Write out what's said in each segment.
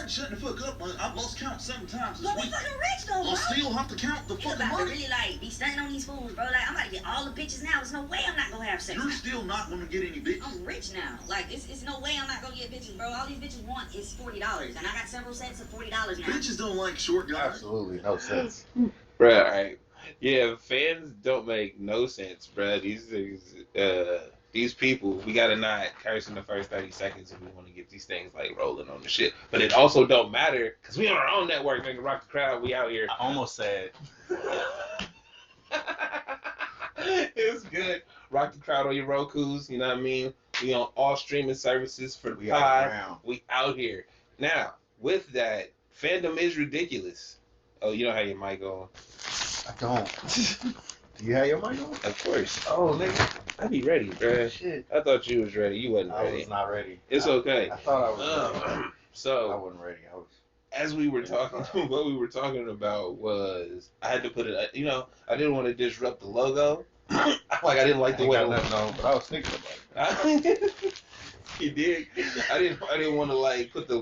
started shutting the fuck up. I've lost count 7 times this But we week. fucking rich though, bro. I'll still have to count the You fucking about to money. really like be stunting on these fools, bro. Like I'm about to get all the bitches now. There's no way I'm not gonna have sex. You're still not gonna get any bitches. I'm rich now. Like it's no way I'm not gonna get bitches, bro. All these bitches want is $40, and I got several sets of $40 now. Bitches don't like short guys. Absolutely no sense. Bruh, alright. Yeah, fans don't make no sense, bruh. These people, we gotta not curse in the first 30 seconds if we want to get these things like rolling on the shit. But it also don't matter because we on our own network, nigga. Rock the crowd. We out here. I almost said. It's good. Rock the crowd on your Roku's. You know what I mean? We on all streaming services for the pod. We out here now. With that, fandom is ridiculous. Oh, you don't have your mic on. I don't. Do you have your mic on? Of course. Oh, nigga. I be ready, bruh. Shit. I thought you was ready. You wasn't ready. I was not ready. It's okay. I thought I was ready. I So, wasn't ready. I was. as we were talking, what we were talking about was I had to put it. You know, I didn't want to disrupt the logo. Like I didn't like the way. But I was thinking about it. He did. I didn't want to like put the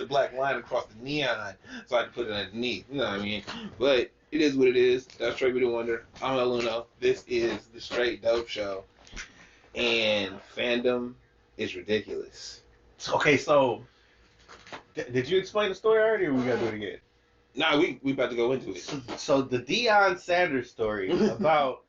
black line across the neon, so I had to put it underneath. You know what I mean? But it is what it is. That's Straight with the Wonder. I'm El Uno. This is the Straight Dope Show, and fandom is ridiculous. Okay, so did you explain the story already, or we gotta do it again? Nah, we about to go into it. So the Deion Sanders story about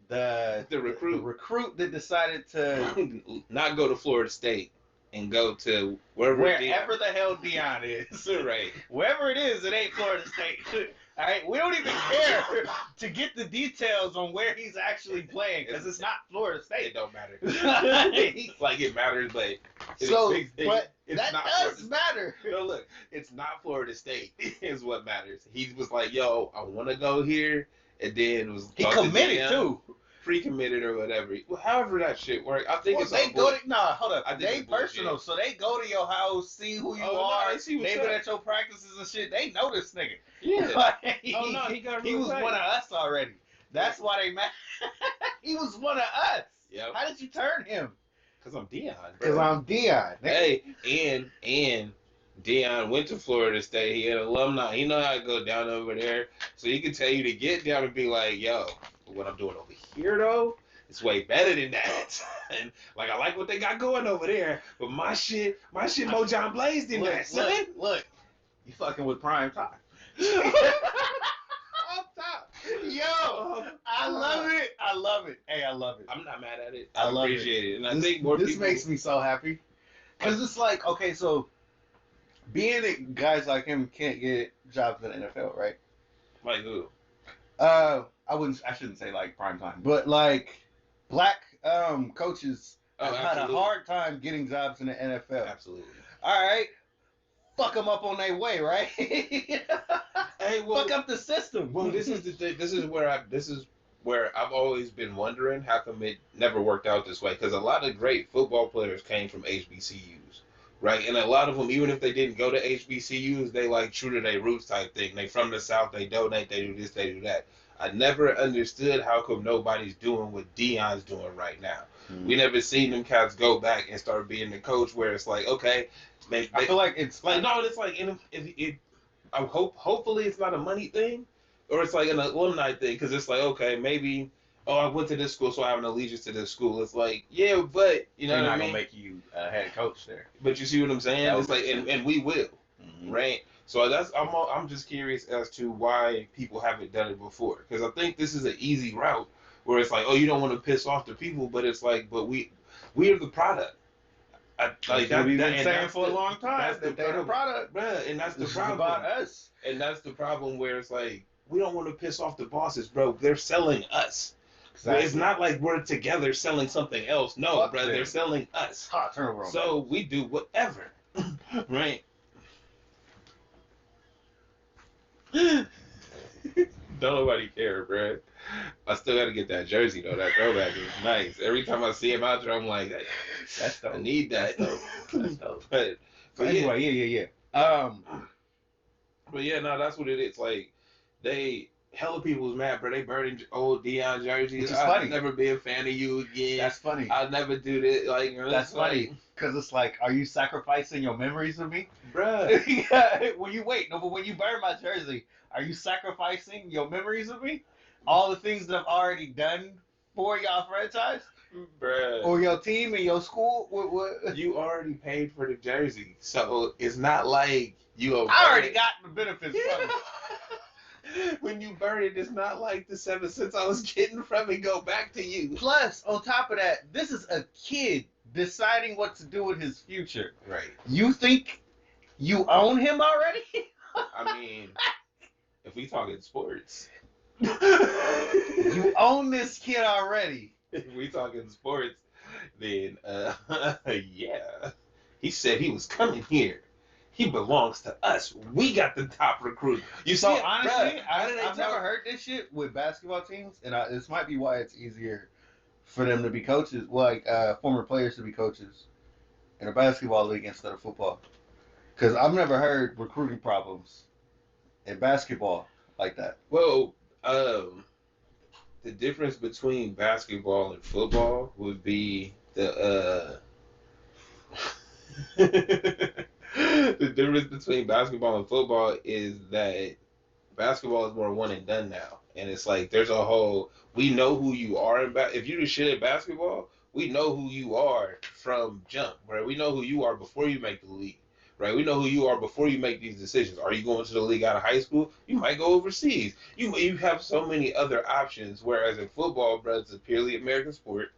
the recruit that decided to not go to Florida State and go to wherever the hell Deion is. Right. Wherever it is, it ain't Florida State. All right, we don't even care to get the details on where he's actually playing because it's not Florida State. It don't matter. Like it matters, but that does matter. No, look, it's not Florida State is what matters. He was like, "Yo, I want to go here," and then he committed too. Pre-committed or whatever. Well, however that shit work, I think hold up. They personal, so they go to your house, see who you are, they been at your practices and shit. They know this nigga. Yeah. He was one of us already. That's why they mad. He was one of us. Yep. How did you turn him? Because I'm Deion. Because I'm Deion. Hey, and Deion went to Florida State. He an alumni. He know how to go down over there. So he can tell you to get down and be like, yo, what I'm doing over here, though, it's way better than that. And, like, I like what they got going over there. But my shit more John Blaze than that, son. Look. You fucking with prime time. Up top. Yo, I love it. Hey, I love it. I'm not mad at it. I appreciate it. And I think more this makes me so happy. Because it's like, okay, so being that guys like him can't get jobs in the NFL, right? Like who? I shouldn't say like prime time, but like black coaches have had a hard time getting jobs in the NFL. Absolutely. All right. Fuck them up on their way, right? Fuck up the system. Well, this is the thing. This is where I've always been wondering how come it never worked out this way. Because a lot of great football players came from HBCUs, right? And a lot of them, even if they didn't go to HBCUs, they like true to their roots type thing. They from the South. They donate. They do this. They do that. I never understood how come nobody's doing what Deion's doing right now. Mm-hmm. We never seen them cats go back and start being the coach where it's like, okay, I feel like it's like no, it's like I hopefully it's not a money thing, or it's like an alumni thing because it's like okay maybe I went to this school so I have an allegiance to this school. It's like yeah, but you know they're what not I mean? Gonna make you head coach there. But you see what I'm saying? It's like and we will, right? So I'm just curious as to why people haven't done it before because I think this is an easy route where it's like oh you don't want to piss off the people, but it's like but we are the product. We've been saying for a long time that they're the product, bruh, and that's the problem about us. And that's the problem where it's like we don't want to piss off the bosses, bro. They're selling us. Exactly. It's not like we're together selling something else. No, bro, they're selling us. Turn around. So we do whatever, right? Don't nobody care, bro. I still gotta get that jersey though. That throwback is nice. Every time I see him out there, I'm like, that's dope. I need that. That's dope. But anyway, yeah. But yeah, no, that's what it is. Like hella people was mad, bro. They burning old Deion jerseys. Which is I'll funny. never be a fan of you again. That's funny. I'll never do this. Like, That's funny. Because it's like, are you sacrificing your memories of me? bruh. When you but when you burn my jersey, are you sacrificing your memories of me? All the things that I've already done for y'all franchise? Bruh. Or your team and your school? What? You already paid for the jersey, so it's not like you. I already got the benefits from it. When you burn it, it's not like the 7 cents I was getting from it go back to you. Plus, on top of that, this is a kid deciding what to do with his future. Right. You think you own him already? I mean, if we talking sports, You own this kid already. if we talking sports, then yeah. He said he was coming here. He belongs to us. We got the top recruit. You So see, honestly, bruh, I've never heard this shit with basketball teams, and this might be why it's easier for them to be coaches, like former players to be coaches in a basketball league instead of football. Because I've never heard recruiting problems in basketball like that. Well, the difference between basketball and football would be the the difference between basketball and football is that basketball is more one and done now, and it's like there's a whole we know who you are in if you do shit at basketball, we know who you are from jump, right? We know who you are before you make the league. Right, we know who you are before you make these decisions. Are you going to the league out of high school? You might go overseas. You have so many other options. Whereas in football, bro, it's a purely American sport,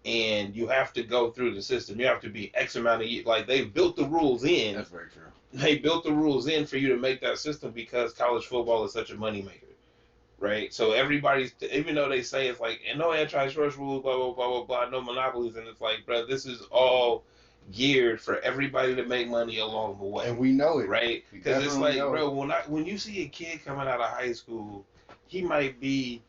and you have to go through the system. You have to be X amount of years. Like they built the rules in. That's very true. They built the rules in for you to make that system because college football is such a moneymaker. Right, so everybody's even though they say it's like and no antitrust rules, blah blah blah blah blah, no monopolies, and it's like, bro, this is all geared for everybody to make money along the way, And we know it, right? Because it's like, bro, when you see a kid coming out of high school, he might be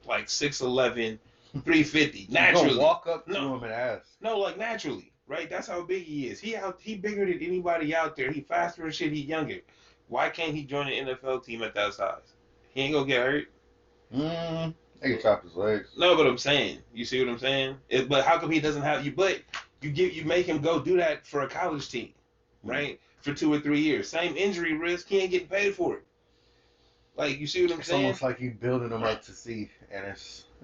like 6'11", 350 naturally. You walk up to him and ask. No, like naturally, right? That's how big he is. He bigger than anybody out there. He faster and shit. He younger. Why can't he join an NFL team at that size? He ain't gonna get hurt. They can chop his legs. No, but I'm saying, you see what I'm saying? But how come he doesn't have you? But you make him go do that for a college team, right? For 2 or 3 years. Same injury risk. He ain't getting paid for it. Like, you see what I'm saying? It's almost like you building him up to see, and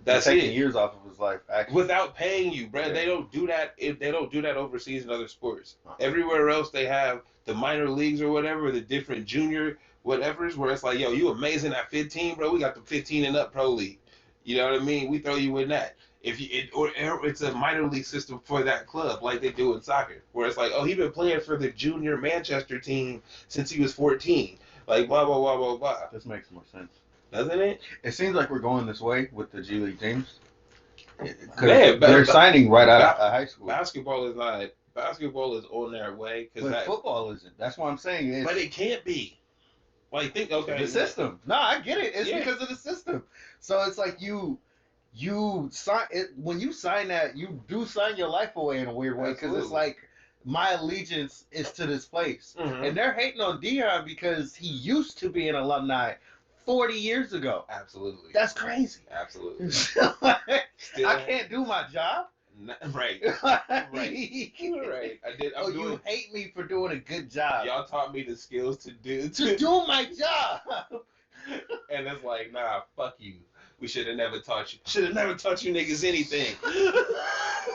that's taking it. years off of his life. Actually. Without paying you, bro. Yeah. They don't do that. They don't do that overseas in other sports. Everywhere else, they have the minor leagues or whatever, the different junior whatevers, where it's like, yo, you amazing at 15, bro. We got the 15 and up pro league. You know what I mean? We throw you in that. Or it's a minor league system for that club, like they do in soccer, where it's like, oh, he been playing for the junior Manchester team since he was 14. Like blah blah blah blah blah. This makes more sense, doesn't it? It seems like we're going this way with the G League teams. Man, they're signing right out of high school. Basketball is not. Basketball is on their way but football isn't. That's what I'm saying. But it can't be. Like think the system. No, I get it. It's because of the system. So it's like you sign it when you sign that, you do sign your life away in a weird way because it's like my allegiance is to this place, and they're hating on Deion because he used to be an alumni 40 years ago. Absolutely, that's crazy. Absolutely, I can't do my job. Right. Right. Right. You hate me for doing a good job. Y'all taught me the skills to do my job. And it's like, nah, fuck you. We should have never taught you. Should have never taught you niggas anything.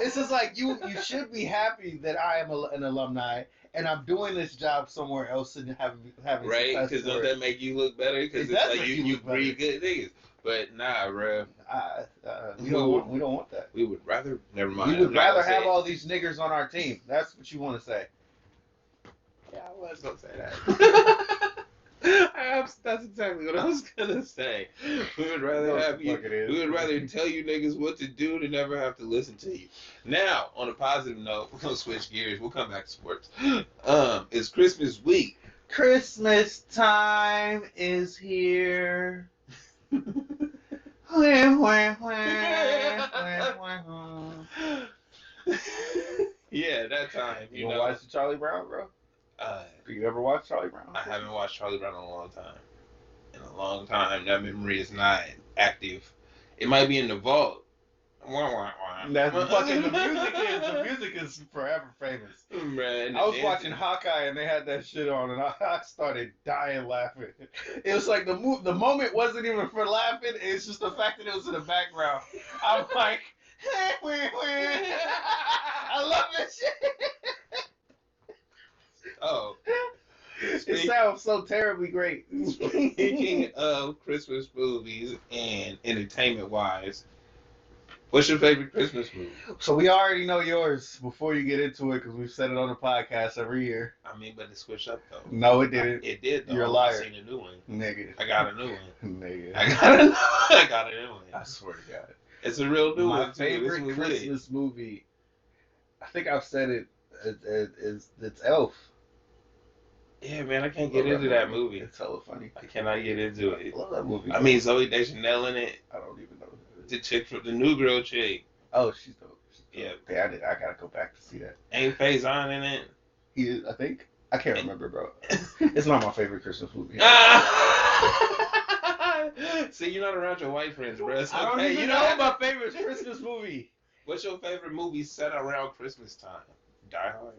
It's just like you should be happy that I am an alumni and I'm doing this job somewhere else and having right, because don't that make you look better? Because it's like you breed good niggas. But nah, bro. We don't want that. We would rather. Never mind. We would rather have all these niggers on our team. That's what you want to say. Yeah, I was gonna say that. That's exactly what I was gonna say. We would rather have you. We would rather tell you niggas what to do than never have to listen to you. Now, on a positive note, we're gonna switch gears. We'll come back to sports. It's Christmas week. Christmas time is here. Yeah, that time. You know, watch Charlie Brown, bro? Do you ever watch Charlie Brown? I haven't watched Charlie Brown in a long time. in a long time. That memory is not active. It might be in the vault. Wah, wah, wah. That's fucking the music is forever famous. Man, I was watching Hawkeye and they had that shit on and I started dying laughing. It was like the moment wasn't even for laughing, it's just the fact that it was in the background. I'm like, I love this shit. Oh. It sounds so terribly great. Speaking of Christmas movies and entertainment wise, what's your favorite Christmas movie? So we already know yours before you get into it because we've said it on the podcast every year. I mean, but it switched up though. No, it didn't. It did though. You're a liar. I seen a new one. Nigga. I got a new one. Nigga. I got a new one. I swear to God. It's a real new one. My favorite Christmas movie, I think I've said it, it's Elf. Yeah, man, I can't get into that movie. It's hella funny. I cannot get into it. I love that movie. I mean, Zoe Deschanel in it. I don't even know who that is. The chick from the New Girl chick. Oh, she's dope. Yeah. Damn, I gotta go back to see that. Ain't Faison in it? He is, I think. I can't remember, bro. It's not my favorite Christmas movie. See, you're not around your white friends, bro. It's I don't okay. even know my favorite Christmas movie. What's your favorite movie set around Christmas time? Die Hard.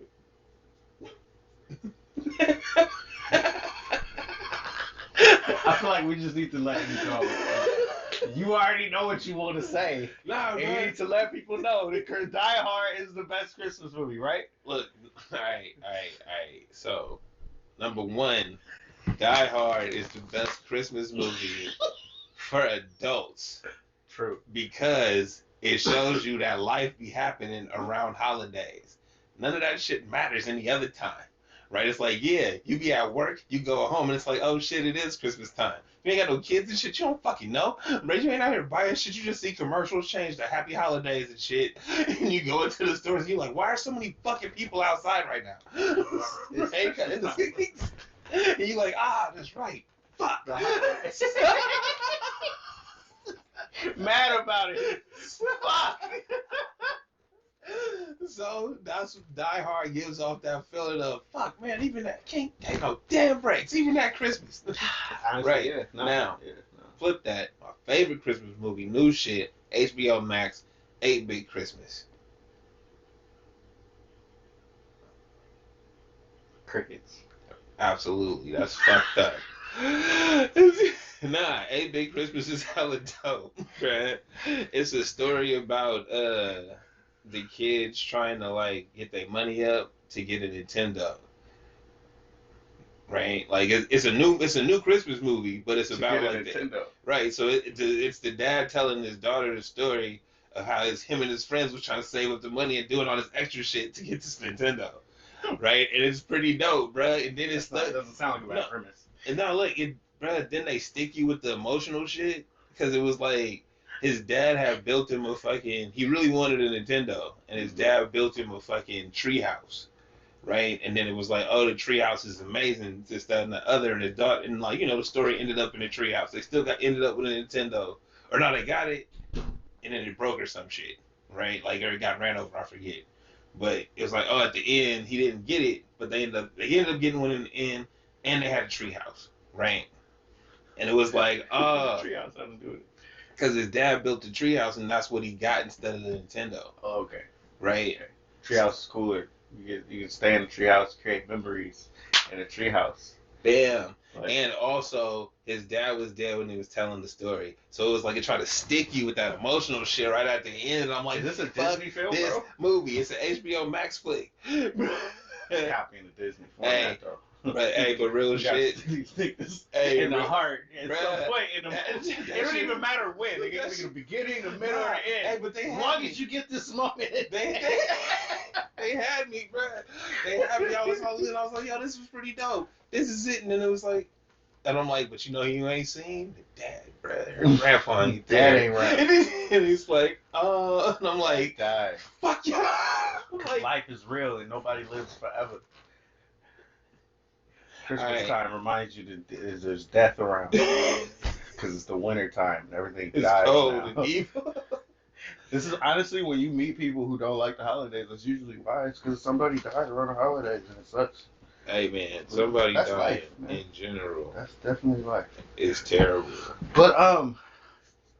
I feel like we just need to let you go. You already know what you want to say. Nah, and you bro. need to let people know that Die Hard is the best Christmas movie, right? Look, all right. So, number one, Die Hard is the best Christmas movie for adults. True. Because it shows you that life be happening around holidays. None of that shit matters any other time. Right? It's like, yeah, you be at work, you go home, and it's like, oh shit, it is Christmas time. You ain't got no kids and shit, you don't fucking know. Right? You ain't out here buying shit, you just see commercials change to happy holidays and shit. And you go into the stores and you're like, why are so many fucking people outside right now? Right? And you're like, that's right. Fuck. Mad about it. Fuck. So that's Die Hard gives off that feeling of fuck, man. Even that can't take no damn breaks. Even that Christmas, Honestly, right? Yeah, Now, flip that. My favorite Christmas movie, new shit, HBO Max, 8-Bit Christmas. Crickets. Absolutely, that's fucked up. Nah, 8-Bit Christmas is hella dope, right? It's a story about the kids trying to like get their money up to get a Nintendo, right? Like it's a new Christmas movie, but it's about like Nintendo, right? So it's the dad telling his daughter the story of how him and his friends was trying to save up the money and doing all this extra shit to get this Nintendo, right? And it's pretty dope, bro. And then it doesn't sound like a bad premise. And now look, bro. Then they stick you with the emotional shit because it was like. His dad had built him a fucking. He really wanted a Nintendo, and his dad built him a fucking treehouse, right? And then it was like, oh, the treehouse is amazing, this, that, and the other, and the daughter, and like the story ended up in the treehouse. They still ended up with a Nintendo, or no, they got it, and then it broke or some shit, right? Like or it got ran over, I forget. But it was like, oh, at the end he didn't get it, but they ended up getting one in the end, and they had a treehouse, right? And it was like, treehouse had to do it. Because his dad built the treehouse, and that's what he got instead of the Nintendo. Oh, okay. Right? Okay. Treehouse is cooler. You can stay in the treehouse, create memories in a treehouse. Bam. Like, And also, his dad was dead when he was telling the story. So it was like it tried to stick you with that emotional shit right at the end. And I'm like, is this a Disney film, this bro? movie. It's an HBO Max flick. Copying the Disney format, though. But real shit. Stick this Hey, in the bro. heart at Bruh. some point. It don't even matter when. They get to the beginning, the middle, or the end. Hey, but as long as you get this moment. They had me, bro. They had me. I was like, yo, this was pretty dope. This is it. And then it was like, and I'm like, but you ain't seen the dad, bro. Her grandpa ain't Dad there. ain't right. And he's like, and I'm like, Die. fuck yeah. Like, Life is real and nobody lives forever. Christmas right. time reminds you that there's death around. Because it's the winter time and everything it's dies cold now. and evil. This is honestly when you meet people who don't like the holidays, that's usually why. It's because somebody died around the holidays and it sucks. Hey man, somebody That's dying life, man. in general That's definitely life. is terrible. But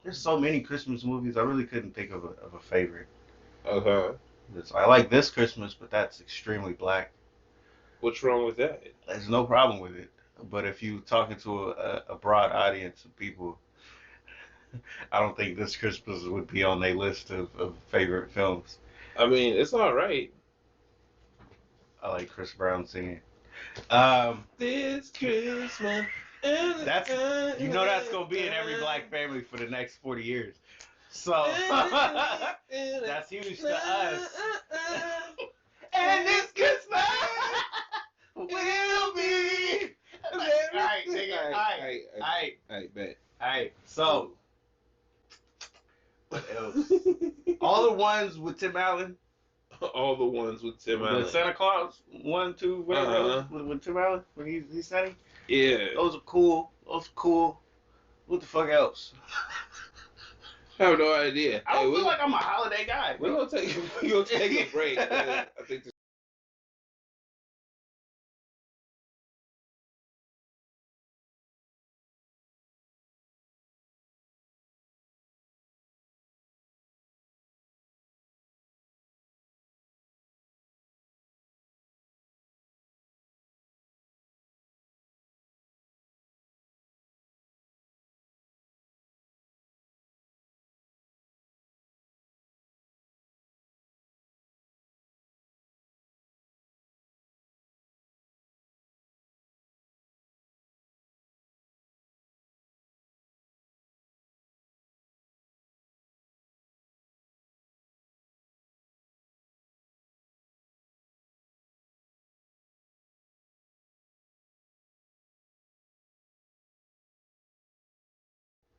there's so many Christmas movies. I really couldn't think of a favorite. Uh-huh. I like This Christmas, but that's extremely black. What's wrong with that? There's no problem with it. But if you talking to a broad audience of people, I don't think This Christmas would be on their list of favorite films. I mean, it's all right. I like Chris Brown singing. This Christmas. That's that's gonna be in every black family for the next 40 years. So that's huge to us. And this Christmas will be. Alright, nigga. Alright, bet. Alright. So what else? All the ones with Tim Allen. All the ones with Tim Allen. The Santa Claus 1, 2, whatever with Tim Allen when he's Santa. Yeah. Those are cool. What the fuck else? I have no idea. I don't feel like I'm a holiday guy. We're gonna take a break. I think this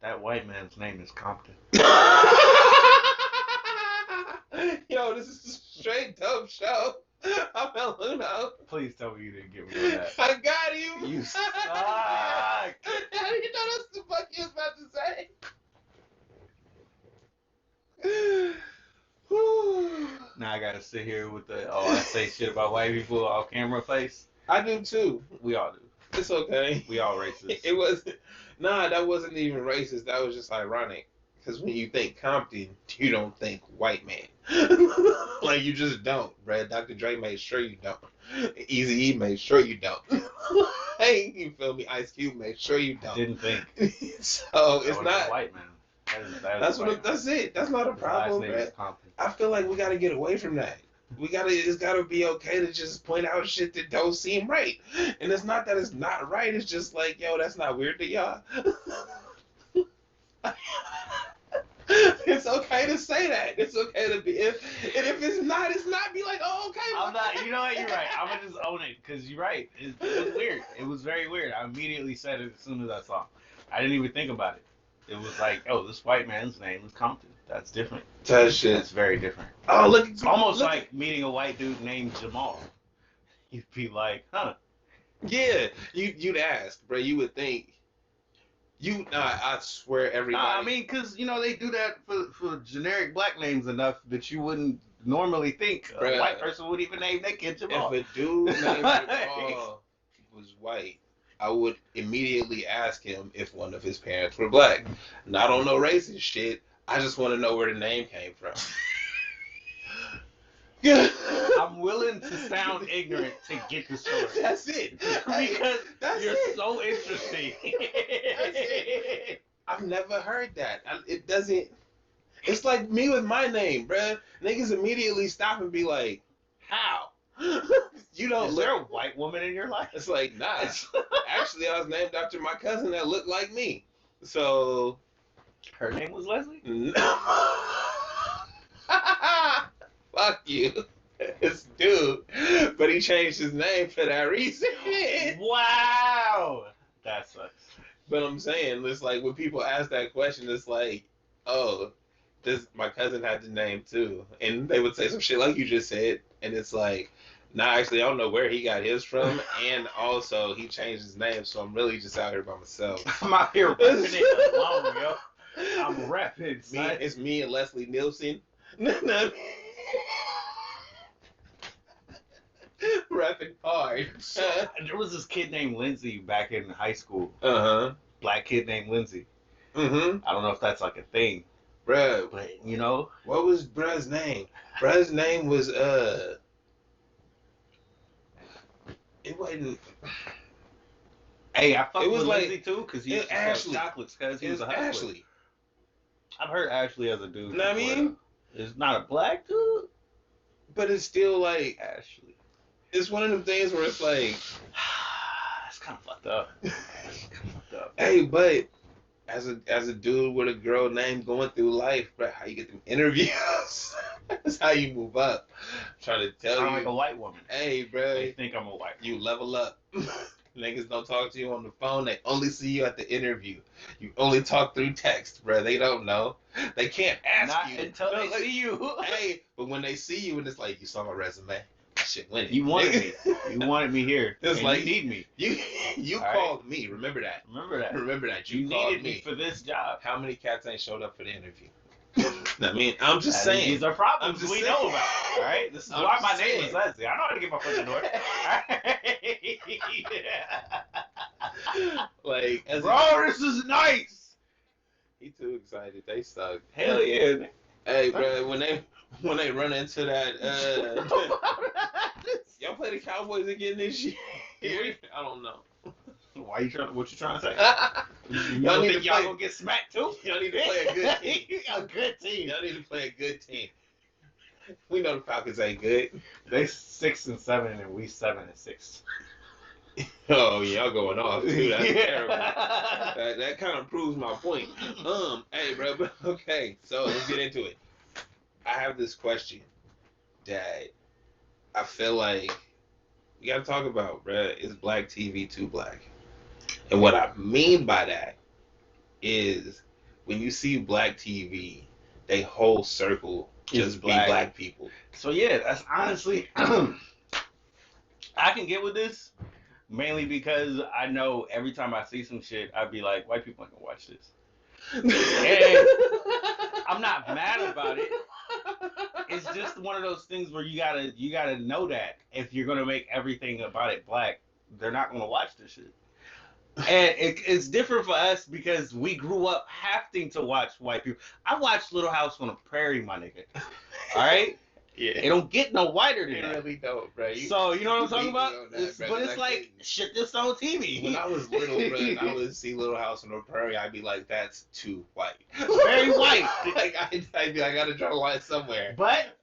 That white man's name is Compton. Yo, this is a straight dope show. I'm Eluno. Please tell me you didn't get me on that. I got you. You suck. You know that's the fuck you was about to say. Now I gotta sit here with I say shit about white people off camera face. I do too. We all do. It's okay. We all racist. It was that wasn't even racist. That was just ironic. Because when you think Compton, you don't think white man. Like you just don't, bruh. Dr. Dre made sure you don't. Eazy-E made sure you don't. Hey, you feel me? Ice Cube made sure you don't. Didn't think. So it's not a white man. That's it. That's not a problem, bruh. I feel like we gotta get away from that. It's gotta be okay to just point out shit that don't seem right. And it's not that it's not right, it's just like, yo, that's not weird to y'all. It's okay to say that. It's okay to be, and if it's not, be like, oh, okay. I'm not, you know what, you're right. I'm gonna just own it, because you're right. It was weird. It was very weird. I immediately said it as soon as I saw it. I didn't even think about it. It was like, oh, this white man's name is Compton. That's different. That shit. That's very different. Oh, look. It's almost like meeting a white dude named Jamal. You'd be like, huh. Yeah, you'd ask, bro. You would think. I swear everybody. I mean, because, they do that for generic black names enough that you wouldn't normally think a white person would even name their kid Jamal. If a dude named Jamal was white, I would immediately ask him if one of his parents were black. Not on no racist shit. I just want to know where the name came from. I'm willing to sound ignorant to get the story. That's it. Because you're so interesting. That's it. I've never heard that. It doesn't. It's like me with my name, bruh. Niggas immediately stop and be like, how? You don't Is there a white woman in your life? It's like, nah. Actually, I was named after my cousin that looked like me. So. Her name was Leslie? No. Fuck you. This dude. But he changed his name for that reason. Wow. That sucks. But I'm saying, it's like when people ask that question, it's like, oh, my cousin had the name too. And they would say some shit like you just said. And it's like, nah, actually, I don't know where he got his from. And also, he changed his name. So I'm really just out here by myself. I'm out here repping it alone, yo. I'm repping, son. It's me and Leslie Nielsen. Rapping hard. So, there was this kid named Lindsay back in high school. Uh-huh. Black kid named Lindsay. Mm-hmm. I don't know if that's like a thing, Bruh, but you know, what was bruh's name? Bruh's name was it wasn't. hey, I fuck It was with like- Lindsay too because he it used to sell Ashley. chocolates because he It was was a hustler. Ashley. I've heard Ashley as a dude. Know what I before, mean? though. It's not a black dude. But it's still like Ashley. it's one of them things where it's like, It's kind of fucked up. It's kind of fucked up. hey, but as a dude with a girl name going through life, bro, how you get them interviews? That's how you move up. I'm trying to tell I'm you, like a white woman. hey, bro, They think I'm a white. you level up. Niggas don't talk to you on the phone. They only see you at the interview. You only talk through text, bro. They don't know. They can't ask Not you until No, they like, see you. Hey, but when they see you and it's like, you saw my resume, that shit winning. You wanted me. You wanted me here. It's and like- you need me. You All right. called me. Remember that. Remember that. Remember that. You called needed me for this job. How many cats ain't showed up for the interview? I mean, I'm just That is- saying. These are problems I'm just we saying. know about. All right. This is I'm why just my name saying. is Leslie. I know how to get my foot in the door. Like, as Bro, this is nice. he too excited. They suck. Hell yeah. Hey, bro, when they run into that, y'all play the Cowboys again this year? I don't know. Why you trying? What you trying to say? Y'all Y'all need think to y'all play. gonna get smacked too? Y'all need to play a good team. A good team. Y'all need to play a good team. We know the Falcons ain't good. They 6-7 and we 7-6. Oh, y'all going off too. That's Yeah. terrible. That kind of proves my point. Hey, bro. But okay, so let's get into it. I have this question that I feel like we gotta talk about, bro. Is black TV too black? And what I mean by that is when you see black TV, they whole circle Is just black. be black people. So yeah, that's honestly, I can get with this mainly because I know every time I see some shit, I'd be like, white people ain't gonna watch this. And I'm not mad about it. It's just one of those things where you gotta know that if you're gonna make everything about it black, they're not gonna watch this shit. And it's different for us because we grew up having to watch white people. I watched Little House on the Prairie, my nigga. All right, Yeah. it don't get no whiter than They that. really don't, bro. So you know what I'm talking beat me about? on that, bro. But it's Like, like shit this on TV. When I was little, bro, and I would see Little House on the Prairie, I'd be like, that's too white. Very white. Like, I'd be like, I gotta draw a line somewhere. But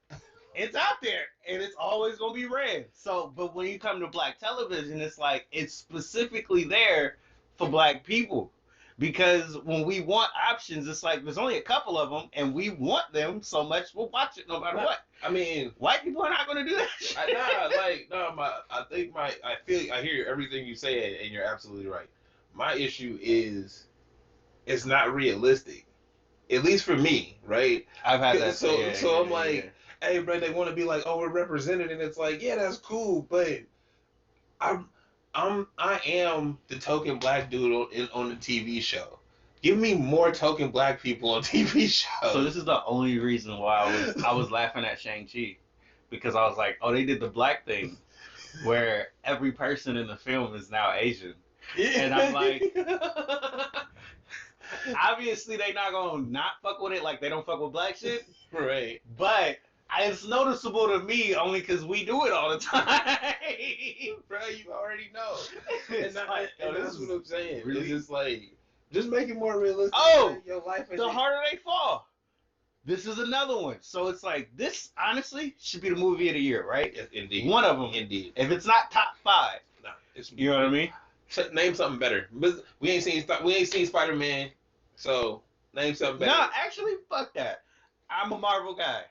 it's out there, and it's always gonna be red. So, but when you come to black television, it's like it's specifically there for black people, because when we want options, it's like there's only a couple of them, and we want them so much we'll watch it no matter what. I mean, White people are not gonna do that. Shit. I hear everything you say, and you're absolutely right. My issue is, it's not realistic, at least for me, right? I've had that. So I'm yeah, like, hey, bro, they want to be like, oh, we're represented, and it's like, yeah, that's cool, but I am the token black dude on the TV show. Give me more token black people on TV shows. So this is the only reason why I was laughing at Shang-Chi, because I was like, oh, they did the black thing, where every person in the film is now Asian, and I'm like, obviously they not gonna not fuck with it like they don't fuck with black shit, right? but it's noticeable to me only because we do it all the time. Bro, you already know. It's like, yo, that's this what I'm saying. really- It's just like, just make it more realistic. Oh, man. Your life is the harder they fall. This is another one. So it's like, this honestly should be the movie of the year, right? Yes, indeed. One of them. Indeed. If it's not top 5, Nah, it's, you know what I mean? name something better. We ain't seen Spider-Man, so name something better. No, actually, fuck that. I'm a Marvel guy.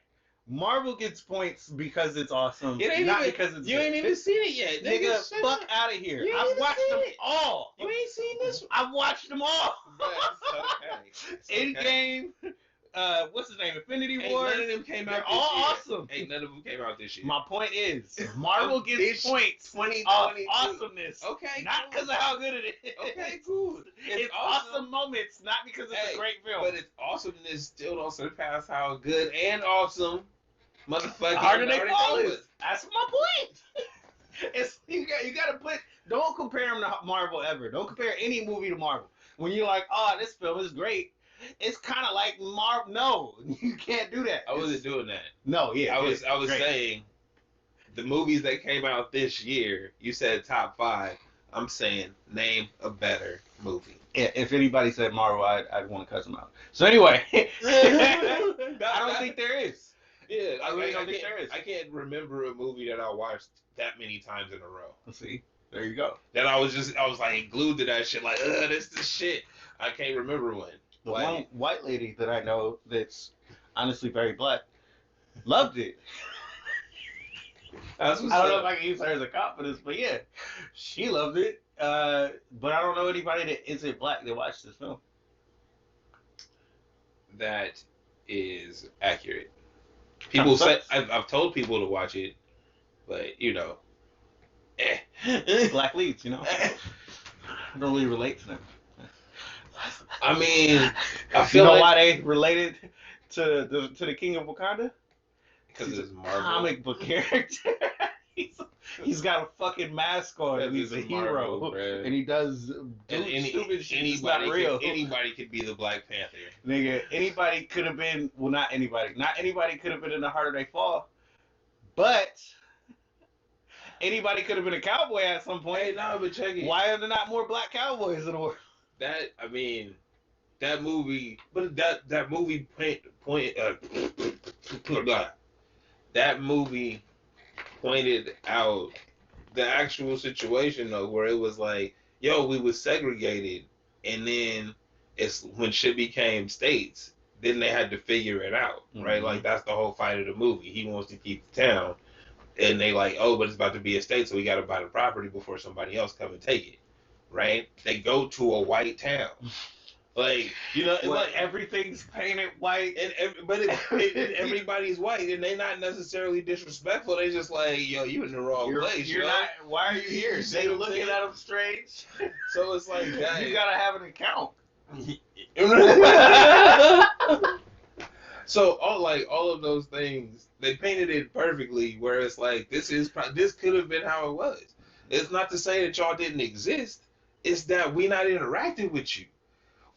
Marvel gets points because it's awesome, It ain't not even, because it's you ain't even seen it yet. Nigga, shut fuck up. out of here. You ain't I've even watched seen them it. all. You ain't seen this one. I've watched them all. Bro, it's okay. It's okay. Endgame, what's his name? Infinity Ain't War. none of them came out They're this all year. awesome. Ain't none of them came out this year. My point is, Marvel This gets points of 2022. awesomeness. Okay, Not cool. because of how good it is. Okay, cool. It's awesome moments, not because it's Hey, a great film. But its awesomeness still don't surpass how good and awesome motherfucking Harder they Harder fall They is. was. That's my point. It's you got to put. Don't compare them to Marvel ever. Don't compare any movie to Marvel. When you're like, oh, this film is great, it's kind of like Marvel. No, you can't do that. I wasn't doing that. No, yeah, I was great. saying the movies that came out this year. You said top 5. I'm saying name a better movie. Yeah, if anybody said Marvel, I'd want to cuss them out. So anyway, I don't think there is. Yeah, I really don't think there is. I can't remember a movie that I watched that many times in a row. See, there you go. That I was like glued to that shit. Like, this is shit. I can't remember one. The one white lady that I know that's honestly very black loved it. That's what's I don't know up. if I can use her as a confidence, but yeah, she loved it. But I don't know anybody that isn't black that watched this film. That is accurate. People say I've told people to watch it, but you know, Black leads, you know. I don't really relate to them. I mean, I You feel know like why they related to the King of Wakanda? because it's Marvel. Comic book character. he's got a fucking mask on and he's a hero. Marvel, and he does stupid shit. It's not real. Anybody could be the Black Panther. Nigga, anybody could have been, well, not anybody. Not anybody could have been in The Harder They Fall. But anybody could have been a cowboy at some point. Hey, no, but check it. Why are there not more black cowboys in the world? That movie, but that movie that movie pointed out the actual situation though, where it was like, yo, we was segregated, and then it's when shit became states, then they had to figure it out, right? Like that's the whole fight of the movie. He wants to keep the town, and they like, oh, but it's about to be a state, so we got to buy the property before somebody else come and take it, right? They go to a white town. Like, you know, like everything's painted white, and everybody's white, and they not necessarily disrespectful. They just like, yo, you in the wrong place. You're not. Why are you here? They looking at them strange. So it's like that. You gotta have an account. So all of those things, they painted it perfectly. Where it's like this could have been how it was. It's not to say that y'all didn't exist. It's that we not interacting with you.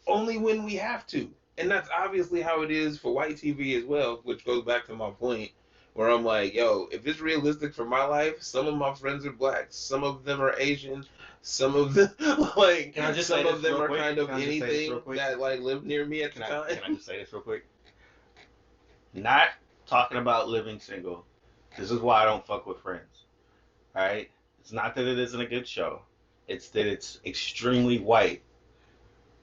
Only when we have to. And that's obviously how it is for white TV as well, which goes back to my point where I'm like, yo, if it's realistic for my life, some of my friends are black, some of them are Asian, some of them like some of them are kind of anything that like live near me at the time. Can I just say this real quick? Not talking about living single. This is why I don't fuck with Friends. Alright? It's not that it isn't a good show. It's that it's extremely white.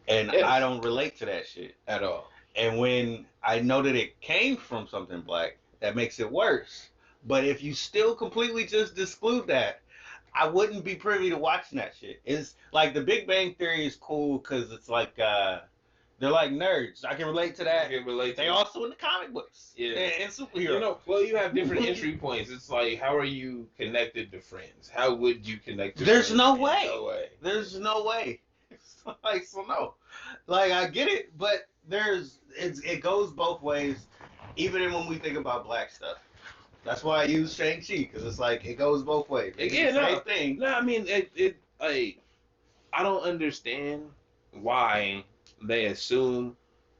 And yes. I don't relate to that shit at all. And when I know that it came from something black, that makes it worse. But if you still completely just exclude that, I wouldn't be privy to watching that shit. It's like The Big Bang Theory is cool because it's like they're like nerds. I can relate to that. I can relate to they also in the comic books. Yeah. And superheroes. You know, well, you have different entry points. It's like, how are you connected to Friends? How would you connect to There's Friends? No way. No way. There's no way. Like, so no. Like, I get it, but it goes both ways, even when we think about black stuff. That's why I use Shang-Chi, because it's like, it goes both ways. Yeah, same thing. No, I mean, I don't understand why they assume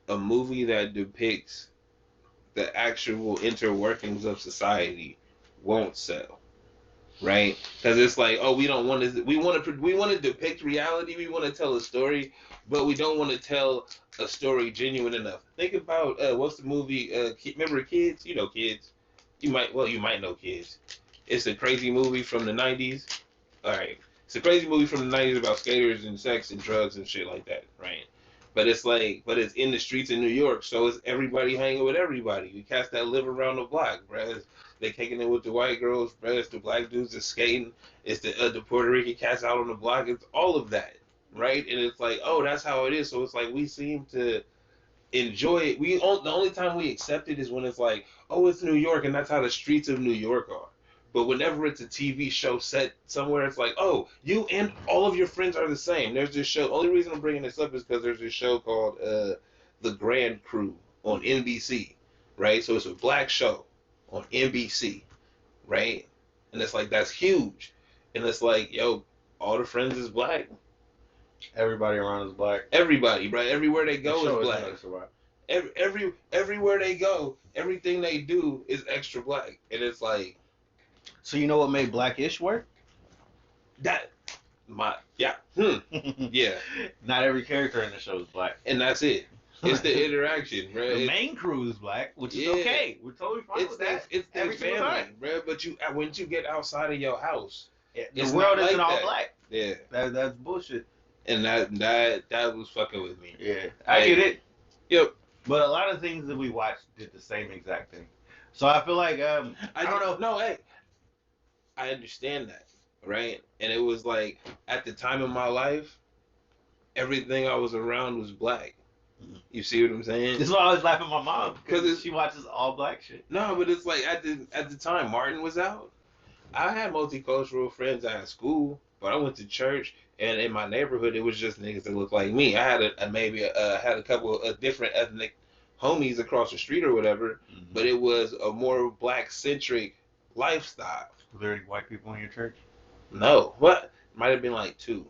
a movie that depicts the actual interworkings of society won't sell. Right? Because it's like, oh, we don't want to. We want to depict reality. We want to tell a story, but we don't want to tell a story genuine enough. Think about what's the movie? Remember Kids? You know Kids. You might know Kids. It's a crazy movie from the 90s. All right, it's a crazy movie from the 90s about skaters and sex and drugs and shit like that, right? But it's in the streets in New York, so it's everybody hanging with everybody. We cats that live around the block, bruh. They kicking it with the white girls, bruh. It's the black dudes that's skating. It's the Puerto Rican cats out on the block. It's all of that, right? And it's like, oh, that's how it is. So it's like we seem to enjoy it. The only time we accept it is when it's like, oh, it's New York, and that's how the streets of New York are. But whenever it's a TV show set somewhere, it's like, oh, you and all of your friends are the same. There's this show. Only reason I'm bringing this up is because there's this show called The Grand Crew on NBC, right? So it's a black show on NBC, right? And it's like, that's huge. and it's like, yo, all the friends is black. Everybody around is black. Everybody, bro. Everywhere they The go show is isn't black. gonna survive. Everywhere they go, everything they do is extra black, and it's like So you know what made Blackish work? that. Yeah, Not every character in the show is black. and that's it. It's the interaction, bro. The main crew is black, which is Yeah. okay. We're totally fine It's with that. it's their every single family, time. bro. But once you get outside of your house, The it's world not isn't like all that. black. Yeah, That's bullshit. and that was fucking with me. Yeah, I get it. Yep. But a lot of things that we watched did the same exact thing. So I feel like I don't know. No, hey, I understand that, right? And it was like at the time in my life, everything I was around was black. You see what I'm saying? This is why I always laugh at my mom because Because she watches all black shit. No, but it's like at the time Martin was out, I had multicultural friends at school, but I went to church, and in my neighborhood it was just niggas that looked like me. I had had a couple of different ethnic homies across the street or whatever, but it was a more black centric lifestyle. Were there any white people in your church? No, what might have been like two.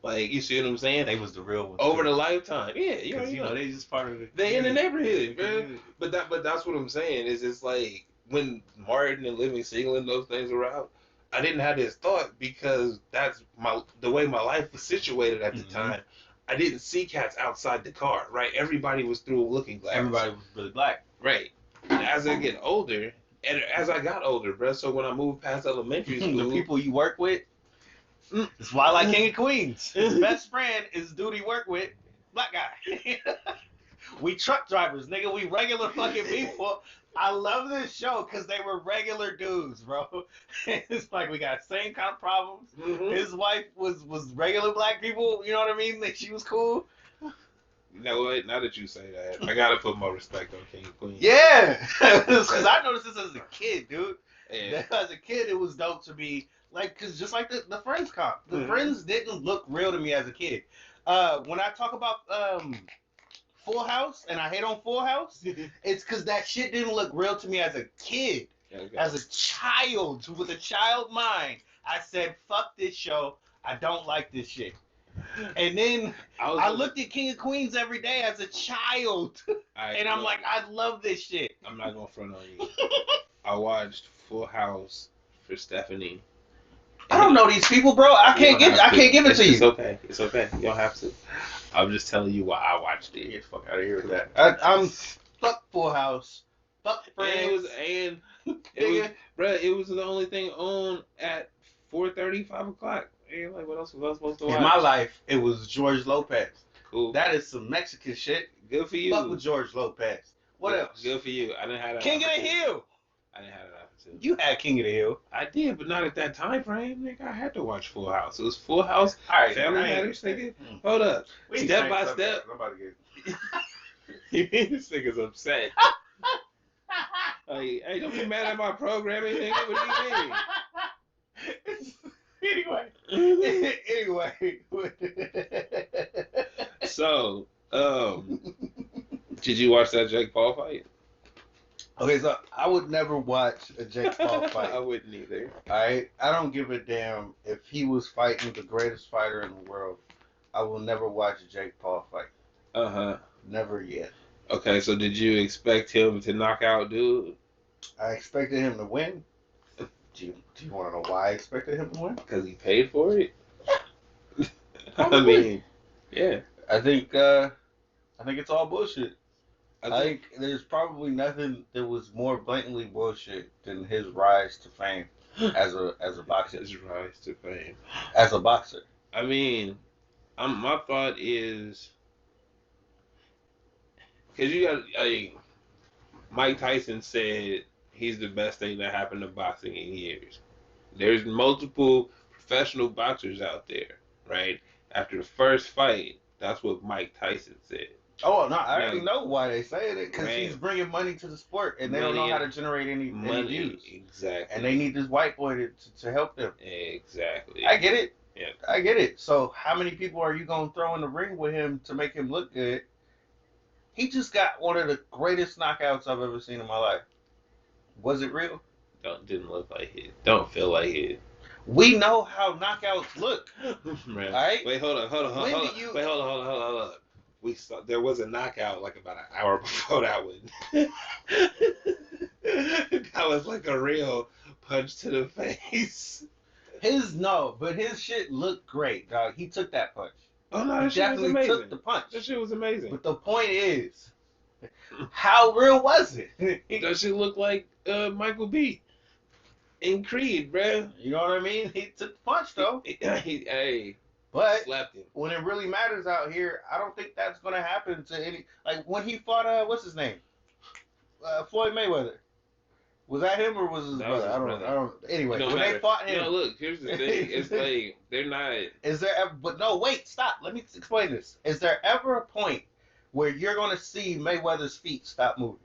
Like, you see what I'm saying? They was the real ones. Over too. the lifetime, yeah, Because, you know. they just part of the. They in the neighborhood, Yeah, bro. But that's what I'm saying is it's like when Martin and Living Single and those things were out, I didn't have this thought because that's the way my life was situated at the time. I didn't see cats outside the car, right? Everybody was through a looking glass. Everybody was really black. Right. And as I get older, and as I got older, bro, so when I moved past elementary school, The people you work with. That's why I like King of Queens. His best friend is the dude he work with, black guy. We truck drivers, nigga. We regular fucking people. I love this show because they were regular dudes, bro. It's like we got same kind of problems. His wife was regular black people. You know what I mean? That she was cool. You know what? Now that you say that, I gotta put more respect on King of Queens. Yeah, because I noticed this as a kid, dude. Yeah. As a kid, it was dope to be like, because just like the Friends comp, the Friends didn't look real to me as a kid. When I talk about Full House and I hate on Full House, it's because that shit didn't look real to me as a kid. Okay. As a child, with a child mind, I said, fuck this show. I don't like this shit. And then I looked at King of Queens every day as a child. And I'm like, I love this shit. I'm not gonna front on you. I watched Full House for Stephanie. I don't know these people, bro. I can't give it to you. It's okay. It's okay. You don't have to. I'm just telling you why I watched it. Get the fuck out of here with that. I'm fuck Full House. Fuck Friends. It was the only thing on at 4:30, 5 o'clock. And like, what else was I supposed to watch? In my life, it was George Lopez. Cool. That is some Mexican shit. Good for you. Fuck with George Lopez. What else? Good for you. I didn't have that. King of the Hill. I didn't have that opportunity. You had King of the Hill. I did, but not at that time frame, nigga. I had to watch Full House. It was Full House. All right, Family Matters, nigga. Hold up. Step by step. I'm about to get. This nigga's upset. Like, hey, don't be mad at my programming, nigga. What do you mean? Anyway. So, did you watch that Jake Paul fight? Okay, so I would never watch a Jake Paul fight. I wouldn't either. Alright? I don't give a damn if he was fighting the greatest fighter in the world. I will never watch a Jake Paul fight. Uh-huh. Never yet. Okay, so did you expect him to knock out dude? I expected him to win. Do you want to know why I expected him to win? Because he paid for it? I mean, yeah. I think it's all bullshit. I think there's probably nothing that was more blatantly bullshit than his rise to fame as a boxer. His rise to fame. As a boxer. I mean, my thought is, because you got, Mike Tyson said he's the best thing that happened to boxing in years. There's multiple professional boxers out there, right? After the first fight, that's what Mike Tyson said. Oh, no, I already know why they say it, because Man. he's bringing money to the sport, and they don't know how to generate any views. Exactly. And they need this white boy to help them. Exactly. I get it. Yeah. I get it. So how many people are you going to throw in the ring with him to make him look good? He just got one of the greatest knockouts I've ever seen in my life. Was it real? Didn't look like it. Don't feel like it. We know how knockouts look. Man. All right. Wait, hold on. When Hold on. do you? Wait, hold on. We saw there was a knockout like about an hour before that one. That was like a real punch to the face. But his shit looked great, dog. He took that punch. Oh no, He that shit was definitely amazing. took the punch. That shit was amazing. But the point is, how real was it? That shit looked like Michael B. in Creed, bruh. You know what I mean? He took the punch though. Hey, But slapped him. when it really matters out here, I don't think that's gonna happen to any. Like when he fought, what's his name? Floyd Mayweather. Was that him or was his That brother? was his brother. I don't. Anyway, It don't when matter. they fought him, No, look. Here's the thing. It's like they're not. is there ever? But no, wait, stop. Let me explain this. Is there ever a point where you're gonna see Mayweather's feet stop moving?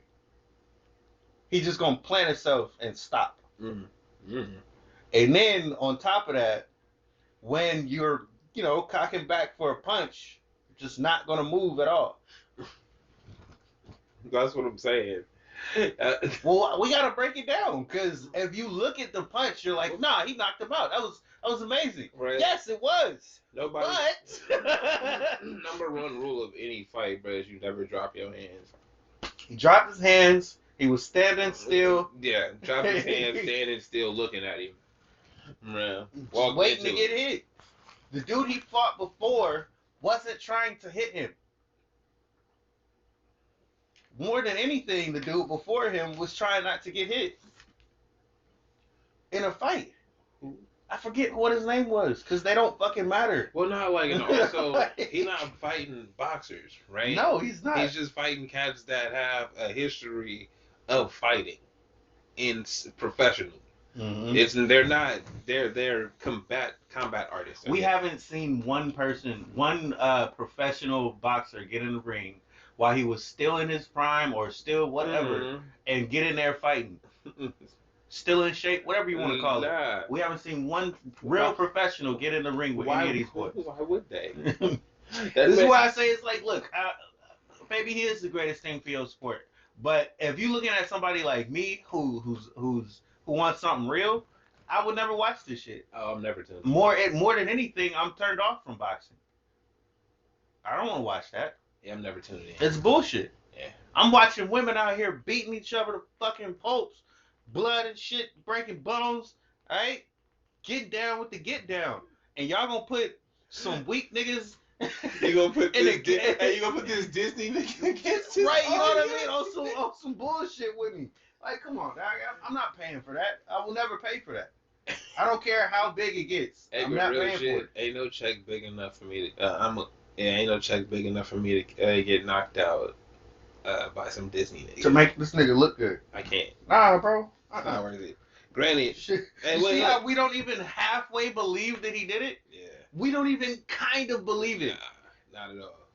He's just gonna plant himself and stop. Mm-hmm. And then on top of that, when you're, cocking back for a punch, just not gonna move at all. That's what I'm saying. Well, we gotta break it down because if you look at the punch, you're like, nah, he knocked him out. That was amazing. Right. Yes, it was. Nobody. But Number one rule of any fight, bro, is you never drop your hands. he dropped his hands. He was standing still. Yeah, drop his hands, standing still, looking at him. Man, Just waiting to get hit. The dude he fought before wasn't trying to hit him. More than anything, the dude before him was trying not to get hit in a fight. I forget what his name was because they don't fucking matter. Well, not like, and also he's not fighting boxers, right? No, he's not. He's just fighting cats that have a history of fighting in professionally. Mm-hmm. They're combat artists. We haven't seen one professional boxer get in the ring while he was still in his prime or still whatever and get in there fighting. Still in shape, whatever you want to call it. We haven't seen one real professional get in the ring with any of these boys. Why would they? This is why I say it's like, look, maybe he is the greatest thing for your sport. But if you're looking at somebody like me who wants something real, I would never watch this shit. Oh, I'm never tuned. More than anything, I'm turned off from boxing. I don't want to watch that. Yeah, I'm never tuning in. It's bullshit. Yeah. I'm watching women out here beating each other to fucking pulps, blood and shit, breaking bones. All right, get down with the get down, and y'all gonna put some weak niggas. You gonna put this Disney nigga against his right? You know what I mean? On some bullshit with me. Like, come on, dog. I'm not paying for that. I will never pay for that. I don't care how big it gets. Hey, I'm not paying for it. Ain't no check big enough for me to. Ain't no check big enough for me to get knocked out by some Disney nigga. To make this nigga look good. I can't. Nah, bro. It's not worth it. Granted, Shit. Hey, See how we don't even halfway believe that he did it? Yeah. We don't even kind of believe it. Nah, not at all.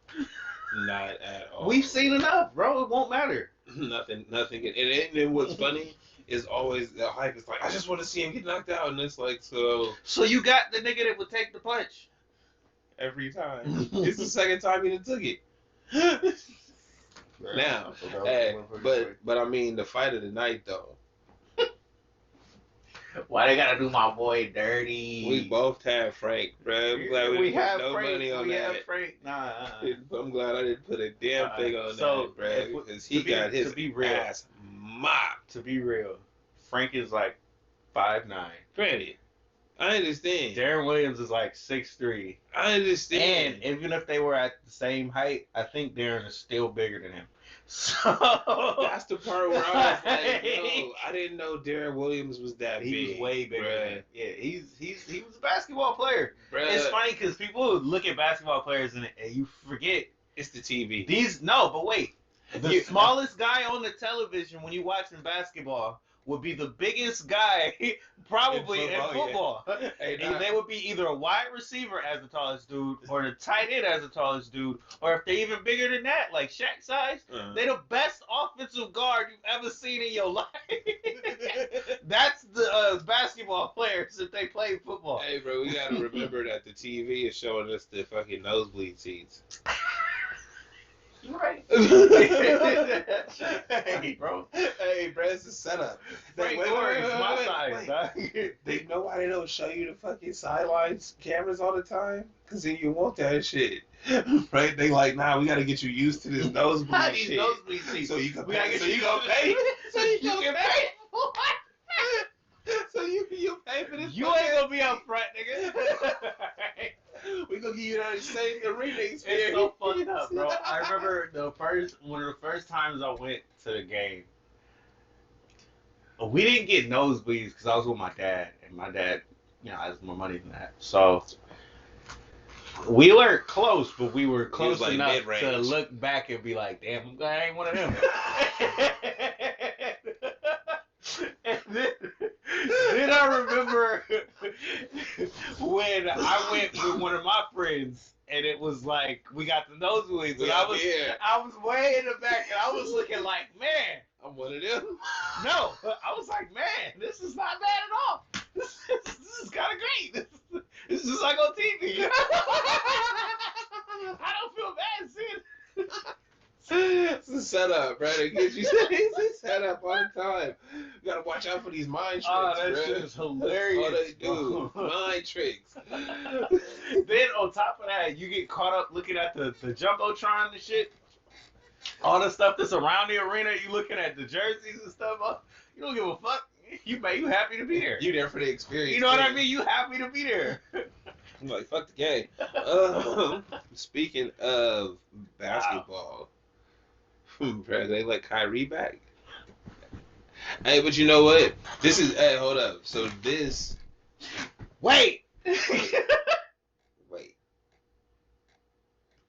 Not at all. We've seen enough, bro. It won't matter. Nothing. And what's funny is always the hype is like, I just want to see him get knocked out, and it's like, so So you got the nigga that would take the punch every time. It's the second time he done took it. Now, but I mean, the fight of the night though. Why they gotta do my boy dirty? We both have Frank, bro. I'm glad we have put no Frank. money on we that. Have Frank. Nah. I'm glad I didn't put a damn thing on that, bro, because he got his ass mopped. To be real, Frank is like 5'9". Granted, I understand. Darren Williams is like 6'3". I understand. And even if they were at the same height, I think Darren is still bigger than him. So that's the part where I was like, yo, I didn't know Darren Williams was that big. He was way bigger. Bruh. Than him. Yeah, he was a basketball player. Bruh. It's funny because people look at basketball players and you forget It's the TV. But wait, the smallest guy on the television when you watching basketball would be the biggest guy probably in football. Yeah. Hey, nah. They would be either a wide receiver as the tallest dude or the tight end as the tallest dude, or if they're even bigger than that, like Shaq size, they're the best offensive guard you've ever seen in your life. That's the basketball players if they play football. Hey, bro, we gotta remember that the TV is showing us the fucking nosebleed seats. You're right. Hey, bro. Hey, bro, it's a setup. Frank Wait, Gore is wait, my wait, size, wait. dog. They know why they don't show you the fucking sidelines cameras all the time? Because then you want that shit. Right? They like, nah, we gotta get you used to this nosebleed These shit. nosebleed seats. So you can We gotta pay. get So you you gonna used to pay. this. So you You gonna can pay. pay. So you pay for this. You fucking- ain't gonna be up front, nigga. We gonna give you that same arena experience. It's so fucked up, bro. I remember one of the first times I went to the game. We didn't get nosebleeds because I was with my dad, and my dad, has more money than that. So we weren't close, but we were close like enough mid-range. to look back and be like, "Damn, I'm glad I ain't one of them." And then I remember when I went with one of my friends, and it was like we got the nosebleeds, and I was way in the back, and I was looking like, man, I'm one of them. no, I was like, man, this is not bad at all. This is kind of great. This is just like on TV. I don't feel bad seeing it. It's a setup, bro. They get you. It's a setup all the time. You gotta watch out for these mind tricks, Oh, that bro. shit is hilarious. That's all they do. Mind tricks. Then on top of that, you get caught up looking at the jumbotron and shit. All the stuff that's around the arena, you looking at the jerseys and stuff. You don't give a fuck. You happy to be there. You there for the experience. You know what I man. mean? You happy to be there. I'm like, fuck the game. Speaking of basketball, bro, they let Kyrie back. Hey, but you know what? Hey, hold up. So this. Wait. Wait.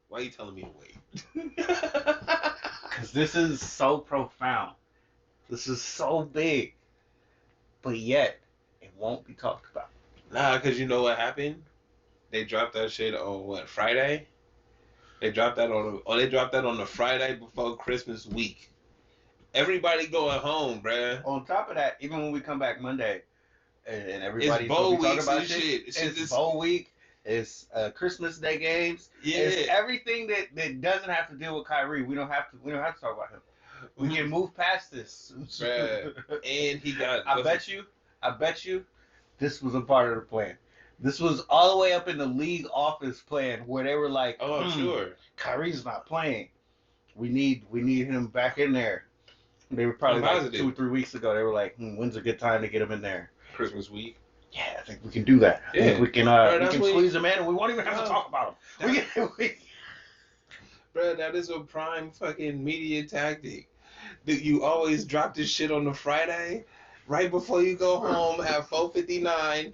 Why are you telling me to wait? Because this is so profound. This is so big. But yet, it won't be talked about. Nah, because you know what happened? They dropped that shit on what, Friday? They dropped that on the Friday before Christmas week. Everybody going home, bruh. On top of that, even when we come back Monday, and everybody's bowl gonna be talking weeks about and shit, shit. it's bowl week. It's Christmas Day games. Yeah. It's everything that doesn't have to deal with Kyrie. We don't have to talk about him. We can move past this. Bruh. And he got. I bet you, this was a part of the plan. This was all the way up in the league office plan where they were like, Oh, I'm sure. Kyrie's not playing. We need him back in there. They were probably like 2 or 3 weeks ago. They were like, when's a good time to get him in there? Christmas week. Yeah, I think we can do that. I think we can squeeze him in, and we won't even have to talk about him. Bro, that is a prime fucking media tactic. That you always drop this shit on the Friday, right before you go home at 4:59,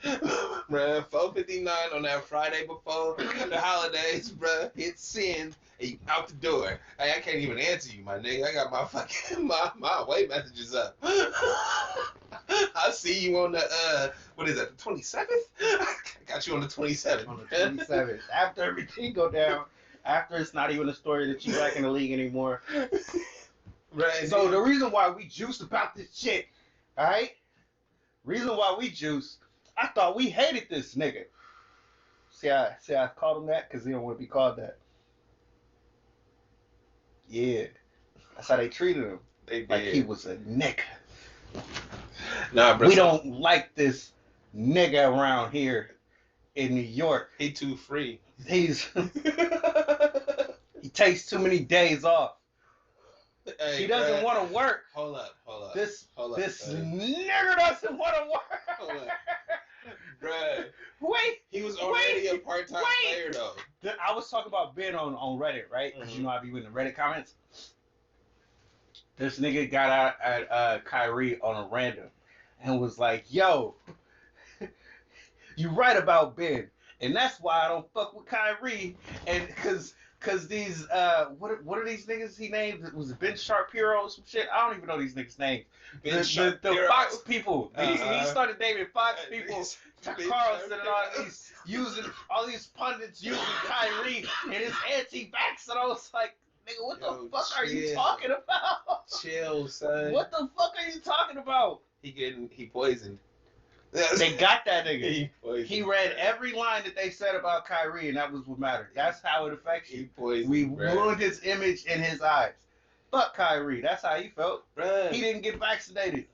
bruh. 4:59 on that Friday before the holidays, bruh. Hit send and you out the door. Hey, I can't even answer you, my nigga. I got my fucking my away messages up. I see you on the what is that? The 27th? I got you on the 27th. On the 27th, after everything go down, after it's not even a story that you back in the league anymore. Right. So the reason why we juiced about this shit, all right? Reason why we juiced, I thought we hated this nigga. See, I called him that because he don't want to be called that. Yeah, that's how they treated him. They did. Like he was a nigga. Nah, bro. We don't like this nigga around here in New York. He too free. He takes too many days off. Hey, He doesn't want to work. Hold up. This buddy. nigga doesn't want to work. Hold up. Bruh. Wait. He was already a part-time player, though. I was talking about Ben on Reddit, right? Because you know I be in the Reddit comments. This nigga got out at Kyrie on a random and was like, yo, you right about Ben. And that's why I don't fuck with Kyrie. And because these, what are these niggas he named? Was it Ben Shapiro or some shit? I don't even know these niggas' names. The Fox people. He started naming Fox people. Carlson and all these pundits using Kyrie and his anti-vax, and I was like, nigga, what the fuck are you talking about? Chill, son. What the fuck are you talking about? He poisoned. They got that nigga. He He read every line that they said about Kyrie, and that was what mattered. That's how it affects you. We ruined his image in his eyes. Fuck Kyrie. That's how he felt. Bruh, He didn't get vaccinated.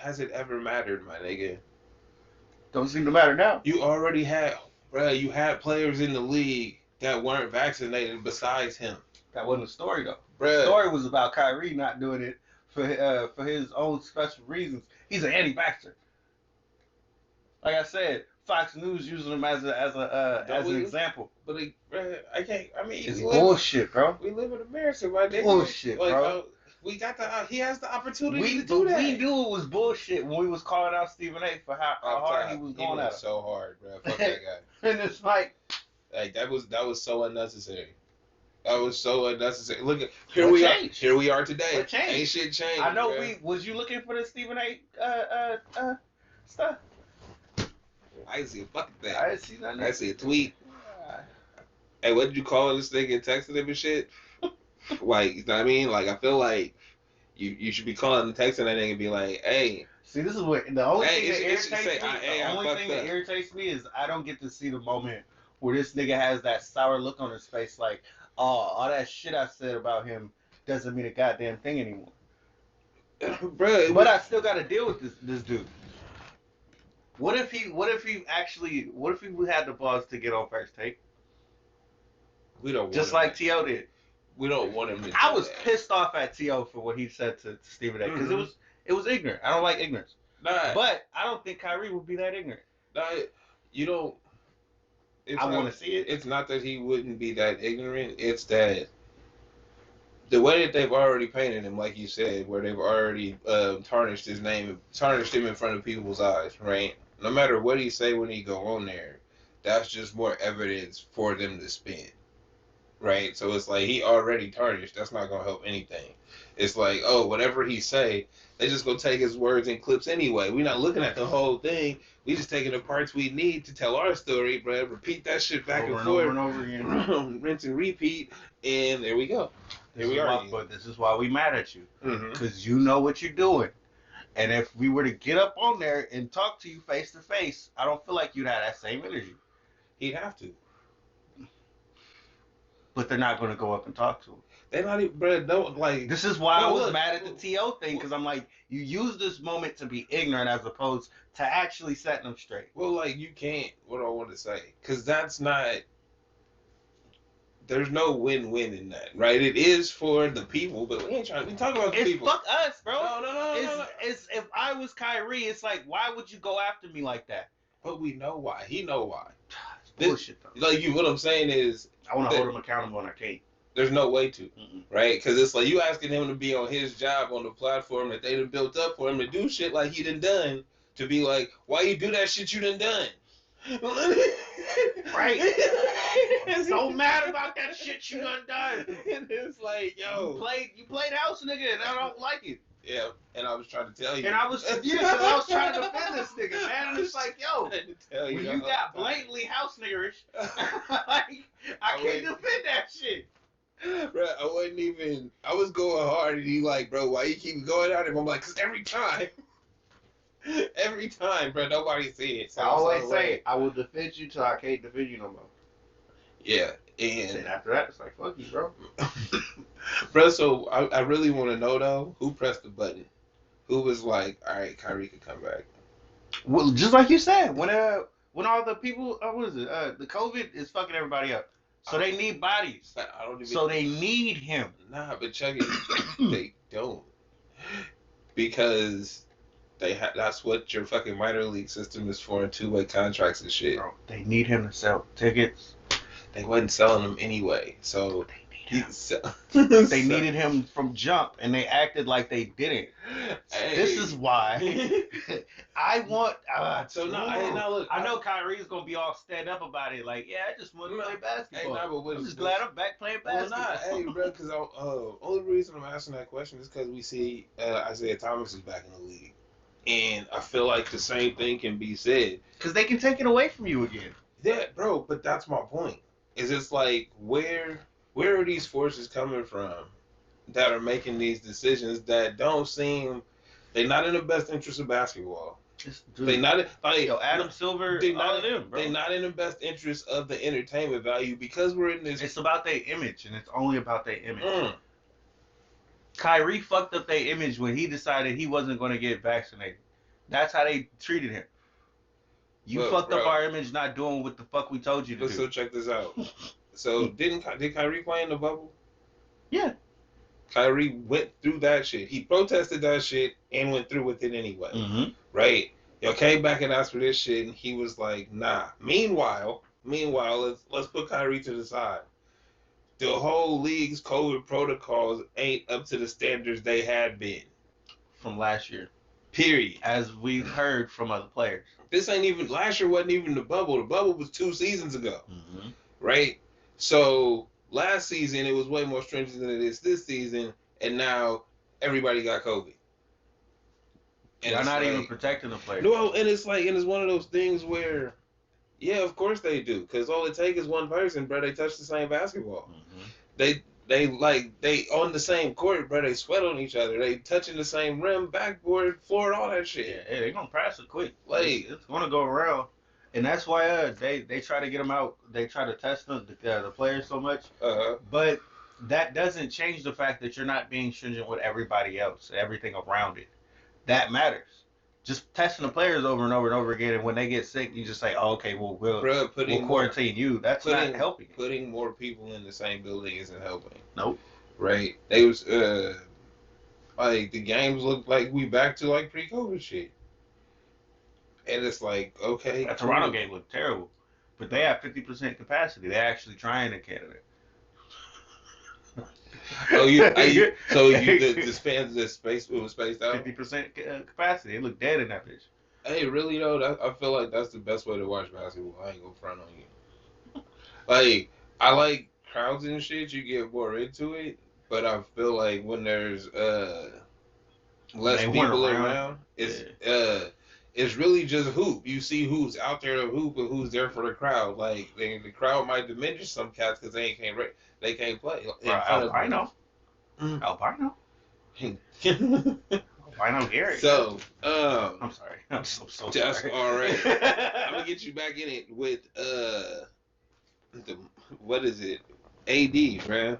has it ever mattered, my nigga? Don't seem to matter now. You already had, you had players in the league that weren't vaccinated besides him. That wasn't the story though. Bruh. The story was about Kyrie not doing it for his own special reasons. He's an anti-vaxxer. Like I said, Fox News using him as an example. But I can't. I mean, It's bullshit, bro. We live in America, my nigga. Bullshit, bro. We got he has the opportunity to But do that. we knew it was bullshit when we was calling out Stephen A. for how hard he was going at us. So hard, bro. Fuck that guy. And it's like that was so unnecessary. That was so unnecessary. Look at here we are. Here we are today. What changed? Ain't shit changed. I know bro. was you looking for the Stephen A. Stuff? I didn't see a fucking thing. I didn't see nothing. I see a tweet. Hey, what did you call this nigga and texting him and shit? Like, you know what I mean? Like, I feel like you should be calling and texting that nigga and be like, hey. See, this is what the only thing that irritates irritates me is I don't get to see the moment where this nigga has that sour look on his face, like, oh, all that shit I said about him doesn't mean a goddamn thing anymore. Bruh, but I still got to deal with this dude. What if he had the balls to get on First Take? We don't want just him like T.O. did. We don't want him to. I was pissed off at T.O. for what he said to Stephen A. because it was ignorant. I don't like ignorance. Nah, but I don't think Kyrie would be that ignorant. Nah, you don't. I want to see it. It's not that he wouldn't be that ignorant. It's that the way that they've already painted him, like you said, where they've already tarnished his name, tarnished him in front of people's eyes, right? No matter what he say when he go on there, that's just more evidence for them to spin, right? So it's like he already tarnished. That's not gonna help anything. It's like, oh, whatever he say, they just gonna take his words in clips anyway. We're not looking at the whole thing. We just taking the parts we need to tell our story, bro. Repeat that shit back and forth, over and over again, rinse and repeat, and there we go. Here we are. But this is why we mad at you, because you know what you're doing. And if we were to get up on there and talk to you face to face, I don't feel like you'd have that same energy. He'd have to. But they're not going to go up and talk to him. They're not even, bro. Don't like. This is why I was mad at the T.O. thing, because I'm like, you use this moment to be ignorant as opposed to actually setting them straight. Well, like, you can't. What do I want to say? Because that's not. There's no win-win in that, right? It is for the people, but we ain't trying. We talk about the people. Fuck us, bro. No. It's if I was Kyrie, it's like, why would you go after me like that? But we know why. He know why. It's bullshit, though. Like what I'm saying is, I want to hold him accountable, and I can't. There's no way to, right? Because it's like you asking him to be on his job on the platform that they done built up for him to do shit like he done, to be like, why you do that shit you done? Right. I'm so mad about that shit you done. And it's like, yo, you played house nigga, and I don't like it. Yeah, and I was trying to tell you. And I was trying to defend this nigga, man. And it's like, yo, when you got blatantly house niggerish, like, I can't defend that shit. Bro, I was going hard, and he like, bro, why you keep going at him? I'm like, 'cause every time, bro, nobody see it. So I always say, I will defend you till I can't defend you no more. Yeah, and after that, it's like, fuck you, bro. Bro, so I really want to know, though, who pressed the button? Who was like, all right, Kyrie could come back? Well, just like you said, when all the people, what is it, the COVID is fucking everybody up. So they need bodies. So they need him. Nah, but check it. They don't. Because that's what your fucking minor league system is for, in two-way contracts and shit. Bro, they need him to sell tickets. They wasn't selling them anyway, so they need him. They needed him from jump, and they acted like they didn't. Hey. This is why I want. Look, I know Kyrie's gonna be all stand up about it. Like, yeah, I just want to play basketball. I'm just glad I'm back playing basketball. Hey, bro, because only reason I'm asking that question is because we see Isaiah Thomas is back in the league, and I feel like the same thing can be said. Because they can take it away from you again. Yeah, bro, but that's my point. Is it's like where are these forces coming from that are making these decisions that don't seem, they're not in the best interest of basketball. Dude, They not like yo, Adam Silver, they all not of them, bro. they not in the best interest of the entertainment value because we're in this. It's about their image, and it's only about their image. Mm, Kyrie fucked up their image when he decided he wasn't going to get vaccinated. That's how they treated him. You but fucked up bro, our image not doing what the fuck we told you to but do. so check this out. So did Kyrie play in the bubble? Yeah. Kyrie went through that shit. He protested that shit and went through with it anyway. Mm-hmm. Right? Y'all came back and asked for this shit, and he was like, "Nah." Meanwhile, let's put Kyrie to the side. The whole league's COVID protocols ain't up to the standards they had been. From last year. Period. As we've heard from other players. This ain't even last year. Wasn't even the bubble. The bubble was 2 seasons ago. Mm-hmm. Right? So last season it was way more stringent than it is this season, and now everybody got COVID. And They're not like, even protecting the players. No, and it's one of those things where, yeah, of course they do, because all it takes is one person, bro. They touch the same basketball. Mm-hmm. They on the same court, bro. They sweat on each other. They touching the same rim, backboard, floor, all that shit. Yeah, they're gonna pass it quick. Like it's gonna go around, and that's why they try to get them out. They try to test the players so much. But that doesn't change the fact that you're not being stringent with everybody else, everything around it. That matters. Just testing the players over and over and over again, and when they get sick, you just say, "Oh, okay, well, we'll quarantine you." That's not helping. Putting more people in the same building isn't helping. Nope. Right? They was like the games look like we back to like pre-COVID shit, and it's like okay. That Toronto game looked terrible, but they have 50% capacity. They're actually trying in Canada. Oh, the spans the space it was spaced out 50% capacity. It looked dead in that bitch. Hey, really though, I feel like that's the best way to watch basketball. I ain't gonna front on you. Like I like crowds and shit. You get more into it, but I feel like when there's less people around, it's really just hoop. You see who's out there to hoop and who's there for the crowd. Like the crowd might diminish some cats because they can't play. Albino. Albino. Albino Gary. So, I'm sorry. I'm so sorry. That's all right. I'm gonna get you back in it with what is it? AD, man.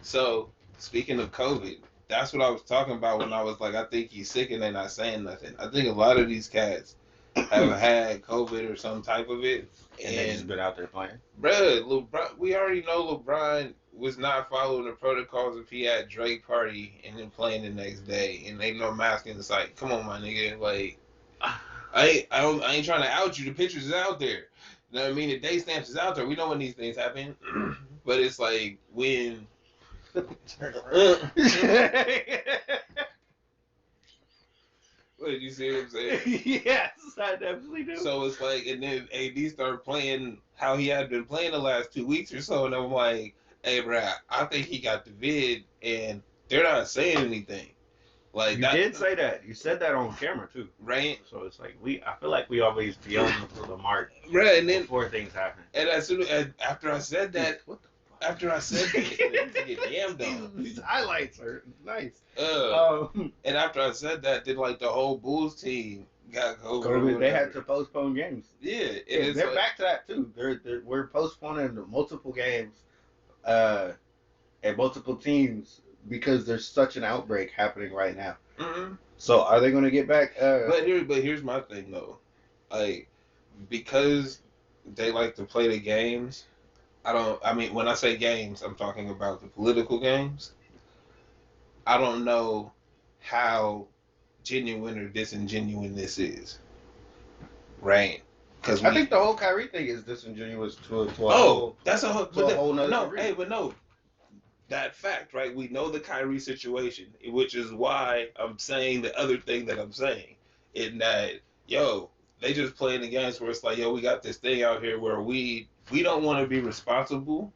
So, speaking of COVID, that's what I was talking about when I was like, I think he's sick and they're not saying nothing. I think a lot of these cats have had COVID or some type of it. And they just been out there playing. Bruh, we already know LeBron was not following the protocols if he had Drake party and then playing the next day and ain't no mask in the sight. Come on, my nigga. Like, I ain't trying to out you. The pictures is out there. You know what I mean? The day stamps is out there. We know when these things happen. But it's like when What, did you see what I'm saying? Yes, I definitely do. So it's like, and then AD started playing how he had been playing the last 2 weeks or so, and I'm like, hey, bro, I think he got the vid, and they're not saying anything. Like you did say that. You said that on camera too, right? So it's like I feel like we always be on the mark, right? And then before things happen. And as soon as after I said that, after I said that, get damned on. These highlights are nice. And after I said that, then like the whole Bulls team got COVID. They had to postpone games. Yeah, and they're like, back to that too. We're postponing multiple games, and multiple teams because there's such an outbreak happening right now. Mm-hmm. So are they going to get back? But here's my thing though, like because they like to play the games. I mean, when I say games, I'm talking about the political games. I don't know how genuine or disingenuous this is, right? Because I think the whole Kyrie thing is disingenuous to a that's a whole nother degree. Hey, but no, that fact, right? We know the Kyrie situation, which is why I'm saying the other thing that I'm saying, in that, they just playing the games where it's like, we got this thing out here where we don't want to be responsible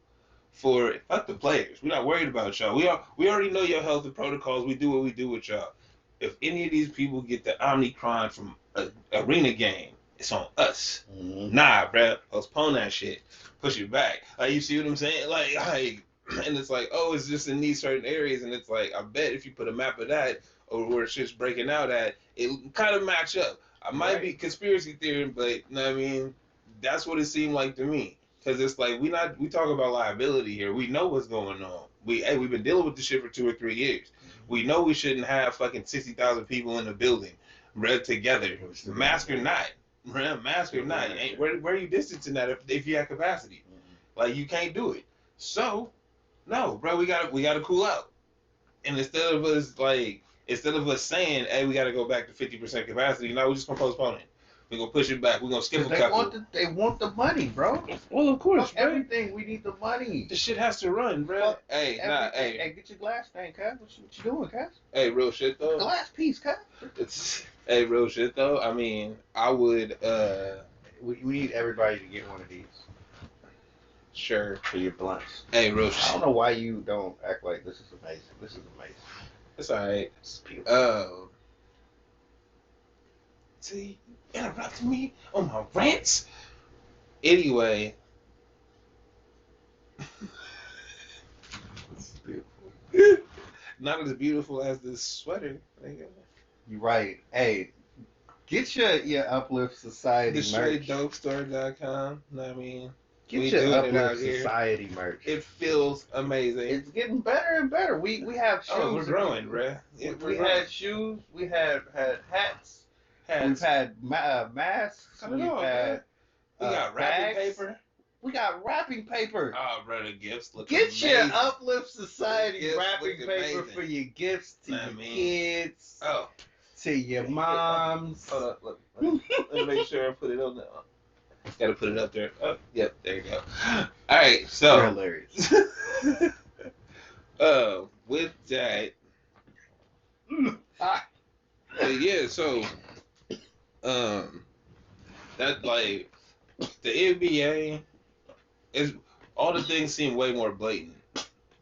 for fuck the players. We're not worried about y'all. We already know your health and protocols. We do what we do with y'all. If any of these people get the Omicron from an arena game, it's on us. Mm-hmm. Nah, bruh, postpone that shit. Push it back. Like, you see what I'm saying? Like, and it's like, it's just in these certain areas, and it's like, I bet if you put a map of that or where shit's breaking out at, it kind of match up. I might be conspiracy theory, but you know what I mean, that's what it seemed like to me. Cause it's like we talk about liability here. We know what's going on. We've been dealing with this shit for 2 or 3 years. We know we shouldn't have fucking 60,000 people in a building, read together, mask or not, mask or not. Where are you distancing that if you have capacity? Like you can't do it. So no, bro, we gotta cool out. And instead of us saying, hey, we gotta go back to 50% capacity, no, we're just gonna postpone it. We're gonna push it back. We're gonna skip a couple. They want the money, bro. Well, of course, bro. Everything. We need the money. This shit has to run, bro. Hey, hey, get your glass thing, cuz. What you doing, cuz? Hey, real shit though. Glass piece, cuz. Hey, real shit though. I mean, I would. We need everybody to get one of these. Sure. For your blunts. Hey, real shit. I don't know why you don't act like this is amazing. This is amazing. It's alright. It's beautiful. See, interrupting me on my rants. Anyway. It's beautiful. Not as beautiful as this sweater. You're right. Hey, get your Uplift Society merch. TheStraightDopeStore.com. Know what I mean? Get your Uplift Society merch. It feels amazing. It's getting better and better. We have shoes. Oh, we're growing, bruh. We had shoes. We had hats. We've had masks. We got wrapping paper. We got wrapping paper. Oh, bro, the gifts look Get amazing. your Uplift Society wrapping paper amazing. for your gifts to your kids. Oh. To your moms. Hold up, look. Let me make sure I put it on there. Gotta put it up there. Oh, yep, there you go. All right, so. You're hilarious. With that. Yeah, so. That, like, the NBA is. All the things seem way more blatant.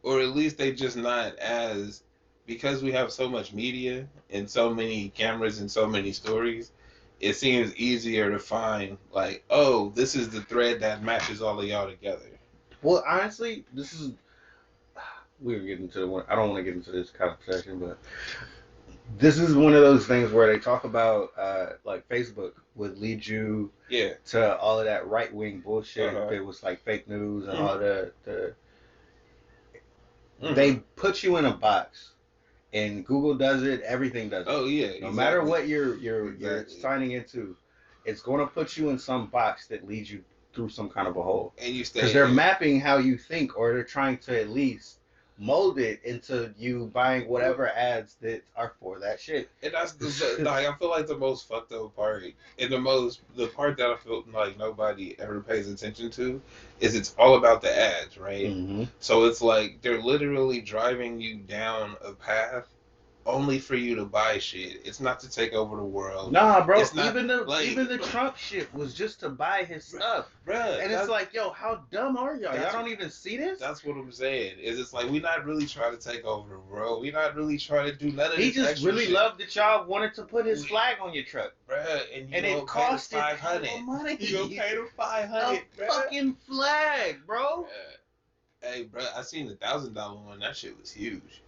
Or at least they just not as. Because we have so much media and so many cameras and so many stories, it seems easier to find, like, oh, this is the thread that matches all of y'all together. Well, honestly, we're getting to the one. I don't want to get into this conversation, but this is one of those things where they talk about, like, Facebook would lead you to all of that right-wing bullshit. If it was, like, fake news and all the they put you in a box. And Google does it. Everything does it. Oh yeah. No matter what you're signing into, it's going to put you in some box that leads you through some kind of a hole. And you stay. Because they're mapping how you think, or they're trying to at least mold it into you buying whatever ads that are for that shit. And that's like, I feel like the most fucked up part, and the part that I feel like nobody ever pays attention to, is it's all about the ads, right? Mm-hmm. So it's like they're literally driving you down a path only for you to buy shit. It's not to take over the world. Nah, bro. It's not, even the Trump shit was just to buy his stuff. Bruh, and it's like, yo, how dumb are y'all? Y'all don't even see this? That's what I'm saying. Is it's like, we're not really trying to take over the world. We're not really trying to do none of this. He just really shit. Loved that y'all wanted to put his flag on your truck. Bruh, and it cost $500. Money. You gonna pay the $500, a fucking flag, bro. Hey, bro, I seen the $1,000 one. That shit was huge.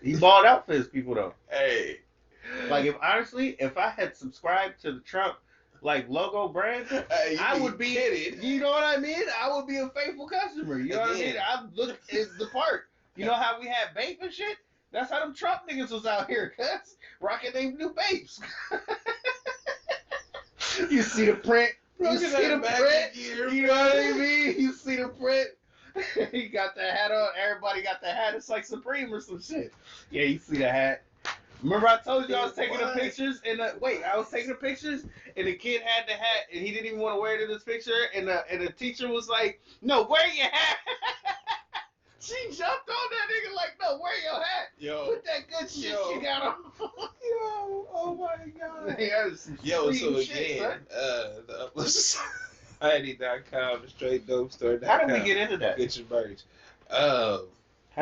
He balled out for his people though. Hey, like if I had subscribed to the Trump like logo brand, I would be kidding. You know what I mean? I would be a faithful customer. You know what I mean? I look is the part. You know how we had Bape and shit? That's how them Trump niggas was out here, cuz rocking them new Bapes. You see the print? You see the print? You know what I mean? You see the print? He got the hat on. Everybody got the hat. It's like Supreme or some shit. Yeah, you see the hat. Remember I told you I was taking the pictures and I was taking the pictures and the kid had the hat and he didn't even want to wear it in this picture and the teacher was like, "No, wear your hat." She jumped on that nigga like, "No, wear your hat. Yo, put that good shit you got on." Yo, oh my god. Yo, so again, the Society.com, TheStraightDopeStore.com. How did we get into that? Get your merch. How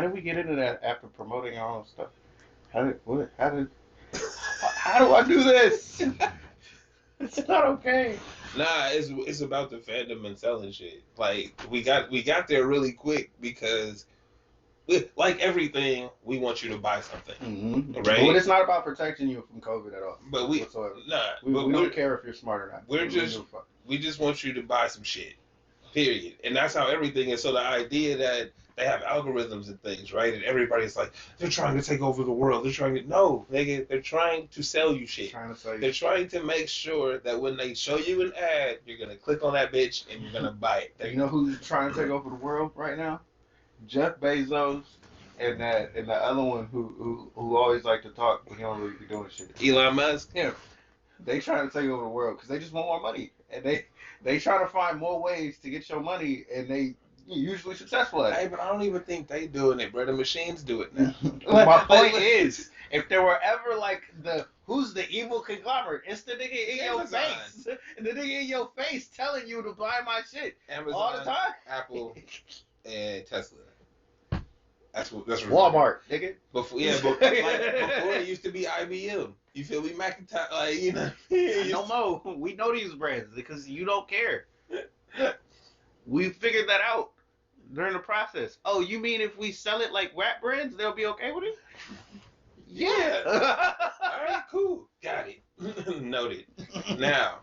did we get into that after promoting our own stuff? How do I do this? It's not okay. Nah, it's about the fandom and selling shit. Like we got there really quick because like everything, we want you to buy something, Mm-hmm. right? But it's not about protecting you from COVID at all. But we whatsoever. nah, We but don't care if you're smart or not. We just want you to buy some shit. Period. And that's how everything is. So the idea that they have algorithms and things, right? And everybody's like, they're trying to take over the world. They're trying to no, nigga, they're trying to sell you shit. They're trying to make sure that when they show you an ad, you're gonna click on that bitch and you're gonna buy it. You know who's trying to take over the world right now? Jeff Bezos and the other one who always like to talk but he don't really be doing shit. Elon Musk. Yeah. They trying to take over the world because they just want more money, and they try to find more ways to get your money, and they usually successful at it. Hey, but I don't even think they doing it, bro. The machines do it now. My point is, if there were ever like who's the evil conglomerate, it's the nigga in your Amazon. face, and the nigga in your face telling you to buy my shit Amazon, all the time. Apple, and Tesla. That's Walmart, nigga. Before it used to be IBM. You feel me? Macintosh, like you know. No more. We know these brands because you don't care. We figured that out during the process. Oh, you mean if we sell it like rap brands, they'll be okay with it? Yeah. All right, cool. Got it. Noted. Now,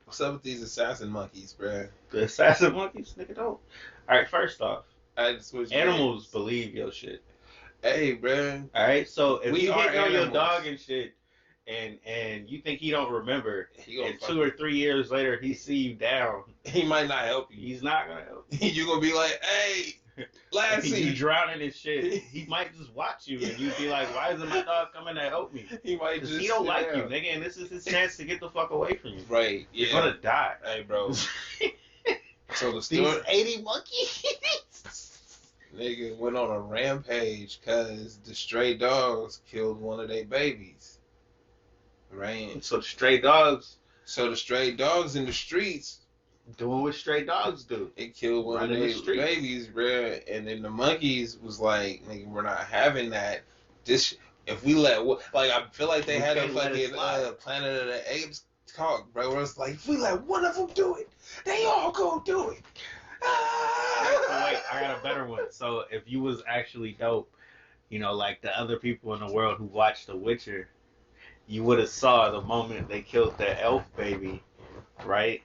what's up with these assassin monkeys, bruh? The assassin monkeys, nigga, don't. All right, first off, animals games. believe your shit. Hey, bruh. All right, so if you hit on your animals. dog and shit, and you think he don't remember, and 2 or 3 years later he see you down, he might not help you. He's not gonna help you. You're gonna be like, hey, Lassie. You drowning in shit. He might just watch you, and you'd be like, why isn't my dog coming to help me? He might just. He don't like you, nigga, and this is his chance to get the fuck away from you. Right. Yeah. You're gonna die. Hey, bro. So the These story. 80 monkeys. Nigga went on a rampage because the stray dogs killed one of their babies. Right? So the stray dogs. So the stray dogs in the streets. Doing what stray dogs do. It killed one of their babies, bruh. And then the monkeys was like, nigga, we're not having that. If we let, like, I feel like they had a fucking Planet of the Apes talk, bro. Where it's like, if we let one of them do it, they all gonna do it. Wait, I got a better one. So if you was actually dope, you know, like the other people in the world who watched The Witcher, you would have saw the moment they killed the elf baby, right?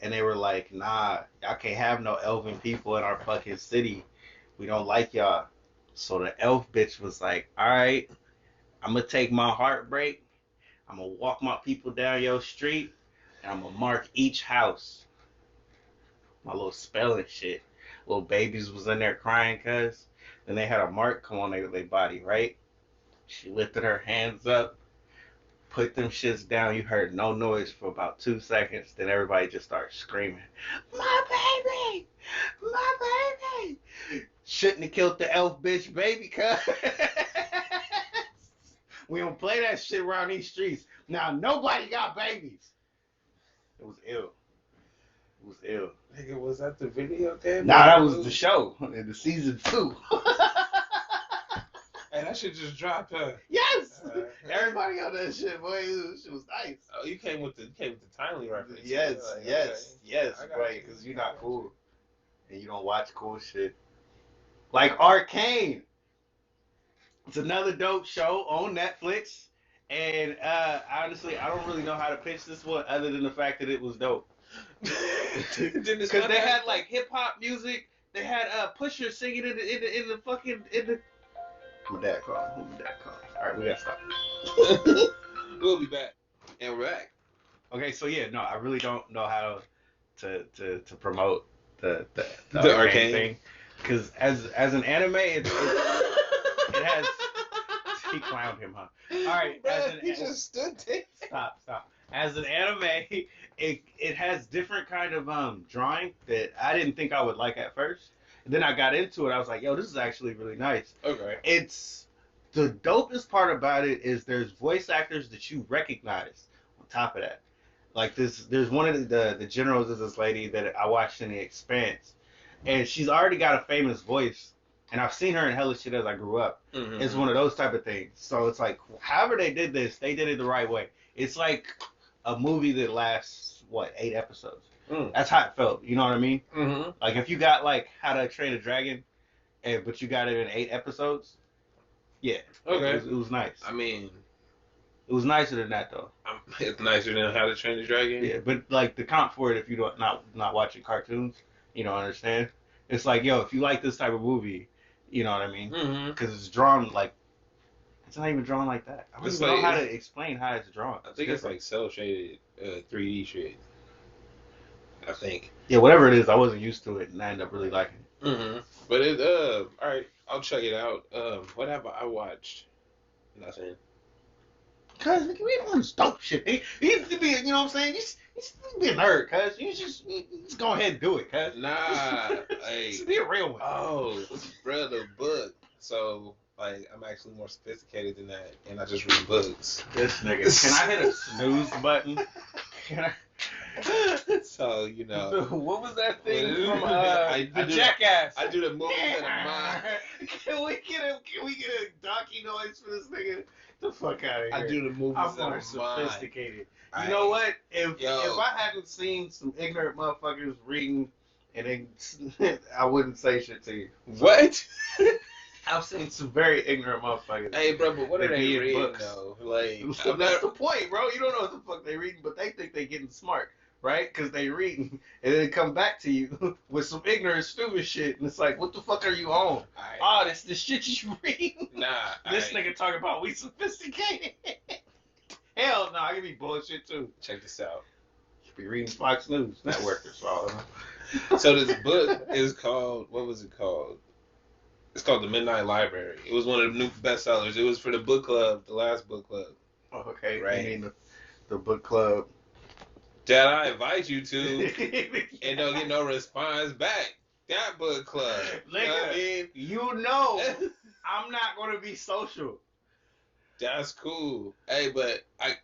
And they were like, nah, y'all can't have no elven people in our fucking city. We don't like y'all. So the elf bitch was like, all right, I'm going to take my heartbreak. I'm going to walk my people down your street. And I'm going to mark each house. My little spelling shit. Little babies was in there crying, cuz. Then they had a mark come on their body, right? She lifted her hands up. Put them shits down. You heard no noise for about 2 seconds. Then everybody just started screaming, my baby! My baby! Shouldn't have killed the elf bitch baby, cuz. We don't play that shit around these streets. Now, nobody got babies. It was ill. It was ill. Nigga, was that the video game? Nah, that was the show. In the season 2. And that shit just dropped, huh? Yes! Everybody on that shit, boy. It was nice. Oh, you came with the timely reference. Yes, like, yes, okay. right, because you're not cool. And you don't watch cool shit. Like Arcane. It's another dope show on Netflix. And honestly, I don't really know how to pitch this one other than the fact that it was dope. Because they had like hip hop music. They had Pusher singing in the fucking. Who that call? All right, we gotta stop. We'll be back. And we're back. Okay, so yeah, no, I really don't know how to promote the Arcane thing, because as an anime, it has. He clowned him, huh? All right, he just stood there. Stop. As an anime, it has different kind of drawing that I didn't think I would like at first. And then I got into it. I was like, yo, this is actually really nice. Okay. It's the dopest part about it is there's voice actors that you recognize. On top of that, like there's one of the generals is this lady that I watched in The Expanse, and she's already got a famous voice, and I've seen her in hella shit as I grew up. Mm-hmm. It's one of those type of things. So it's like, however they did this, they did it the right way. It's like a movie that lasts 8 episodes. That's how it felt. You know what I mean? Mm-hmm. Like if you got like How to Train a Dragon, but you got it in 8 episodes. Yeah. Okay. It was nice. I mean, It was nicer than that though. it's nicer than How to Train Your Dragon. Yeah, but like the comp for it, if you don't not watching cartoons, you don't understand. It's like, yo, if you like this type of movie, you know what I mean? Mm-hmm. Because it's drawn like it's not even drawn like that. I don't It's even know like- how to explain how it's drawn. I think it's like cell shaded 3D shit. I think. Yeah, whatever it is, I wasn't used to it, and I ended up really liking it. Mm-hmm. But it all right, I'll check it out. What have I watched? Nothing. Cause we doing this dope shit. You used to be, you know what I'm saying? You used to be a nerd, cuz. You just go ahead and do it, cuz. Nah, hey. Just be a real one. Oh, bro, the book. So, like, I'm actually more sophisticated than that, and I just read books. This nigga. Can I hit a snooze button? Can I? So, you know. What was that thing from I the do- Jackass? I do the movement of mind. Can we get a donkey noise for this nigga? The fuck out of here. I do the movements I'm of more mind. sophisticated. You know what? If I hadn't seen some ignorant motherfuckers reading, and then I wouldn't say shit to you. What? I've seen some very ignorant motherfuckers. Hey, bro, but what are They they read reading, books. though? Like, So I'm that's not... the point, bro. You don't know what the fuck they reading, but they think they getting smart, right? Because they reading, and then they come back to you with some ignorant, stupid shit, and it's like, what the fuck are you on? Oh, this the shit you reading? Nah. This nigga talking about we sophisticated. Hell no, I can be bullshit too. Check this out. You be reading Fox News Network or so. So this book is called, what was it called? It's called The Midnight Library. It was one of the new bestsellers. It was for the book club, the last book club. Oh, okay, Right. You mean the book club That I invite you to and don't get no response back. That book club. You know what I mean? You know, I'm not gonna be social. That's cool. Hey, but I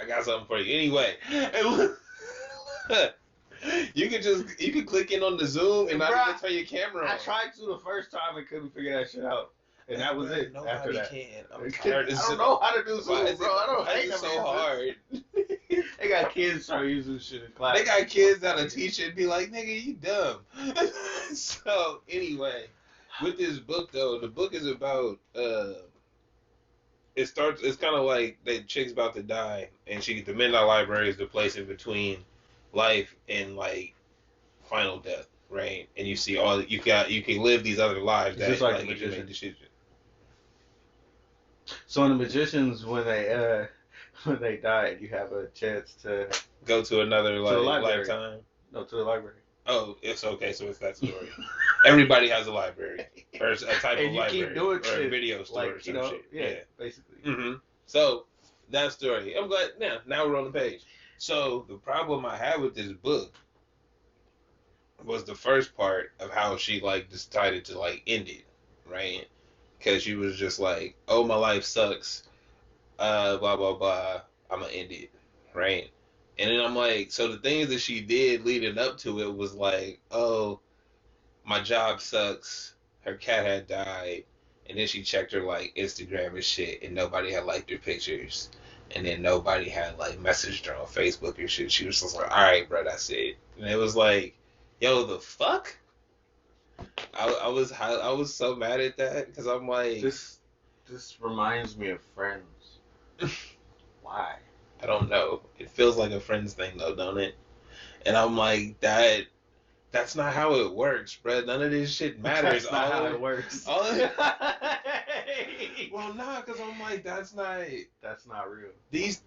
got something for you. Anyway. You can click in on the Zoom and not even turn your camera on. I tried to the first time and couldn't figure that shit out. And that was it. Nobody after that. can. I'm I tired. don't know how to do Zoom, Why is bro. I don't why hate is it them so hard? They got kids trying to use this shit in class. They got kids that'll teach it and be like, nigga, you dumb. So, anyway, with this book, though, the book is about, it's kind of like the chick's about to die, and the Midnight Library is the place in between life and, like, final death, right? And you see you can live these other lives It's that just like you The can make Magician. decisions. So in The Magicians, when they died, you have a chance to Go to another the library. lifetime. No, to the library. Oh, it's okay. So it's that story. Everybody has a library or a type And of you library keep doing or shit, a video store or like, some you know, shit. yeah, basically. Mm-hmm. So that story. I'm glad now we're on the page. So the problem I had with this book was the first part of how she like decided to like end it, right? Because she was just like, "Oh, my life sucks. Blah blah blah. I'm gonna end it," right? And then I'm like, so the things that she did leading up to it was like, oh, my job sucks. Her cat had died. And then she checked her like Instagram and shit, and nobody had liked her pictures. And then nobody had like messaged her on Facebook and shit. She was just like, all right, bro, that's it. And it was like, yo, the fuck? I was so mad at that because I'm like, This reminds me of Friends. Why? I don't know. It feels like a Friends thing though, don't it? And I'm like, that's not how it works, bro. None of this shit matters. That's not how it works. Well, nah, because I'm like, that's not real.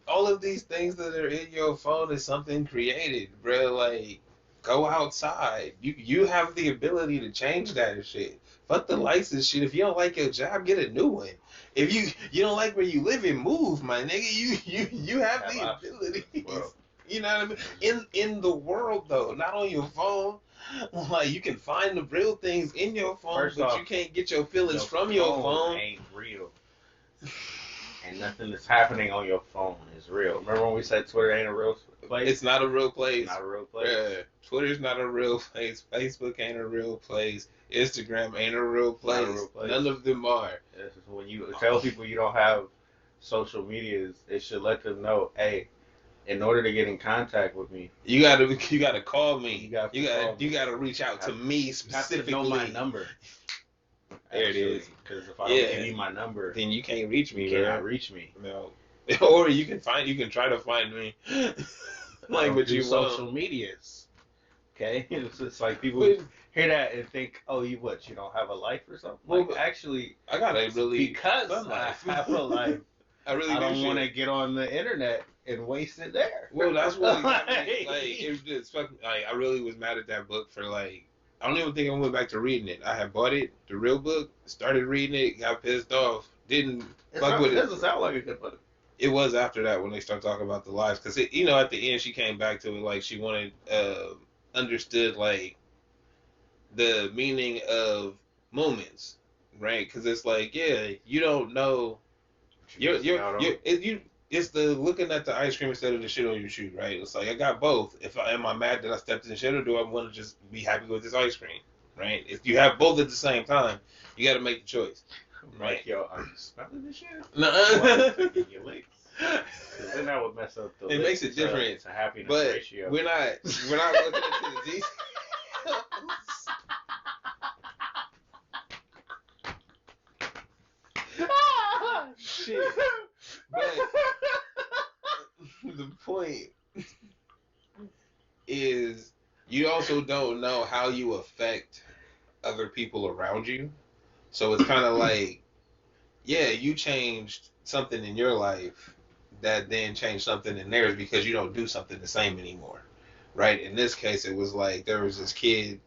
all of these things that are in your phone is something created, bro. Like, go outside. You have the ability to change that shit. Fuck the license shit. If you don't like your job, get a new one. If you don't like where you live and move, my nigga, you have the ability. Well, You know what I mean? In the world though, not on your phone. Like you can find the real things in your phone, First but off, you can't get your feelings from your phone. Ain't real. And nothing that's happening on your phone is real. Remember when we said Twitter ain't a real place? It's not a real place. It's not a real place. Yeah. Twitter's not a real place. Facebook ain't a real place. Instagram ain't a real place. Not a real place. None of them are. This is when you tell people you don't have social medias, it should let them know, hey, in order to get in contact with me, You gotta call me. You gotta call me. You gotta reach out to me you have to specifically. know my number. There it is. Because if I don't give you my number, then you can't reach me. you cannot reach me. No. Or you can try to find me. Like what you social want. medias. Okay, it's like people But- hear that and think, oh, you don't have a life or something? Well, Like, actually, I gotta really because fun I life. have a life, I really I do don't want to shit. get on the internet and waste it there. Well, that's what got me, like, it was just fucking, like, I really was mad at that book for, like, I don't even think I went back to reading it. I had bought it, the real book, started reading it, got pissed off, didn't fuck with It it. doesn't sound like a good book. It was after that when they start talking about the lives, because, at the end she came back to it, like, she wanted, understood, like, the meaning of moments, right? Because it's like, yeah, you don't know. It's the looking at the ice cream instead of the shit on your shoe, right? It's like I got both. Am I mad that I stepped in the shit, or do I want to just be happy with this ice cream, right? If you have both at the same time, you got to make the choice, right? Like, yo, are you smelling this shit? No, Your licks. 'Cause then that would mess up the. It makes it different. It's a happiness but ratio. we're not looking into the details. Shit. But the point is, you also don't know how you affect other people around you. So it's kind of like, yeah, you changed something in your life that then changed something in theirs because you don't do something the same anymore, right? In this case, it was like there was this kid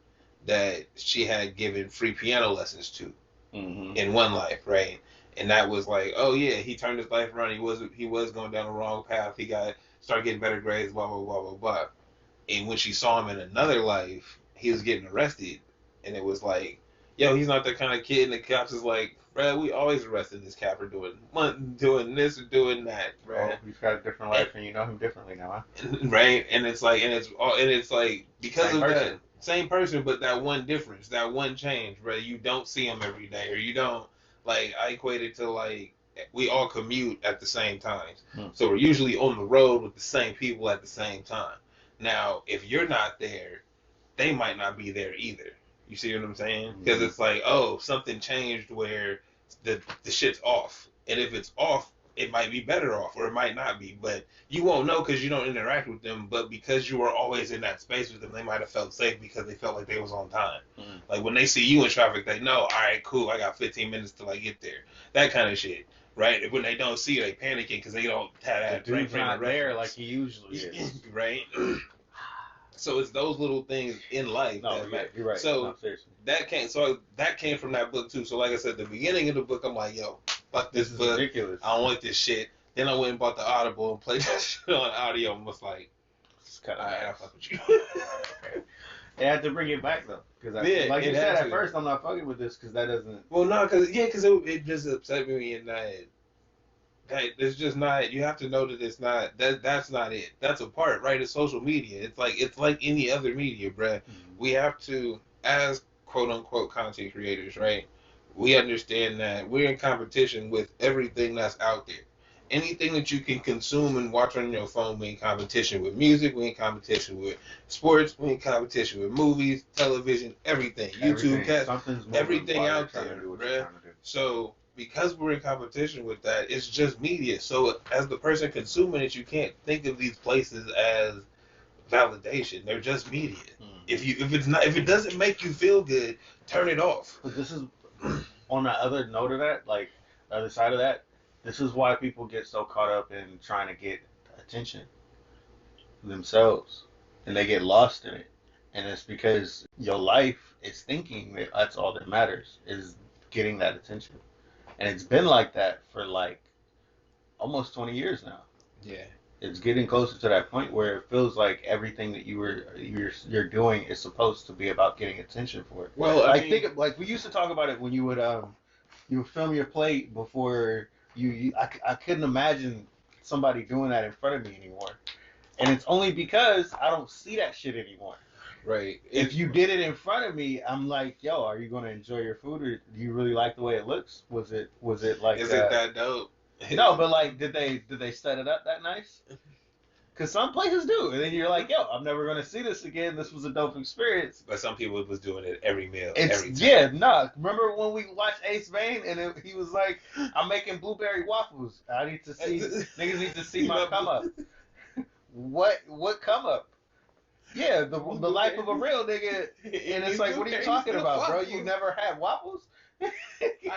that she had given free piano lessons to in one life, right? And that was like, oh yeah, he turned his life around. He was going down the wrong path. He started getting better grades, blah blah blah blah blah. And when she saw him in another life, he was getting arrested, and it was like, yo, he's not that kind of kid. And the cops is like, bruh, we always arrested this cat for doing this or doing that, bruh. Oh, he's got a different life, and you know him differently now, huh? Right? And it's like, because Same of person. that same person, but that one difference, that one change, bruh. You don't see him every day, or you don't. Like, I equate it to, like, we all commute at the same times. So we're usually on the road with the same people at the same time. Now, if you're not there, they might not be there either. You see what I'm saying? Because it's like, oh, something changed where the shit's off. And if it's off, it might be better off, or it might not be. But you won't know because you don't interact with them. But because you were always in that space with them, they might have felt safe because they felt like they was on time. Like when they see you in traffic, they know, all right, cool, I got 15 minutes till I get there. That kind of shit, right? When they don't see you, they panicking because they don't have that. The dude's not there like he usually is. Right? So it's those little things in life. No, that matter. you're right. So no, seriously. that came from that book too. So like I said, the beginning of the book, I'm like, yo, fuck this This is book. ridiculous. I don't like this shit. Then I went and bought the Audible and played that shit on audio and was like, It's kind all of right, I'll fuck with you. They had to bring it back though, because Yeah, like you it said had at to. first, I'm not fucking with this because that doesn't. Well, no, because it just upset me in that it's just not. You have to know that it's not that's not it. That's a part, right? It's social media. It's like any other media, bruh. We have to, as quote unquote content creators, right? We understand that we're in competition with everything that's out there. Anything that you can consume and watch on your phone, we in competition with music, we in competition with sports, we in competition with movies, television, everything. YouTube, everything out there, bruh. So because we're in competition with that, it's just media. So as the person consuming it, you can't think of these places as validation. They're just media. If it doesn't make you feel good, turn it off. But this is on the other note of that, like the other side of that. This is why people get so caught up in trying to get attention themselves, and they get lost in it. And it's because your life is thinking that that's all that matters is getting that attention. And it's been like that for like almost 20 years now. Yeah. It's getting closer to that point where it feels like everything that you're doing is supposed to be about getting attention for it. Well, I think like we used to talk about it when you would film your plate before I couldn't imagine somebody doing that in front of me anymore. And it's only because I don't see that shit anymore. Right. If you did it in front of me, I'm like, yo, are you gonna enjoy your food, or do you really like the way it looks? Was it like? Is it that dope? No, but like, did they set it up that nice? Because some places do. And then you're like, yo, I'm never going to see this again. This was a dope experience. But some people was doing it every meal, It's every time. yeah, nah. Remember when we watched Ace Vane and he was like, "I'm making blueberry waffles. I need to see niggas need to see my come up." What come up? Yeah, the life of a real nigga. And it's like, what are you talking about, bro? You never had waffles? I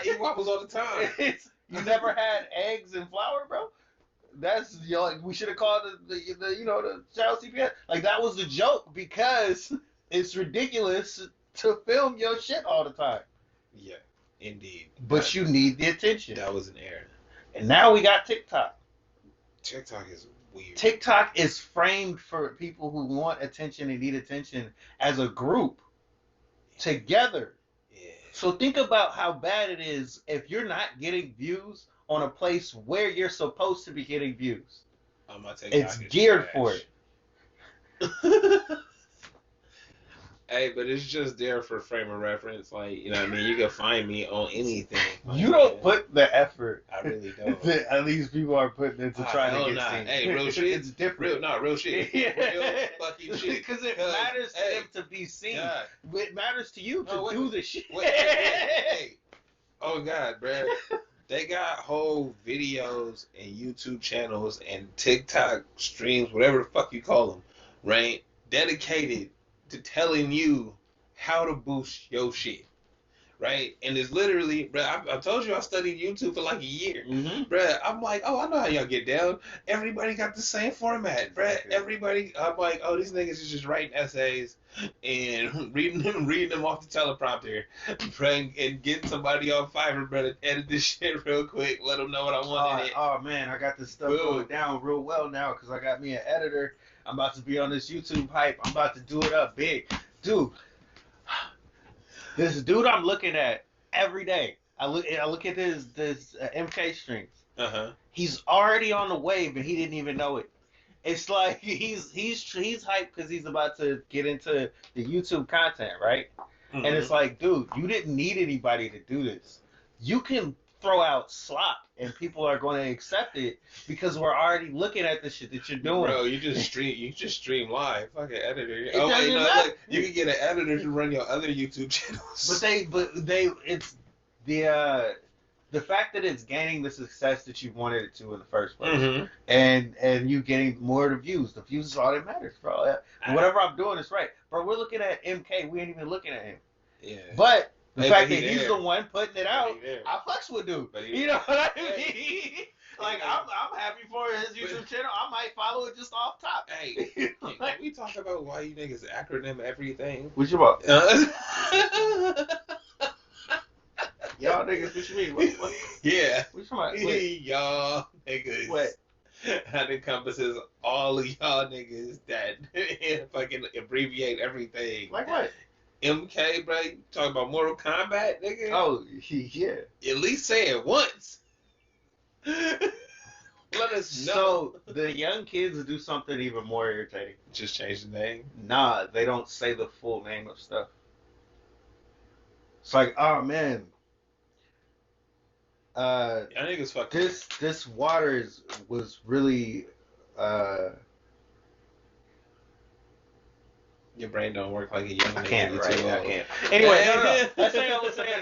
eat waffles all the time. You never had eggs and flour, bro? That's like we should have called the the child CPS. Like that was the joke because it's ridiculous to film your shit all the time. Yeah, indeed. But you need the attention. That was an error. And now we got TikTok. TikTok is weird. TikTok is framed for people who want attention and need attention as a group together. Yeah. So think about how bad it is if you're not getting views on a place where you're supposed to be getting views. My TikTok It's is geared trash. for it. Hey, but it's just there for frame of reference. Like, you know what I mean? You can find me on anything. You don't put the effort I really don't. that at least people are putting into trying to get seen. Hey, real shit. It's different. Real shit. Yeah. Real fucking shit. Because it matters to them to be seen. God. It matters to you to do the shit. Wait. Oh, God, bruh. They got whole videos and YouTube channels and TikTok streams, whatever the fuck you call them, right? Dedicated to telling you how to boost your shit, right? And it's literally, bruh, I told you I studied YouTube for like a year. Mm-hmm. Bruh, I'm like, oh, I know how y'all get down. Everybody got the same format, bruh. Okay. Everybody, I'm like, oh, these niggas is just writing essays and reading them off the teleprompter, bruh, and getting somebody on Fiverr, bruh, to edit this shit real quick, let them know what I want in it. Oh, man, I got this stuff going down real well now because I got me an editor. I'm about to be on this YouTube hype. I'm about to do it up big. Dude, this dude I'm looking at every day. I look at this MK streams. Uh-huh. He's already on the wave and he didn't even know it. It's like he's hyped because he's about to get into the YouTube content, right? Mm-hmm. And it's like, dude, you didn't need anybody to do this. You can throw out slop and people are going to accept it because we're already looking at the shit that you're doing. Bro, you just stream live. Fucking editor. It doesn't matter. Like, you can get an editor to run your other YouTube channels. But it's the fact that it's gaining the success that you wanted it to in the first place, Mm-hmm. and you getting more of the views. The views is all that matters, bro. Whatever I'm doing is right, bro. We're looking at MK. We ain't even looking at him. Yeah. But the fact but that he's the one putting it out, there. I fucks with dude. But he You know what I there. mean? Like I'm happy for his YouTube channel. I might follow it just off top. Hey, can we talk about why you niggas acronym everything? What you about? Y'all niggas, what you mean? What? Yeah. What you about? Wait. Y'all niggas. What? That encompasses all of y'all niggas that fucking abbreviate everything. Like what? MK, bro, you talking about Mortal Kombat, nigga? Oh, yeah. At least say it once. Let us know. So the young kids do something even more irritating. Just change the name. Nah, they don't say the full name of stuff. It's like, oh man, Y'all niggas fucking. this water was really Your brain don't work like a young nigga. I can't, you right? too I old. can't. Anyway, no. Let's say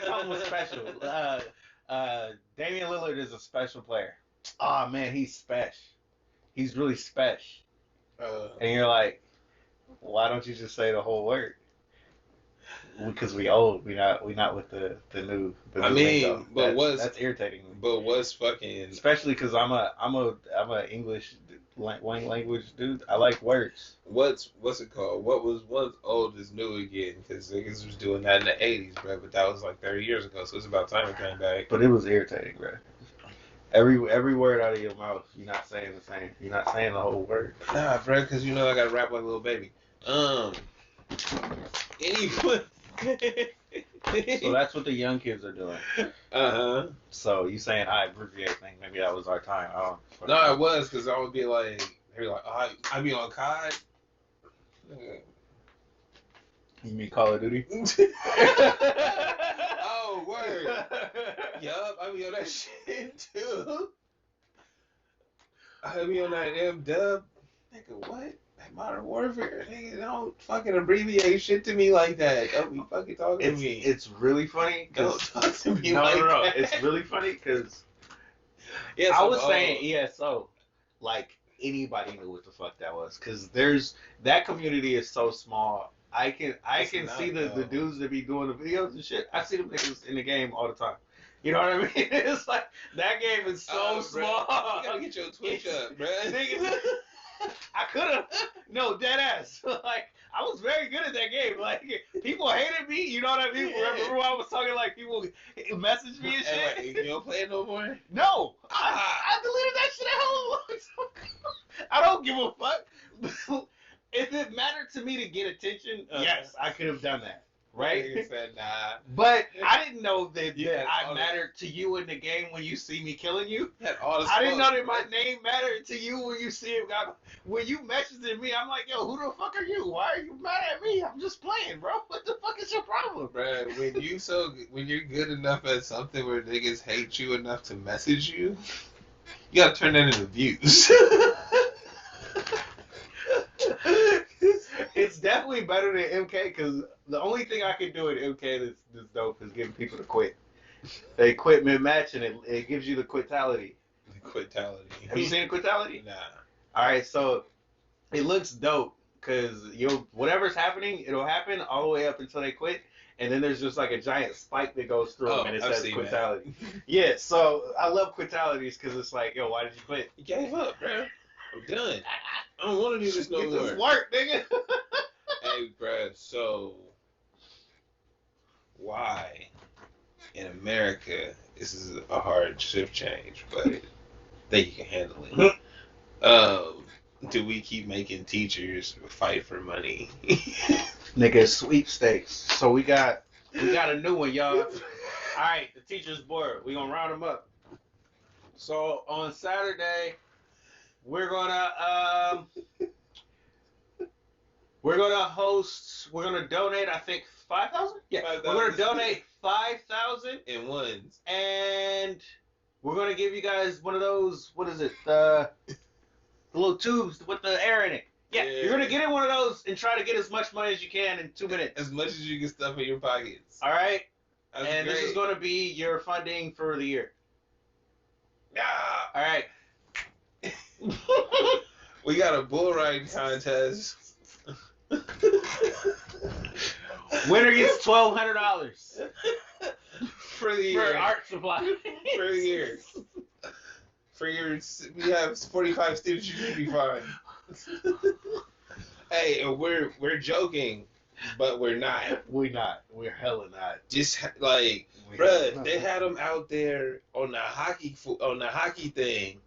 something was special. Damian Lillard is a special player. Oh man, he's special. He's really special. And you're like, why don't you just say the whole word? Because we old. We not with the new. The I new mean, lingo. but that's irritating me. But what's fucking? Especially because I'm a English language dude. I like words. What's it called? What was once old is new again? Because niggas was doing that in the '80s, bro. But that was like 30 years ago, so it's about time it came back. But it was irritating, bro. Every word out of your mouth, you're not saying the same. You're not saying the whole word. Nah, bro, because you know I gotta rap like a little baby. Anyway. So that's what the young kids are doing. So you saying I abbreviate thing? Maybe that was our time. I don't. No, it was because I would be like, they were like, oh, I be on COD. You mean Call of Duty? Oh, word. Yup, I be on that shit too. I be on that M-dub. Nigga, Nigga, what? Modern Warfare? Nigga, don't fucking abbreviate shit to me like that. Don't be fucking talking to me. It's really funny. Don't talk to me No, like no. that. It's really funny because Yes, I was saying ESO, like anybody knew what the fuck that was, because that community is so small. I can not, see the though. dudes that be doing the videos and shit. I see them niggas in the game all the time. You know what I mean? It's like that game is so small. You gotta get your Twitch up, bro. Niggas, I could have no dead ass. Like I was very good at that game. Like people hated me. You know what I mean? Yeah. Remember I was talking like people messaged me and shit. Hey, wait, you don't play it no more? No, I deleted that shit a hell of a long time ago. I don't give a fuck. If it mattered to me to get attention, yes, I could have done that. Right? Nigga said, nah. But I didn't know that Yeah, I mattered to you in the game when you see me killing you. You had all the I didn't know smoke, that my bro. name mattered to you when you see it. When you messaging me, I'm like, yo, who the fuck are you? Why are you mad at me? I'm just playing, bro. What the fuck is your problem? Bro, when you're good enough at something where niggas hate you enough to message you, you gotta turn that into views. It's definitely better than MK because the only thing I can do at MK that's dope is getting people to quit. They quit mid-match and it gives you the quitality. Quitality. Have you seen the quitality? Nah. All right, so it looks dope because whatever's happening, it'll happen all the way up until they quit, and then there's just like a giant spike that goes through them, and it I've says seen quitality. Yeah, so I love quitalities because it's like, yo, why did you quit? You gave up, bro. I'm done. I don't want to do this no Get more. this work, nigga. Hey, bro, so why in America, this is a hard shift change, but I think you can handle it. Do we keep making teachers fight for money? Nigga, sweepstakes. So we got a new one, y'all. All right, the teachers board. We gonna round them up. So on Saturday, we're gonna donate. I think 5,000. Yeah, 5,000. we're gonna donate 5,000, In ones. and we're gonna give you guys one of those. What is it? The little tubes with the air in it. Yeah, Yeah. you're gonna get in one of those and try to get as much money as you can in 2 minutes. As much as you can stuff in your pockets. All right. That's And great. this is going to be your funding for the year. Yeah. All right. We got a bull riding contest. Winner gets $1,200 For the year. for art supply. For the year. We have 45 students. You should be fine. Hey, we're joking, but we're not. We're not. We're hella not. Just like, bruh, they had them out there on the hockey thing,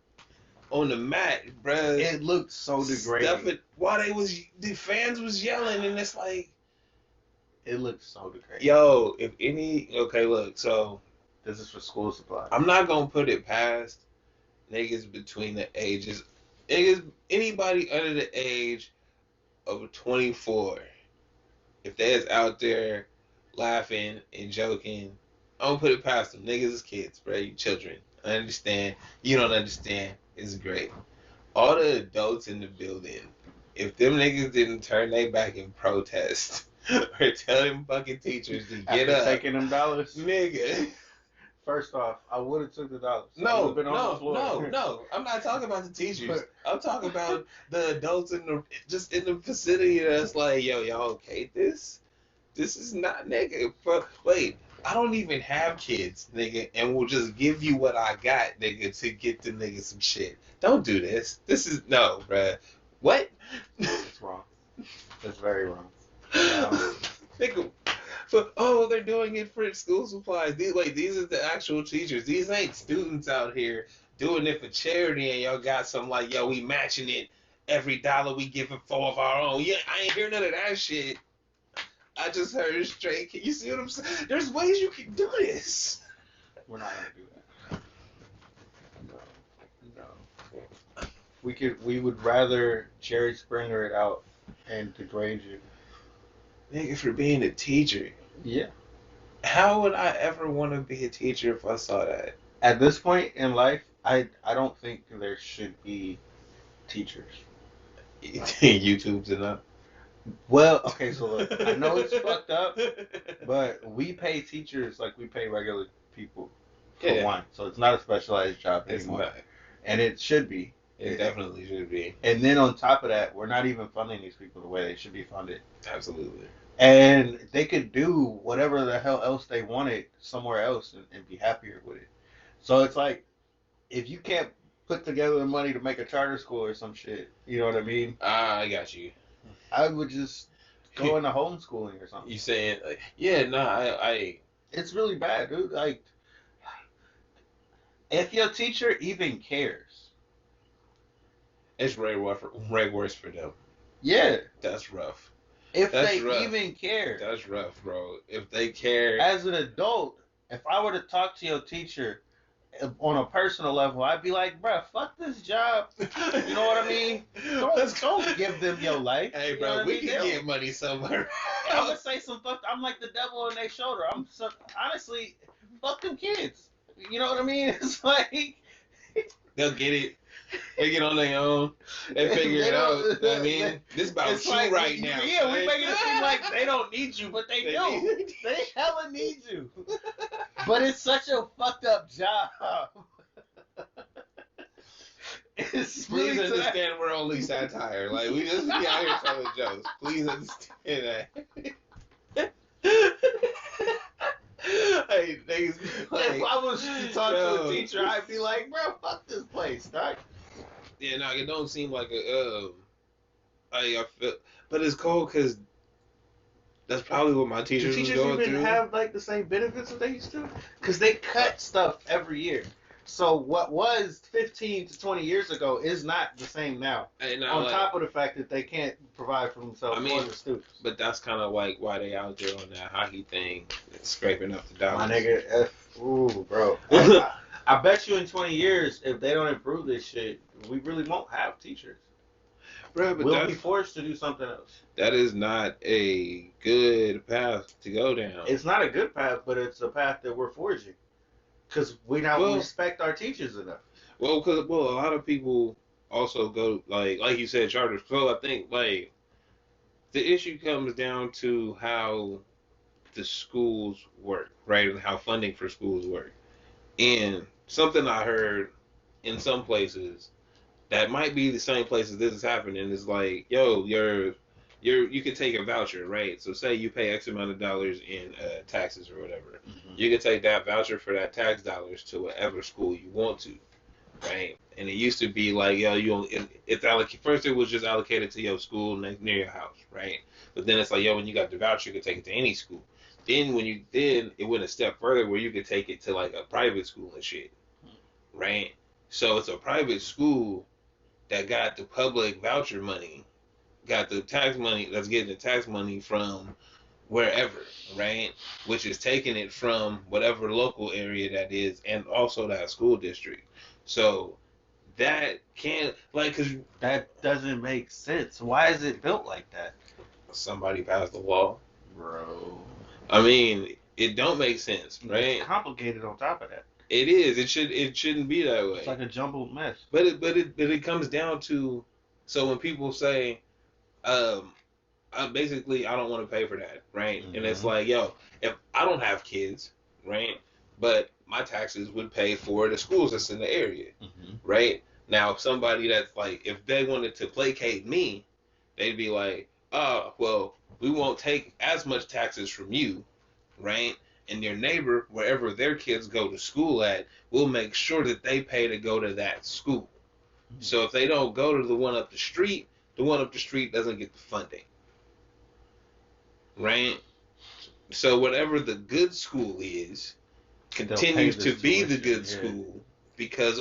on the mat, bruh. It looked so degrading. While the fans was yelling, and it's like, It looked so degrading. yo, look, so This is for school supplies. I'm not gonna put it past niggas between the ages. Niggas, anybody under the age of 24, if they is out there laughing and joking, I don't put it past them. Niggas is kids, bro. You children. I understand. You don't understand. It's great. All the adults in the building, if them niggas didn't turn their back and protest or tell them fucking teachers to get After up, taking them dollars. nigga. First off, I would have took the dollars. I No, would've been on the floor. no. I'm not talking about the teachers. I'm talking about the adults in the vicinity that's like, yo, y'all okay this? This is not, nigga. But wait, I don't even have kids, nigga, and we'll just give you what I got, nigga, to get the nigga some shit. Don't do this. This is no, bruh. What? It's wrong. It's very wrong. Nigga. They're doing it for school supplies. These are the actual teachers. These ain't students out here doing it for charity, and y'all got some like, yo, we matching it. Every dollar we give it for of our own. Yeah, I ain't hear none of that shit. I just heard straight. Can you see what I'm saying? There's ways you can do this. We're not gonna do that. No. We would rather Jerry Springer it out and degrade you. Nigga, for being a teacher. Yeah. How would I ever want to be a teacher if I saw that? At this point in life, I don't think there should be teachers. YouTube's enough. Well, okay, so look, I know it's fucked up, but we pay teachers like we pay regular people for Yeah. one. So it's not a specialized job It's anymore. not. And it should be. It definitely should be. And then on top of that, we're not even funding these people the way they should be funded. Absolutely. And they could do whatever the hell else they wanted somewhere else and be happier with it. So it's like, if you can't put together the money to make a charter school or some shit, you know what I mean? I got you. I would just go into homeschooling or something. You saying, like, yeah, nah, I It's really bad, dude. Like, if your teacher even cares. it's way worse for them. Yeah. That's rough. If That's they rough. even care. That's rough, bro. If they care. As an adult, if I were to talk to your teacher on a personal level, I'd be like, bruh, fuck this job. You know what I mean? Don't give them your life. Hey, You know bro, what I we mean? can get money somewhere. I'm gonna say some fuck. I'm like the devil on their shoulder. Honestly, fuck them kids. You know what I mean? It's like They'll get it. They get on their own. They figure it out. You know what I mean? This about it's you like, right now. Yeah, we son. making it seem like they don't need you, but they do. need- They hella need you. But it's such a fucked up job. It's Please really understand we're only satire. Like, we just be out here telling jokes. Please understand that. Hey, niggas, like, if I was to talk to yo. a teacher, I'd be like, bro, fuck this place, dog. Yeah, no, it don't seem like a, I feel, but it's cool because that's probably what my Do teachers was teachers going even through. have like the same benefits that they used to? Because they cut stuff every year. So what was 15 to 20 years ago is not the same now. And On top of the fact that they can't provide for themselves or the students. but that's kind of like why they out there on that hockey thing, scraping up the dollars. My nigga, ooh, bro. I bet you in 20 years, if they don't improve this shit, we really won't have teachers. Bro, but We'll be forced to do something else. that is not a good path to go down. It's not a good path, but it's a path that we're forging. Because we now respect our teachers enough. Well, a lot of people also go like you said, charter. So I think like the issue comes down to how the schools work, right, and how funding for schools work. And something I heard in some places that might be the same places this is happening is like, yo, you could take a voucher, right? So say you pay X amount of dollars in taxes or whatever. Mm-hmm. You could take that voucher for that tax dollars to whatever school you want to, right? And it used to be like, yo, first it was just allocated to your school near your house, right? But then it's like, yo, when you got the voucher, you could take it to any school. Then it went a step further where you could take it to like a private school and shit, right? So it's a private school that got the public voucher money, got the tax money, that's getting the tax money from wherever, right? Which is taking it from whatever local area that is, and also that school district. So that can't, like, cause that doesn't make sense. Why is it built like that? Somebody passed the law, bro. I mean, it don't make sense, right? It's complicated on top of that. It is. It shouldn't be that way. It's like a jumbled mess. But it comes down to, so when people say, I don't want to pay for that, right? Mm-hmm. And it's like, yo, if I don't have kids, right, but my taxes would pay for the schools that's in the area, mm-hmm. right? Now, if somebody that's like, if they wanted to placate me, they'd be like, oh, well, we won't take as much taxes from you, right? And their neighbor, wherever their kids go to school at, will make sure that they pay to go to that school. Mm-hmm. So if they don't go to the one up the street doesn't get the funding. Right? So whatever the good school is continues to be the good school because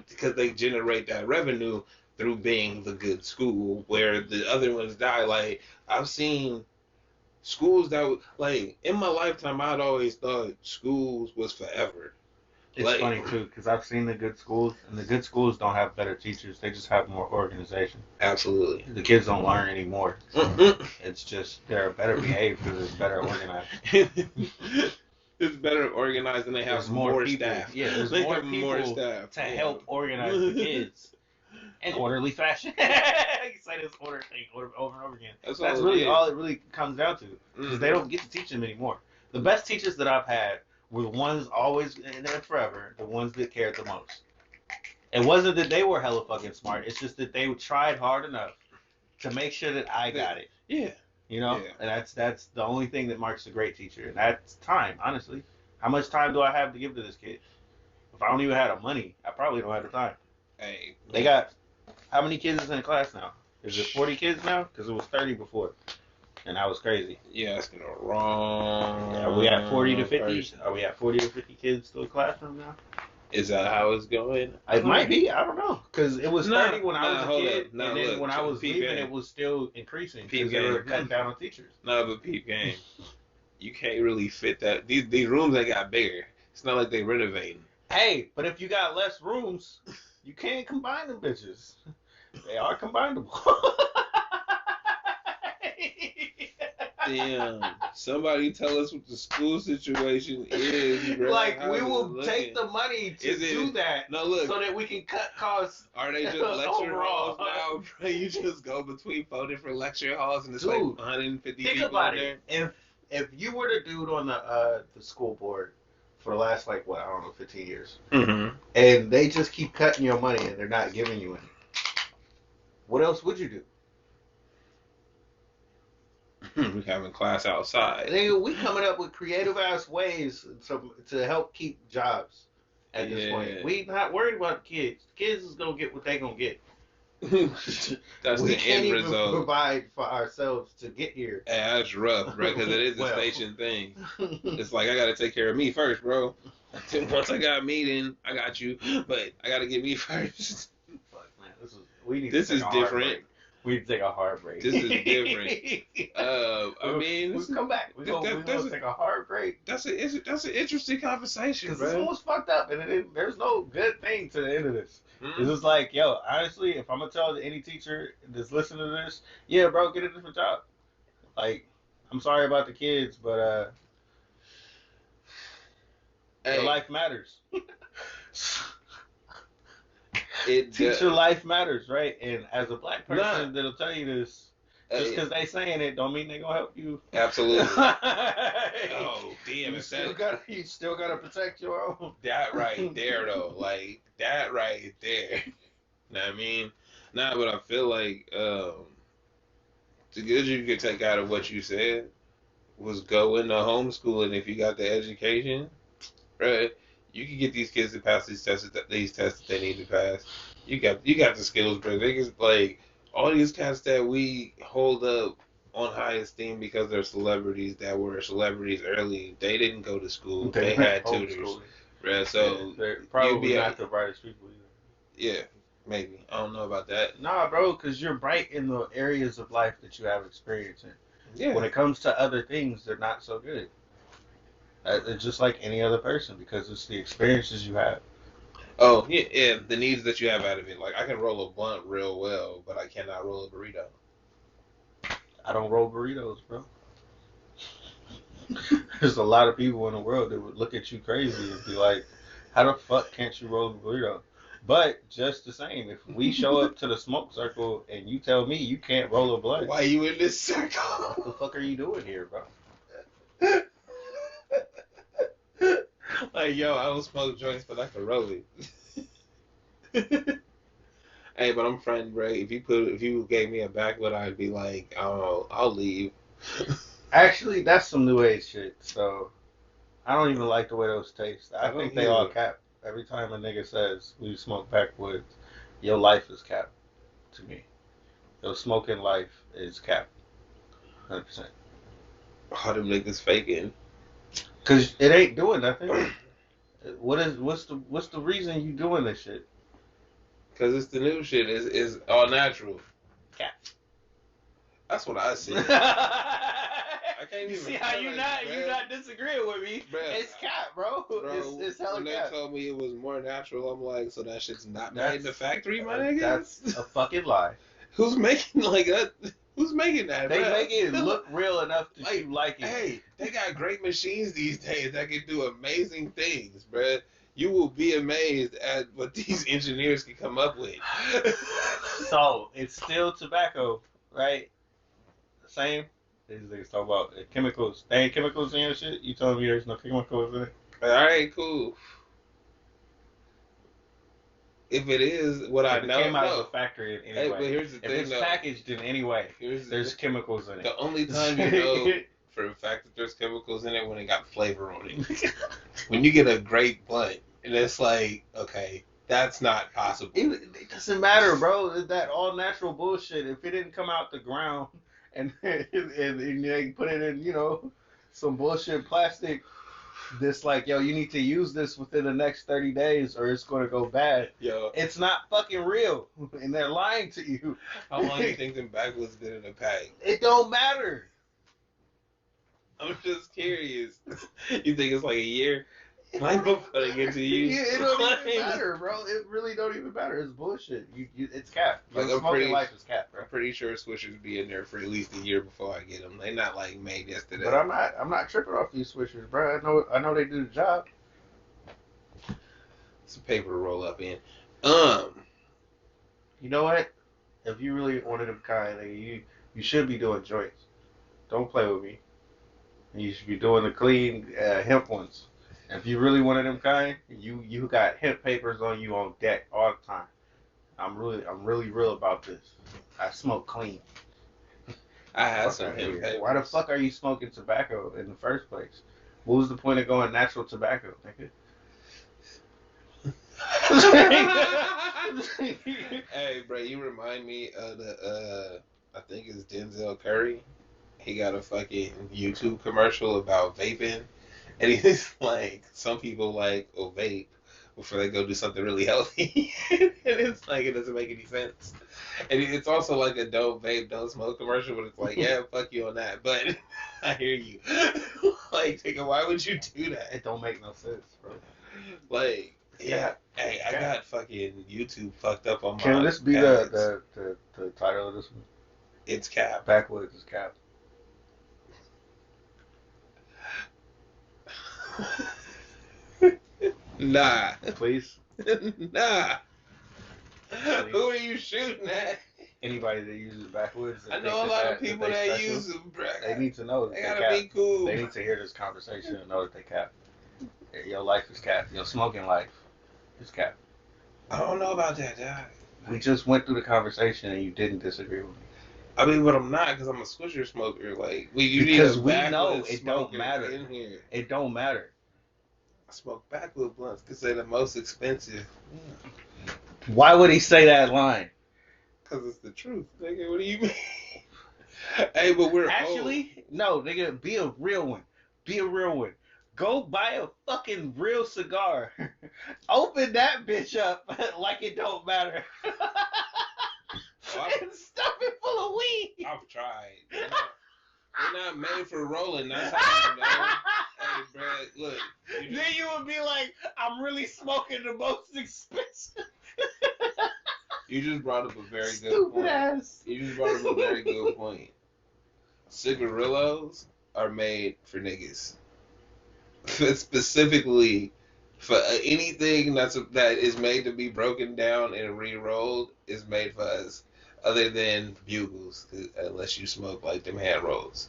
because they generate that revenue through being the good school, where the other ones die. Like, I've seen schools that like, in my lifetime, I'd always thought schools was forever. It's like, funny too, because I've seen the good schools, and the good schools don't have better teachers. They just have more organization. Absolutely. The kids don't learn anymore. So it's just they're better behaved because it's better organized. It's better organized, and they have more people. staff. Yeah, there's they more have people more staff to help organize the kids. in orderly fashion. You say this order thing over and over again. That's Really it all it really comes down to, because they don't get to teach them anymore. The best teachers that I've had were the ones always in there forever, the ones that cared the most. It wasn't that they were hella fucking smart. It's just that they tried hard enough to make sure that I got it. Yeah. You know, Yeah. and that's the only thing that marks a great teacher, and that's time. Honestly, how much time do I have to give to this kid? If I don't even have the money, I probably don't have the time. Hey, They got how many kids is in the class now? Is it 40 kids now? Because it was 30 before, and that was crazy. Yeah, that's gonna wrong. Are we at 40 to 50? Are we at 40 to 50 kids to a classroom now? Is that how it's going? It might be. I don't know. Because it was 30 when I was a hold kid, up. and then when I was leaving, it was still increasing because they were cutting down on teachers. No, but peep game. You can't really fit that. These rooms they got bigger. It's not like they renovating. Hey, but if you got less rooms, you can't combine them bitches. They are combinable. Damn. Somebody tell us what the school situation is, bro. Like, How we is will it take looking? the money to do that. No, look. So that we can cut costs. Are they just lecture Overall. halls now, bro? You just go between 4 different lecture halls and it's Dude, like 150 Think people about in it. If you were the dude on the school board for the last, like, what, I don't know, 15 years, there. and they just keep cutting your money and they're not giving you any, what else would you do? We having class outside. Nigga, we coming up with creative ass ways to help keep jobs at this point. We not worried about the kids. The kids is gonna get what they gonna get. That's We the can't end even result. provide for ourselves to get here. Hey, that's rough, bro, because it is a Well. station thing. It's like I gotta take care of me first, bro. Once I got me, then I got you. But I gotta get me first. Fuck, man, this This is different. We need to take a hard break. This is different. I mean, we'll come back. We're gonna take a hard break. That's an interesting conversation, Because this bro. was fucked up, and there's no good thing to the end of this. Mm. It's just like, yo, honestly, if I'm gonna tell any teacher that's listening to this, yeah, bro, get a different job. Like, I'm sorry about the kids, but your life matters. Teacher life matters, right? And as a black person that'll tell you this, just because they saying it don't mean they gonna help you. Absolutely. Oh, damn! You still gotta protect your own. That right there, though, like that right there. Know what I mean? Nah, but I feel like the good you could take out of what you said was go into homeschooling if you got the education, right? You can get these kids to pass these tests that they need to pass. You got the skills, bro. They just, like all these cats that we hold up on high esteem because they're celebrities that were celebrities early. They didn't go to school. They had tutors, right? So they're probably not the brightest people either. Yeah, maybe. I don't know about that. Nah, bro, because you're bright in the areas of life that you have experience in. Yeah. When it comes to other things, they're not so good. It's just like any other person because it's the experiences you have. Oh, yeah, the needs that you have out of it. Like, I can roll a blunt real well, but I cannot roll a burrito. I don't roll burritos, bro. There's a lot of people in the world that would look at you crazy and be like, how the fuck can't you roll a burrito? But just the same, if we show up to the smoke circle and you tell me you can't roll a blunt, why you in this what circle? the fuck are you doing here, bro? Like, yo, I don't smoke joints, but I can roll it. Hey, but I'm friend, bro. If you gave me a backwood, I'd be like, I don't know, I'll leave. Actually, that's some new age shit. So I don't even like the way those taste. I think they all cap. Every time a nigga says we smoke backwoods, your life is capped to me. Your smoking life is capped, 100%. How them niggas faking? Cause it ain't doing nothing. What's the reason you doing this shit? Cause it's the new shit. It's all natural. Cap. That's what I see. I can't You even see how feel you like, not disagreeing with me? Bruh. It's cap, bro. It's hella when cap. they told me it was more natural, I'm like, so that shit's not made in the factory, my nigga? That's a fucking lie. Who's making like that? Who's making that? They bruh? make it look real enough that you like it. Hey, they got great machines these days that can do amazing things, bruh. You will be amazed at what these engineers can come up with. So it's still tobacco, right? Same. These niggas talk about chemicals. There ain't chemicals in your shit. You telling me there's no chemicals in it? All right, cool. If it is what I If it know, came out of no. a factory in Hey, any but way, here's the if thing, it's though. packaged in any way, Here's there's chemicals in it. the only time you know for a fact that there's chemicals in it when it got flavor on it. When you get a grape blunt and it's like, okay, that's not possible. It doesn't matter, bro. That all natural bullshit. If it didn't come out the ground and they put it in, some bullshit plastic. This like, yo, you need to use this within the next 30 days or it's going to go bad. Yo, it's not fucking real, and they're lying to you. How long do you think them backwoods been in a pack? It don't matter. I'm just curious. You think it's like a year? Like before they get to you? Yeah, it don't even matter, bro. It really don't even matter. It's bullshit. It's cap. Like, Your smoking life is cap, bro. I'm pretty sure Swishers be in there for at least a year before I get them. They not like made yesterday. But I'm not tripping off these swishers, bro. I know they do the job. Some paper to roll up in. You know what? If you really one of them kind, you should be doing joints. Don't play with me. You should be doing the clean hemp ones. If you really one of them kind, you got hemp papers on you on deck all the time. I'm really real about this. I smoke clean. I had some hemp papers. Why the fuck are you smoking tobacco in the first place? What was the point of going natural tobacco, nigga? Hey, bro, you remind me of the I think it's Denzel Curry. He got a fucking YouTube commercial about vaping, and he's like, some people like vape before they go do something really healthy, and it's like it doesn't make any sense. And it's also like a don't vape, don't smoke commercial, but it's like, yeah, fuck you on that. But I hear you. Like, nigga, why would you do that? It don't make no sense, bro. Like, yeah. Hey, I got fucking YouTube fucked up on my. Can this be the title of this one? It's cap. Backwoods is cap. Nah. Please. Nah. Who are you shooting at? Anybody that uses backwoods. I know a lot of people that use them, bro. They need to know that they they gotta cap. be cool. They need to hear this conversation and know that they cap. Your life is cap. Your smoking life is cap. I don't know about that, Doc. We just went through the conversation and you didn't disagree with me. I mean, but I'm not because I'm a Swisher smoker. Like, you because need a we know backwoods it don't smoker matter. in here. It don't matter. I smoke backwood blunts because they're the most expensive. Why would he say that line? Because it's the truth, nigga. What do you mean? Hey, but we're actually no, nigga. Be a real one. Be a real one. Go buy a fucking real cigar. Open that bitch up like it don't matter. And stuff it full of weed. I've tried. They're not made for rolling. That's how you know. Hey, bro, look. Then you would be like, I'm really smoking the most expensive. You just brought up a very good Stupid point. ass. You just brought up a very good point. Cigarillos are made for niggas. Specifically for anything that is made to be broken down and re-rolled is made for us. Other than bugles, unless you smoke like them hand rolls.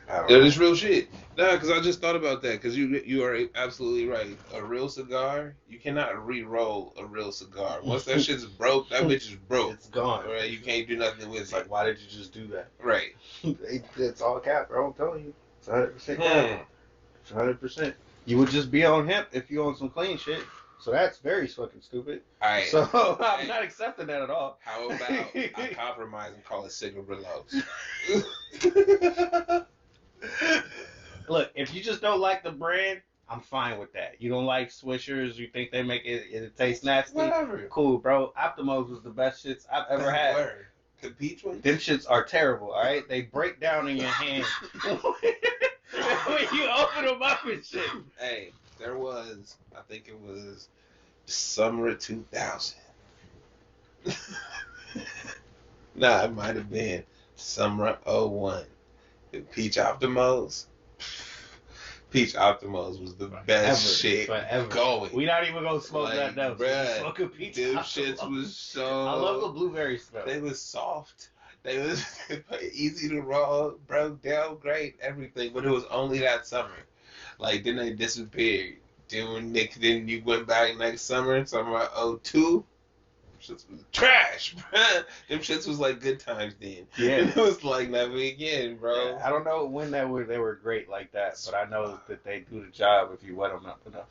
That is real shit. Nah, because I just thought about that. Because you are absolutely right. A real cigar, you cannot re-roll a real cigar. Once that shit's broke, that bitch is broke. It's gone. Right? You can't do nothing with it. It's like, why did you just do that? Right. It's all cap, bro. I'm telling you. It's 100% cap. It's 100%. You would just be on hemp if you own some clean shit. So that's very fucking stupid. Alright. So I'm not accepting that at all. How about I compromise and call it cigarillos? Look, if you just don't like the brand, I'm fine with that. You don't like Swishers, you think they make it taste nasty? Whatever. Cool, bro. Optimos was the best shits I've ever had. Word. The peach ones? Them shits are terrible, alright? They break down in your hand when you open them up and shit. Hey, there was, I think it was summer of 2000. Nah, it might have been summer of 01. The peach Optimos. Peach Optimals was the best shit Forever. going. We not even gonna smoke Like, that now. bruh, Smoking peach them Optimals. shits was so. I love the blueberry smell. They was soft. They was easy to roll, broke down great, everything. But it was only that summer. Like, then they disappeared. Then you went back next summer, summer of '02. Shits was trash, bro. Them shits was like good times then. Yeah. And it was like never again, bro. Yeah, I don't know when they were great like that, but I know that they do the job if you wet them up enough.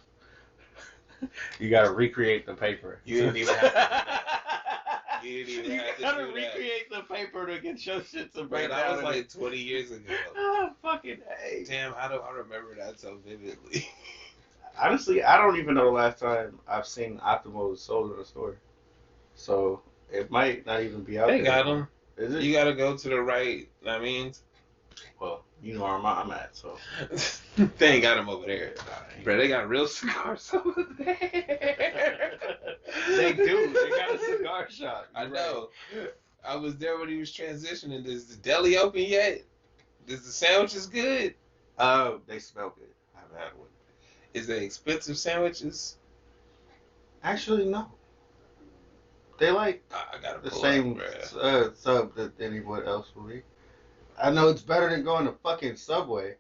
You gotta recreate the paper. You didn't even have to do that. You didn't even You have to gotta do that. recreate the paper to get your shit to break Bro, down. that was like 20 years ago. Oh, fucking A. Damn, how do I remember that so vividly? Honestly, I don't even know the last time I've seen Optimals sold in a store. So it might not even be out They there. got them. Is it? You gotta go to the right. That means Well, you know where I'm at, so. they ain't got them over there, bro. They got real cigars over there. They do. They got a cigar shop. I know. I was there when he was transitioning. Is the deli open yet? Is the sandwiches good? Oh, they smell good. I've had one. Is they expensive sandwiches? Actually, no. They like I gotta the pull same up, sub that anyone else will be. I know it's better than going to fucking Subway.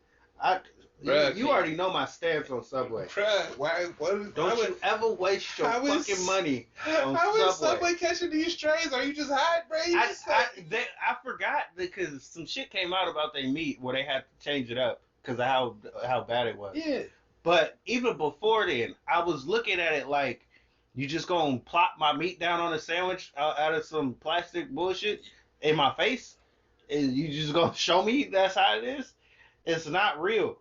You already know my stance on Subway. Bruh, Don't you ever waste your fucking money on How is Subway. Subway catching these strays? Are you just hiding, bro? I forgot because some shit came out about their meat where they had to change it up because of how bad it was. Yeah. But even before then, I was looking at it like, you just gonna plop my meat down on a sandwich out of some plastic bullshit in my face? And you just gonna show me that's how it is? It's not real.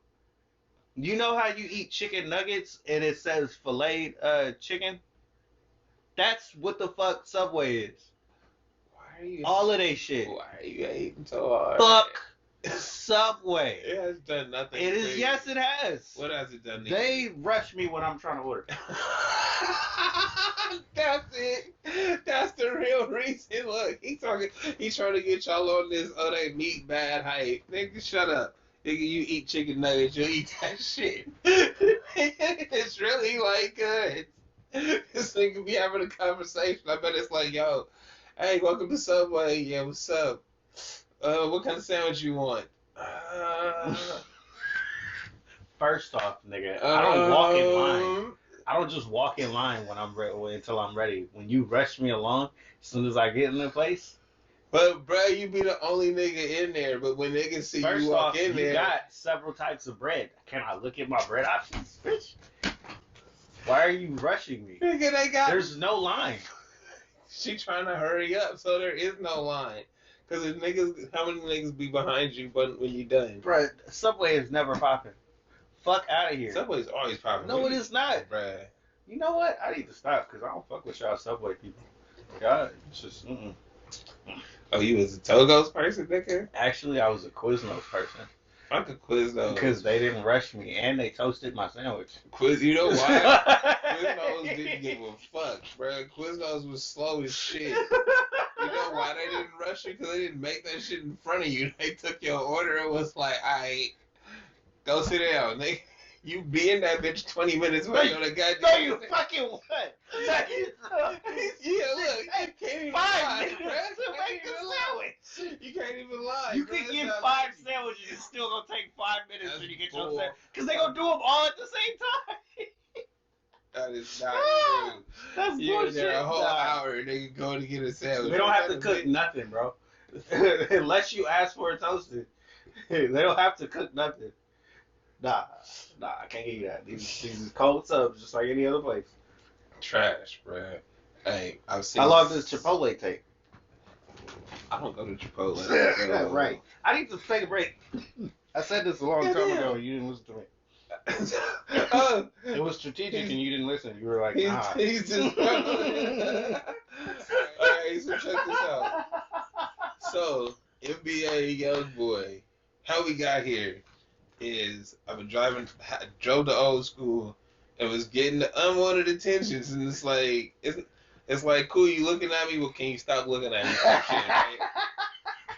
You know how you eat chicken nuggets and it says filleted chicken? That's what the fuck Subway is. Why are you? All of they shit. Why are you hating so hard? Fuck Subway. It has done nothing. It is. crazy. Yes, it has. What has it done? They rush me when I'm trying to order. That's it. That's the real reason. Look, he's trying to get y'all on this they meat bad hype. Nigga, shut up. Nigga, you eat chicken nuggets, you eat that shit. It's really like good. This nigga be having a conversation. I bet it's like, yo, hey, welcome to Subway. Yeah, what's up? What kind of sandwich you want? First off, nigga, I don't walk in line. I don't just walk in line when I'm ready until I'm ready. When you rush me along, as soon as I get in the place. But bro, you be the only nigga in there. But when niggas see First you walk off, in you there, got several types of bread. Can I look at my bread options, bitch? Why are you rushing me? nigga, they got. There's no line. She trying to hurry up, so there is no line. Cause if niggas, how many niggas be behind you? But when you done, Bruh, Subway is never popping. Fuck out of here. Subway's always popping. No, it is not. Bruh. You know what? I need to stop because I don't fuck with y'all Subway people. God, it's just, Oh, you was a Togo's person, nigga? Actually, I was a Quiznos person. Fuck a Quiznos. Because they didn't rush me and they toasted my sandwich. You know why? Quiznos didn't give a fuck, bro. Quiznos was slow as shit. You know why they didn't rush you? Because they didn't make that shit in front of you. They took your order and was like, alright, go sit down. You be in that bitch 20 minutes waiting on the goddamn. No, you fucking what? Yeah, look, you can't even lie, minutes bro. to make the sandwich. You can't even lie. You bro. can That's get not 5 like- sandwiches. It's still gonna take 5 minutes That's when you get bull. your sandwich. Because they gonna do them all at the same time. That is not true. That's You're bullshit. there a whole Nah. hour and they go to get a sandwich. They don't have to cook nothing, bro. Unless you ask for it toasted. They don't have to cook nothing. Nah, I can't give you that. These is cold subs just like any other place. Trash, bro. Hey, I've seen. How long does Chipotle take? I don't go to Chipotle. Yeah, right. I need to take a break. I said this a long time ago and you didn't listen to me. Oh, It was strategic and you didn't listen. You were like, he's just. Alright, so check this out. So, NBA YoungBoy, how we got here is drove to old school and was getting the unwanted attentions, and it's like cool, you looking at me, well, can you stop looking at me? Type shit, right?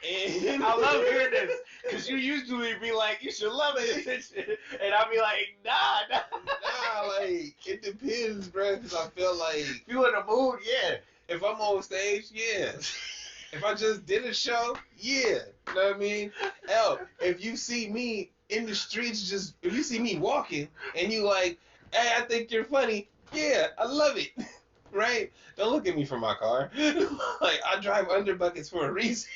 And I love hearing this because you usually be like, you should love the attention, and I'll be like, nah. Nah, like it depends, bro. Because I feel like If you in the mood, yeah. if I'm on stage, yeah. If I just did a show, yeah. You know what I mean? Hell, if you see me in the streets, if you see me walking and you like, hey, I think you're funny, yeah, I love it. Right? Don't look at me from my car. Like, I drive under buckets for a reason.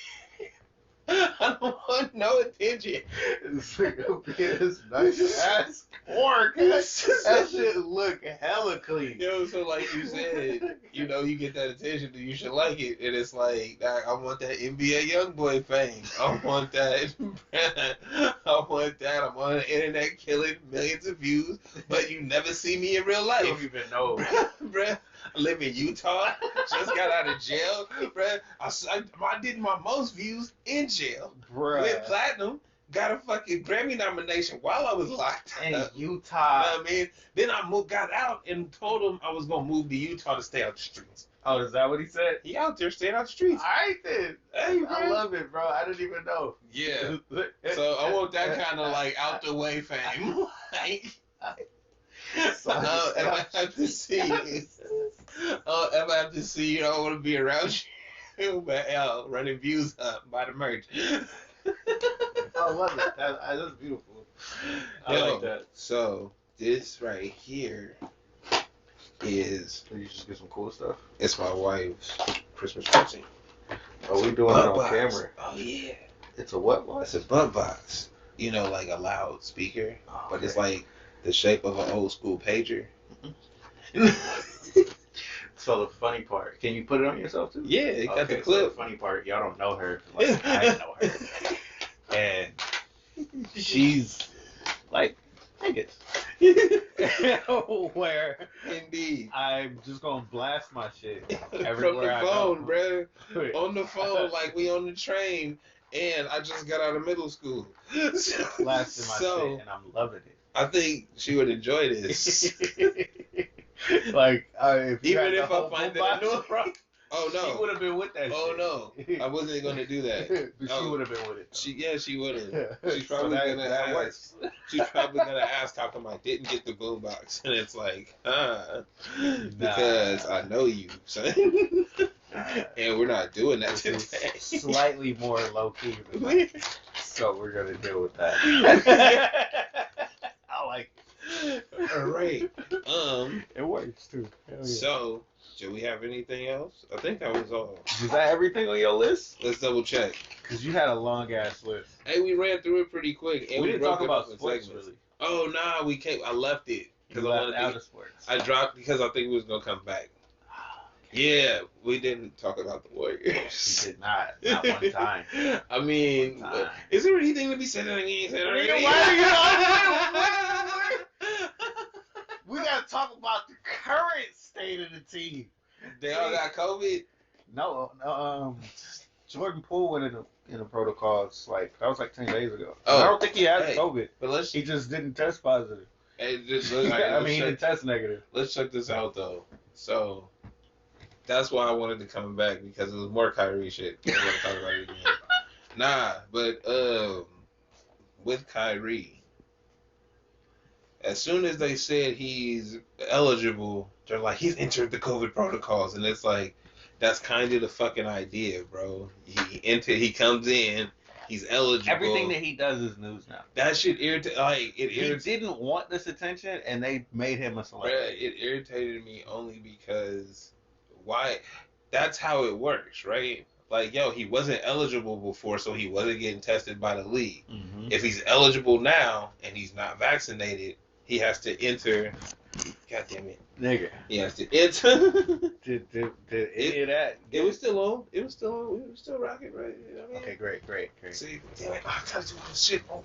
I don't want no attention. It's like, this nice ass pork. That shit look hella clean. Yo, so like you said, you know, you get that attention, then you should like it. And it's like, I want that NBA YoungBoy fame. I want that. I want that. I'm on the internet killing millions of views, but you never see me in real life. You don't even know. Bruh, I live in Utah. Just got out of jail. Bruh, I did my most views in jail. Bruh. Went platinum. Got a fucking Grammy nomination while I was locked In up. Utah. You know what I mean? Then I got out and told him I was going to move to Utah to stay out the streets. Oh, is that what he said? He out there staying out the streets. All right, then. Hey, I man. love it, bro. I didn't even know. Yeah. So I want that kind of like out the way fame. Like, if I have to see you, I don't want to be around you. But hell, running views up by the merch. I love it. That's beautiful. I like that. So this right here is. You just get some cool stuff. It's my wife's Christmas present. Oh, we doing it on camera. Oh yeah. It's a what box? It's a butt box. You know, like a loud speaker, but it's like the shape of an old school pager. So the funny part, can you put it on yourself too? Yeah, it got the So clip. the funny part, y'all don't know her. Like, I know her. And she's like, niggas. Where Indeed. I'm just gonna blast my shit From everywhere the I phone, go. bruh. On the phone, like we on the train, and I just got out of middle school. Blasting my shit, and I'm loving it. I think she would enjoy this. Like, if you Even had the if I whole find box, that bro, Oh no. she would have been with that Oh shit. no. I wasn't gonna do that. But she would have been with it. She would have. She's So probably that gonna ask. works. She's probably gonna ask how come I didn't get the boombox, and it's like, because I know you, son, and we're not doing that today. Slightly more low key than that. So we're gonna deal with that. I like it. All right. It works too. Hell yeah. So, do we have anything else? I think that was all. Was that everything on your list? Let's double check. Because you had a long ass list. Hey, we ran through it pretty quick, and We didn't broke talk it about up in sports segments. really. Oh nah, we can't. I left it because I wanted out to. of sports. I dropped because I think we was gonna come back. Yeah, we didn't talk about the Warriors. We did not. Not one time. I mean, One time. is there anything to be said that we ain't said already? We gotta talk about the current state of the team. They all got COVID. No, Jordan Poole went in the protocols that was like 10 days ago. Oh, I don't think he has hey, COVID. But let's. He just didn't test positive. Hey, just, He didn't test negative. Let's check this out though. So that's why I wanted to come back because it was more Kyrie shit. I want to talk about it again. Nah, but with Kyrie, as soon as they said he's eligible, they're like he's entered the COVID protocols, and it's like that's kind of the fucking idea, bro. He comes in. He's eligible. Everything that he does is news now. That shit irritated. He didn't want this attention, and they made him a celebrity. It irritated me only because why? That's how it works, right? Like, yo, he wasn't eligible before, so he wasn't getting tested by the league. Mm-hmm. If he's eligible now and he's not vaccinated, he has to enter. God damn it, Nigga. he has to enter. Did any of that? It was still on. It was still on. We were still rocking, right? You know what I mean? Okay, great. See, damn it, I gotta do all this shit on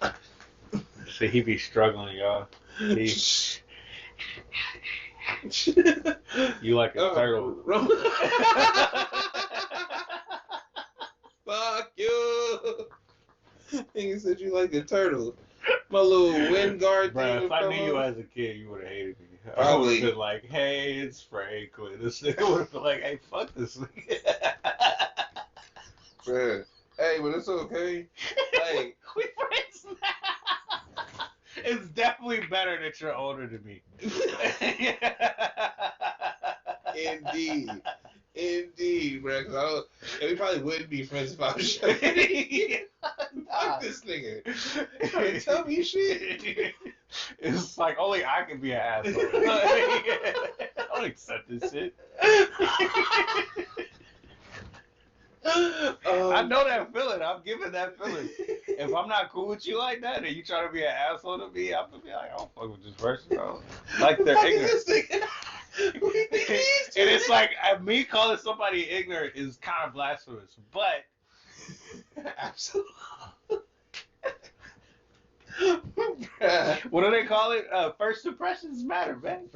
camera. See, he be struggling, y'all. You like a turtle. Fuck you. Nigga said you like a turtle. My little wind guard Bro, thing. if I knew you as a kid, you would have hated me. I would Probably. have been like, hey, it's Franklin. This nigga would have been like, hey, fuck this nigga. Bruh. Hey, but it's okay. Like, We friends now. It's definitely better that you're older than me. indeed, bro. Cause I don't, and we probably wouldn't be friends if I was younger. Fuck this nigga. Trying to tell me shit. It's like only I can be an asshole. I don't accept this shit. I know that feeling. I'm giving that feeling. If I'm not cool with you like that, and you try to be an asshole to me, I'm gonna be like, I don't fuck with this person. Bro. Like they're ignorant. And it's like me calling somebody ignorant is kind of blasphemous, but absolutely. What do they call it? First impressions matter, man.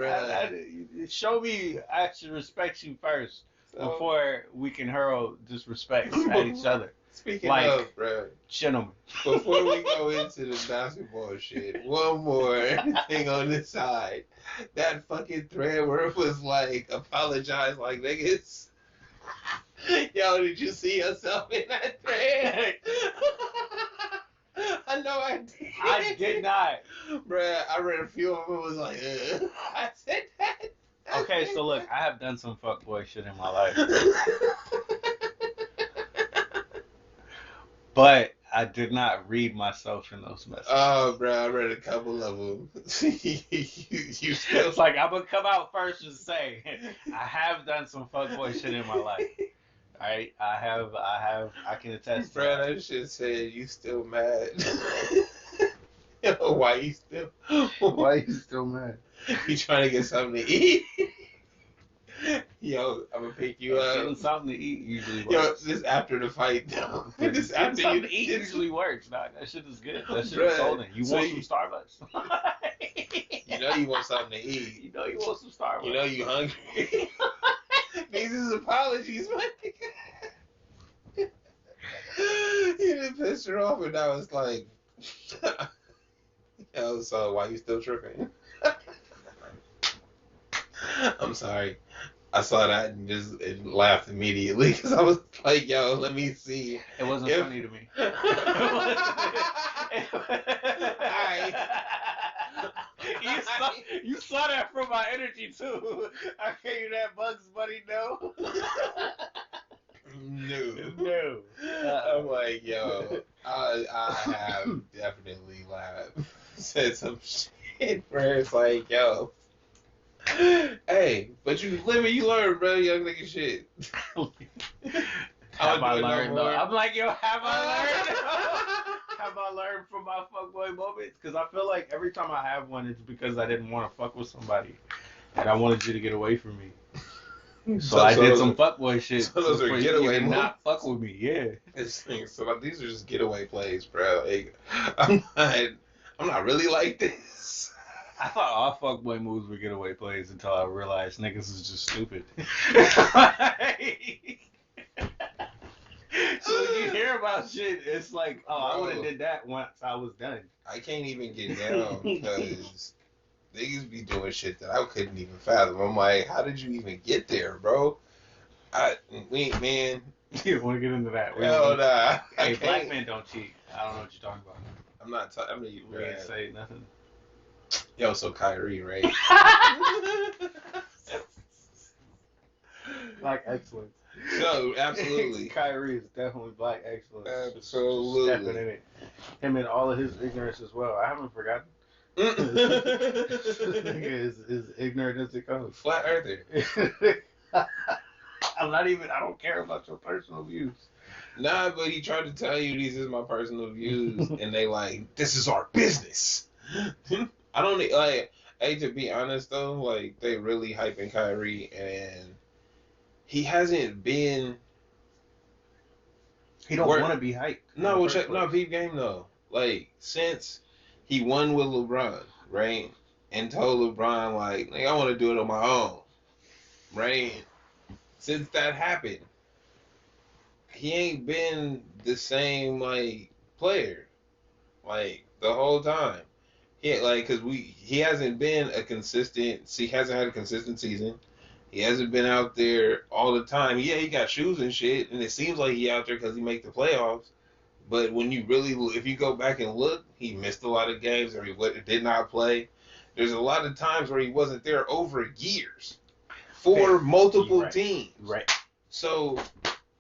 Show me I should respect you first before we can hurl disrespect at each other. Speaking like, of, bro, gentlemen. Before we go into the basketball shit, one more thing on the side. That fucking thread where it was like, apologize like niggas. Yo, did you see yourself in that thread? I know I did. I did not. Bruh, I read a few of them. It was like, I said that. Okay, so look, I have done some fuckboy shit in my life. But I did not read myself in those messages. Oh, bro, I read a couple of them. you still... It's like, I'm going to come out first and say, I have done some fuckboy shit in my life. Alright? I can attest to bro, that. that shit said, you still mad. Yo, why you still mad? You trying to get something to eat? Yo, I'm gonna pick you up. Getting something to eat usually works. Yo, this after the fight, though. This after something to eat usually works. Nah, that shit is good. That shit is golden. You so want some Starbucks? You know you want something to eat. You know you want some Starbucks. You know you hungry. These is apologies, my nigga. You done pissed her off, and I was like, yo, so why you still tripping? I'm sorry. I saw that and just laughed immediately because I was like, yo, let me see. It wasn't funny to me. You saw that from my energy too. I gave you that Bugs Bunny no. No. I'm like, yo, I have definitely laughed. Said some shit where it's like, yo. Hey, but you live and you learn, bro. Young nigga shit. Have I learned though? I'm like, yo, have I learned? Have I learned from my fuckboy moments? Because I feel like every time I have one, it's because I didn't want to fuck with somebody, and I wanted you to get away from me. So I did some fuckboy shit. So those are getaway moves. Not fuck with me, yeah. So like, these are just getaway plays, bro. Like, I'm not really like this. I thought all fuckboy moves were getaway plays until I realized niggas is just stupid. So when you hear about shit, it's like, oh, I would have did that once I was done. I can't even get down because niggas be doing shit that I couldn't even fathom. I'm like, how did you even get there, bro? Man. You want to get into that? Hell nah. Hey, black men don't cheat. I don't know what you're talking about. I'm not talking. I mean, we ain't say nothing. Yo, so Kyrie, right? Black excellence. No, absolutely. Kyrie is definitely black excellence. Absolutely. Stepping in it. Him and all of his ignorance as well. I haven't forgotten. Nigga is ignorant as it goes. Flat earther. I don't care about your personal views. Nah, but he tried to tell you these is my personal views, and they like, this is our business. I don't like. Hey, to be honest though, like they really hyping Kyrie, and he hasn't been. He don't want to be hyped. No, peep game though. Like since he won with LeBron, right, and told LeBron like I want to do it on my own, right. Since that happened, he ain't been the same like player, like the whole time. He hasn't been a consistent. He hasn't had a consistent season. He hasn't been out there all the time. Yeah, he got shoes and shit, and it seems like he out there because he make the playoffs. But when you really, if you go back and look, he missed a lot of games, or he did not play. There's a lot of times where he wasn't there over years for multiple teams. Right. So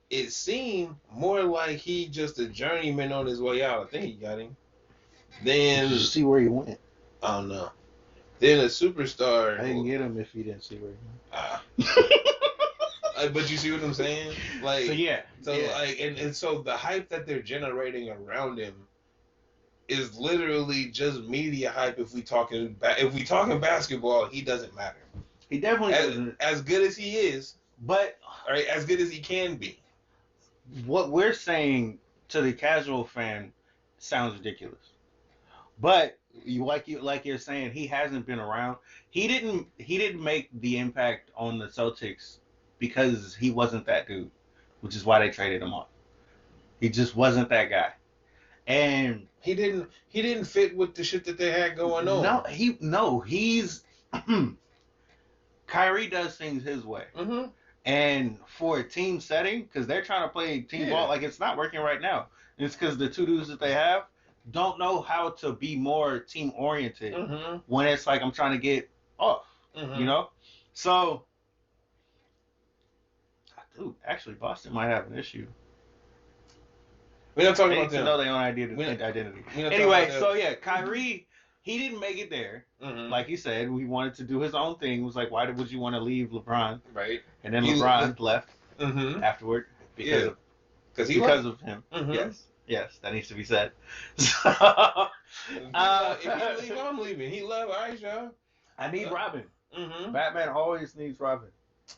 it seemed more like he just a journeyman on his way out. I think he got him. Then Did you see where he went? I don't know. Then a superstar. I didn't get him if he didn't see where he went. But you see what I'm saying? Like, so yeah. Like, and so the hype that they're generating around him is literally just media hype. If we talking basketball, he doesn't matter. He definitely doesn't. As good as he is, but right, as good as he can be. What we're saying to the casual fan sounds ridiculous. But like you're saying, he hasn't been around. He didn't make the impact on the Celtics because he wasn't that dude, which is why they traded him off. He just wasn't that guy. And he didn't fit with the shit that they had going on. He's Kyrie does things his way. Mm-hmm. And for a team setting, because they're trying to play team ball, like it's not working right now. It's because the two dudes that they have don't know how to be more team oriented when it's like I'm trying to get off, you know? So, dude, actually, Boston might have an issue. We're not talking they about need them. to know their own identity. Anyway, so yeah, Kyrie, he didn't make it there. Like he said, he wanted to do his own thing. It was like, why would you want to leave LeBron? Right. And then LeBron left afterward because of him. Yes, that needs to be said. So, if you leave, I'm leaving. He left. All right, y'all. I need Robin. Batman always needs Robin.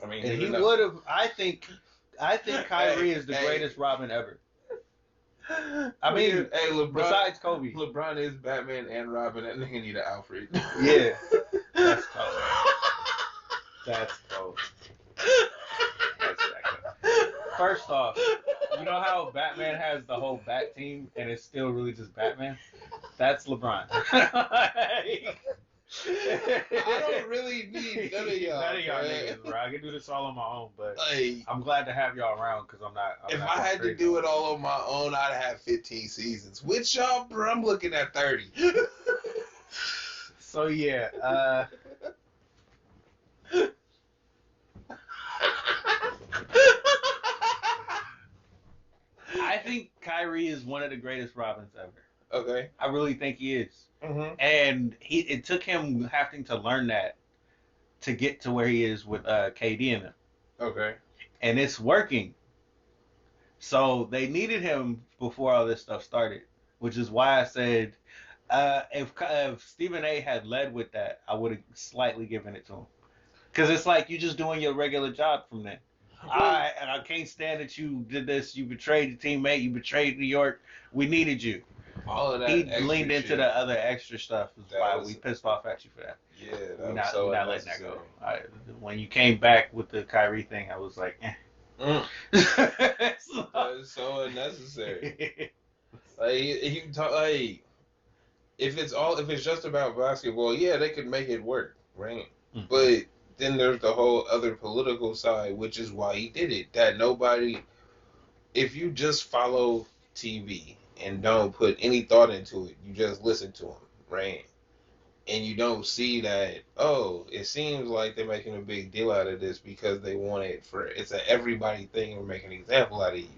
I mean, and he would have. I think Kyrie is the greatest Robin ever. I mean, LeBron, besides Kobe, LeBron is Batman and Robin. That nigga need an Alfred. Yeah, that's cold. That's cold. First off, you know how Batman has the whole Bat team and it's still really just Batman? That's LeBron. I don't really need none of y'all. None of y'all niggas, bro. I can do this all on my own, but like, I'm glad to have y'all around because I'm not. If I had to do it all on my own, I'd have 15 seasons. With y'all, bro, I'm looking at 30. So yeah. I think Kyrie is one of the greatest Robins ever. Okay. I really think he is. And it took him having to learn that to get to where he is with KD in him. Okay. And it's working. So they needed him before all this stuff started, which is why I said if Stephen A. had led with that, I would have slightly given it to him. Because it's like you're just doing your regular job from then. I can't stand that you did this. You betrayed the teammate. You betrayed New York. We needed you. All of that. He leaned into the other extra stuff. Is why we pissed off at you for that. Yeah, we're not letting that go. When you came back with the Kyrie thing, I was like, eh. That's so unnecessary. If it's just about basketball, yeah, they could make it work, right? But then there's the whole other political side, which is why he did it. That nobody, if you just follow TV and don't put any thought into it, you just listen to them, right? And you don't see that, it seems like they're making a big deal out of this because they want it it's an everybody thing, we're making an example out of you,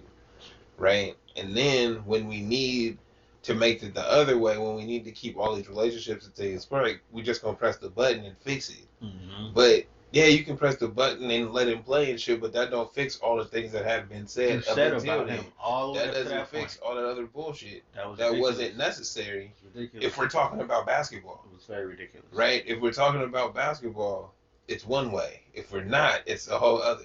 right? And then when we need to make it the other way, when we need to keep all these relationships and things perfect, we just gonna press the button and fix it. But yeah, you can press the button and let him play and shit, but that don't fix all the things that have been said about him. That doesn't fix all that other bullshit that wasn't necessary. If we're talking about basketball, it was very ridiculous, right? If we're talking about basketball, it's one way. If we're not, it's a whole other.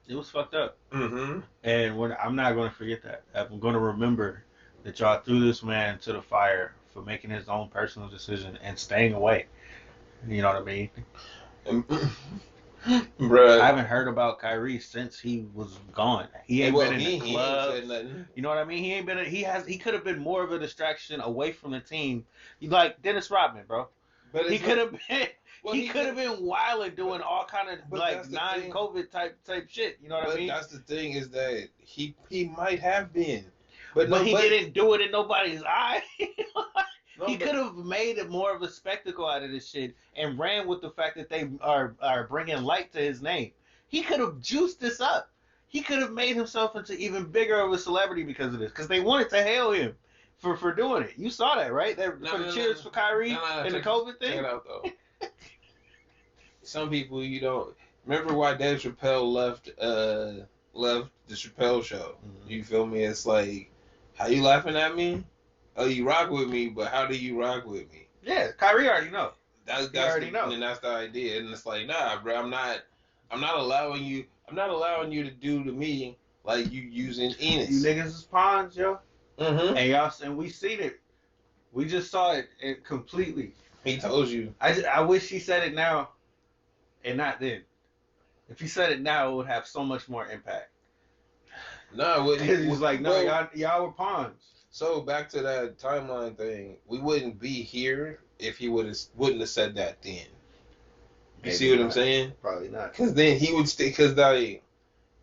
It was fucked up. And I'm not going to forget that. I'm going to remember that y'all threw this man to the fire for making his own personal decision and staying away. You know what I mean? Bruh. I haven't heard about Kyrie since he was gone. He ain't been in the club. You know what I mean? He ain't been. He could have been more of a distraction away from the team. You like Dennis Rodman, bro. But He it's could not- have been. well, he could have been wilding, doing all kind of but like that's the thing. non-COVID type shit. You know what I But mean? that's the thing is that he might have been, but He didn't do it in nobody's eye. No, He but- could have made it more of a spectacle out of this shit and ran with the fact that they are bringing light to his name. He could have juiced this up. He could have made himself into even bigger of a celebrity because of this. Because they wanted to hail him for doing it. You saw that, right? Cheers for Kyrie and the COVID thing. Check it out though. Some people you don't remember why Dave Chappelle left the Chappelle show. Mhm. You feel me? It's like, how you laughing at me? Oh, you rock with me, but how do you rock with me? Yeah, Kyrie already know. That's already the, know. and that's the idea. And it's like, nah, bro, I'm not allowing you to do to me like you using Enos. You niggas is pawns, yo. Mm-hmm. And we seen it. We just saw it completely. He told you. I wish he said it now, and not then. If he said it now, it would have so much more impact. No, Because he was like, no, y'all were pawns. So back to that timeline thing, we wouldn't be here if he wouldn't have said that then. You Maybe see what not. I'm saying? Probably not. Because then he would stay. Because the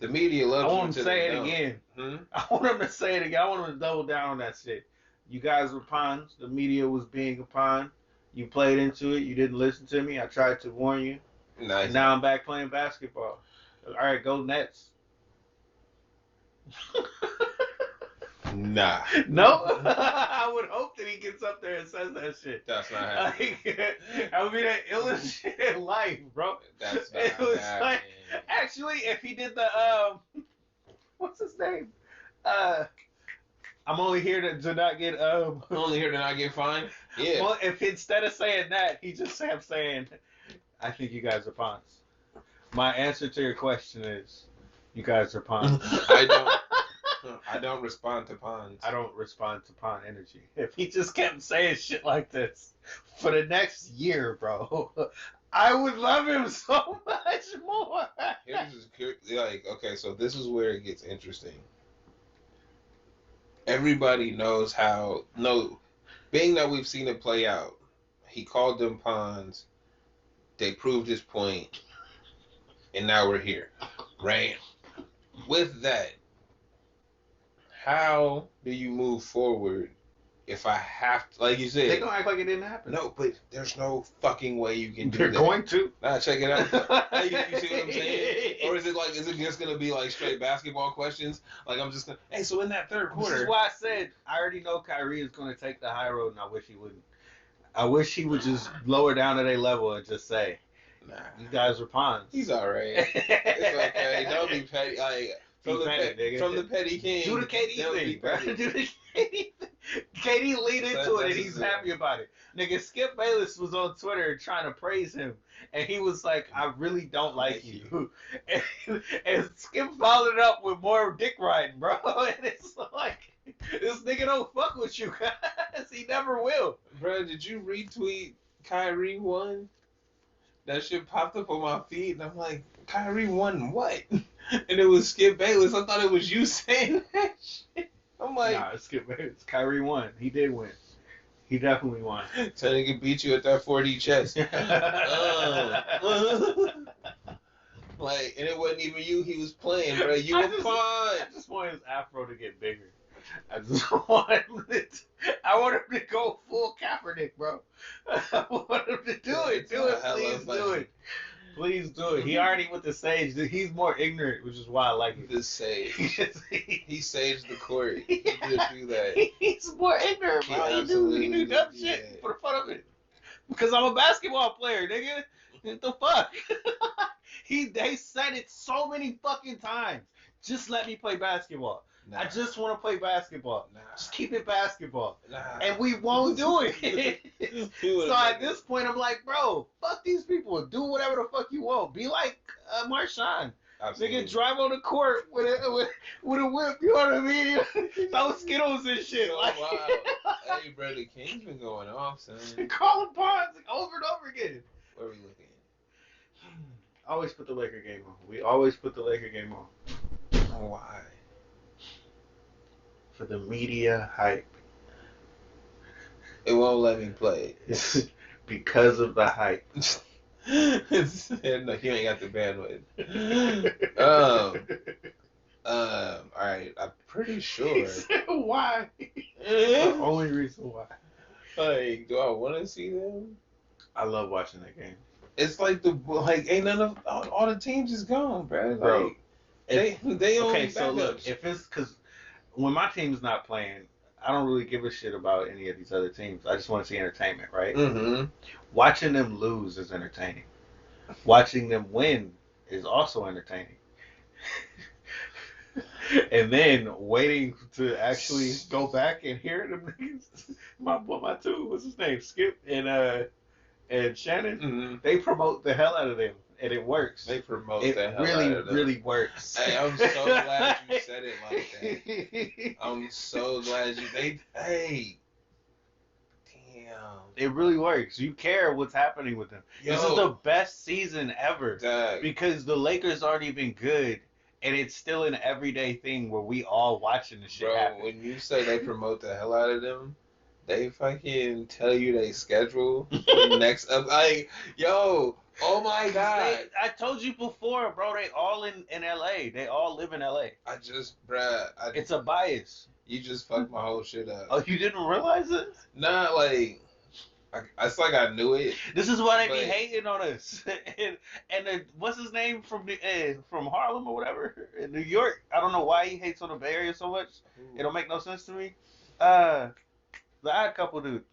media I loves want him you to to say the it no. again. Hmm? I want him to say it again. I want him to double down on that shit. You guys were pawns. The media was being a pawn. You played into it. You didn't listen to me. I tried to warn you. Nice. And now I'm back playing basketball. All right, go Nets. Nah. No, I would hope that he gets up there and says that shit. That's not happening. I would be the illest shit in life, bro. That's not It was happening. like, actually, if he did the what's his name? I'm only here to not get I'm only here to not get fined. Yeah. Well, if instead of saying that, he just kept saying, "I think you guys are pawns." My answer to your question is, you guys are pawns. I don't respond to pawns. I don't respond to pawn energy. If he just kept saying shit like this for the next year, bro, I would love him so much more. Okay, so this is where it gets interesting. Everybody knows being that we've seen it play out, he called them pawns, they proved his point, and now we're here, right? With that, how do you move forward if I have to, like you said? They're going to act like it didn't happen. No, but there's no fucking way you can do They're that. going to. Nah, check it out. You see what I'm saying? Or is it just gonna be like straight basketball questions? Like I'm just gonna, hey, so in that third quarter. This is why I said I already know Kyrie is going to take the high road, and I wish he wouldn't. I wish he would just lower down to their level and just say, Nah, "You guys are pawns." he's alright. It's okay. Don't be petty. Like from the petty king. Do the KD don't be thing, bro. petty. Do the KD thing. KD leaned into it, and he's happy about it. Nigga, Skip Bayless was on Twitter trying to praise him, and he was like, "I really don't like you." And Skip followed it up with more dick riding, bro. And it's like, this nigga don't fuck with you guys. He never will. Bro, did you retweet Kyrie won? That shit popped up on my feed, and I'm like, Kyrie won what? And it was Skip Bayless. I thought it was you saying that shit. I'm like, Nah, it's Skip Bayless. Kyrie won. He did win. He definitely won. so they could beat you at that 4D chess. Like, and it wasn't even you he was playing, bro. You were fine. I just want his afro to get bigger. I just want him I want him to go full Kaepernick, bro. I want him to do it. Do it. Please do it. Please do it. He already with the sage. He's more ignorant, which is why I like it. The sage. He saged the court. He did do that. He's more ignorant, bro. He do dumb shit for the fun of it. Because I'm a basketball player, nigga. What the fuck? They said it so many fucking times. Just let me play basketball. Nah. I just want to play basketball. Nah. Just keep it basketball. Nah. And we won't do it. So at this point, I'm like, bro, fuck these people. Do whatever the fuck you want. Be like Marshawn. Absolutely. Nigga, drive on the court with a whip. You know what I mean? Throw Skittles and shit. Oh, like, wow. Hey, bro, the King's been going off, son. Calling Bonds over and over again. Where are we looking? Always put the Laker game on. We always put the Laker game on. Why? For the media hype. It won't let me play. Because of the hype. No, you ain't got the bandwidth. All right. I'm pretty sure. Why? The only reason why. Like, do I want to see them? I love watching that game. It's like ain't none of all the teams is gone, bro. Like, Bro, they own okay, so backups. look, if it's because when my team's not playing, I don't really give a shit about any of these other teams. I just want to see entertainment, right? Mm-hmm. Watching them lose is entertaining. Watching them win is also entertaining. And then waiting to actually go back and hear them niggas. My two, what's his name? Skip and Shannon. Mm-hmm. They promote the hell out of them, and it works. They promote It the hell really, out of them. really works. Hey, I'm so glad you said it like that. I'm so glad you. Hey, damn. It really works. You care what's happening with them. This is the best season ever Dog. because the Lakers already been good, and it's still an everyday thing where we all watching the shit Bro, happen. when you say they promote the hell out of them, they fucking tell you they schedule the next up. Like, yo, oh my god! I told you before, bro. They all in LA. They all live in LA. It's a bias. You just fucked my whole shit up. Oh, you didn't realize it? Nah, like, it's like I knew it. This is why they be hating on us. and what's his name from Harlem or whatever in New York? I don't know why he hates on the Bay Area so much. Ooh. It'll make no sense to me. The Odd Couple dude.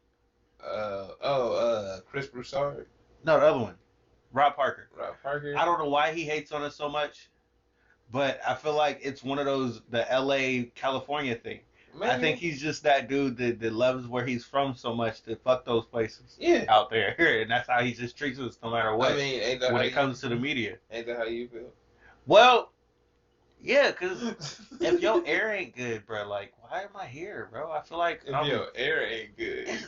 Chris Broussard. No, the other one. Rob Parker. Rob Parker. I don't know why he hates on us so much, but I feel like it's one of those, the LA, California thing. Maybe. I think he's just that dude that loves where he's from so much to fuck those places out there. And that's how he just treats us no matter what. I mean, ain't that when it comes to the media. Ain't that how you feel? Well, yeah, because if your air ain't good, bro, like, why am I here, bro? I feel like if your air ain't good.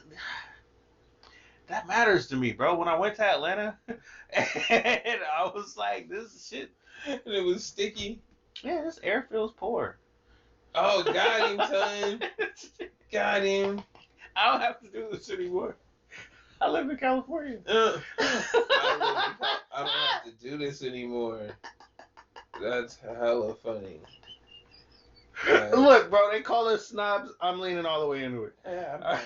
That matters to me, bro. When I went to Atlanta, and I was like, this shit. And it was sticky. Yeah, this air feels poor. Oh, got him, son. Got him. I don't have to do this anymore. I live in California. I don't have to do this anymore. That's hella funny. Look, bro, they call us snobs. I'm leaning all the way into it. Yeah,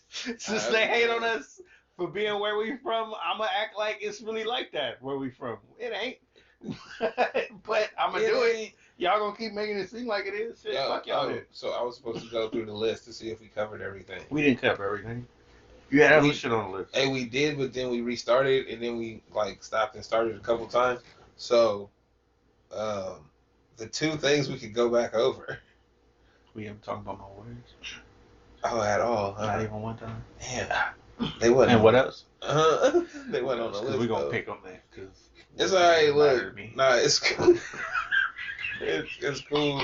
Since they hate on us for being where we from, I'm going to act like it's really like that where we from. It ain't. But I'm going to do it. Y'all going to keep making it seem like it is. Shit, fuck y'all. So I was supposed to go through the list to see if we covered everything. We didn't cover everything. You had other shit on the list. Hey, we did, but then we restarted, and then we stopped and started a couple times. So, the two things we could go back over. We haven't talked about my words. Oh, at all? Not even one time. Damn, they wasn't. And what else? They wasn't on the list. We're gonna pick on that because it's alright. Look, nah, it's cool. It's cool.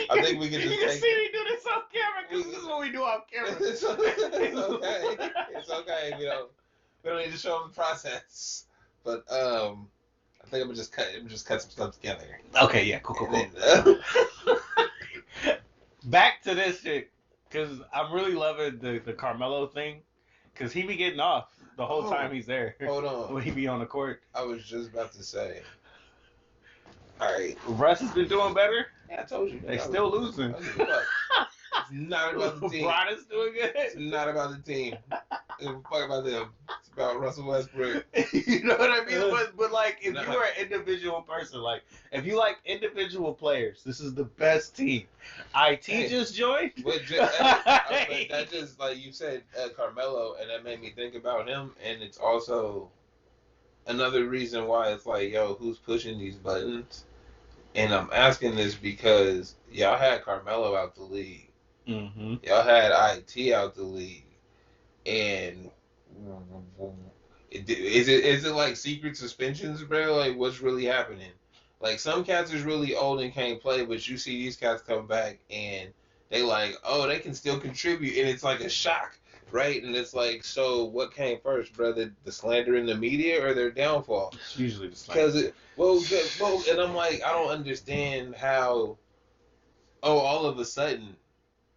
I think we can just. You can see me do this on camera because this is what we do off camera. It's okay. It's okay. We don't need to show them the process. But I think I'm gonna just cut some stuff together. Okay, yeah, cool. Back to this shit, because I'm really loving the Carmelo thing, because he be getting off the whole time he's there. Hold on. When he be on the court. I was just about to say. All right. Russ has been doing better. Yeah, I told you. They still losing. It's not about the team. LeBron is doing good. It's not about the team. Fuck about them. It's about Russell Westbrook. You know what I mean? But like, if you are an individual person, like, if you like individual players, this is the best team. IT just joined. But that just, like you said, Carmelo, and that made me think about him, and it's also another reason why it's like, yo, who's pushing these buttons? And I'm asking this because y'all had Carmelo out the league. Mm-hmm. Y'all had IT out the league. And is it like secret suspensions, bro? Like, what's really happening? Like, some cats is really old and can't play, but you see these cats come back and they like, oh, they can still contribute, and it's like a shock, right? And it's like, so what came first, brother? The slander in the media or their downfall? It's usually the slander. Well, and I'm like, I don't understand how. Oh, all of a sudden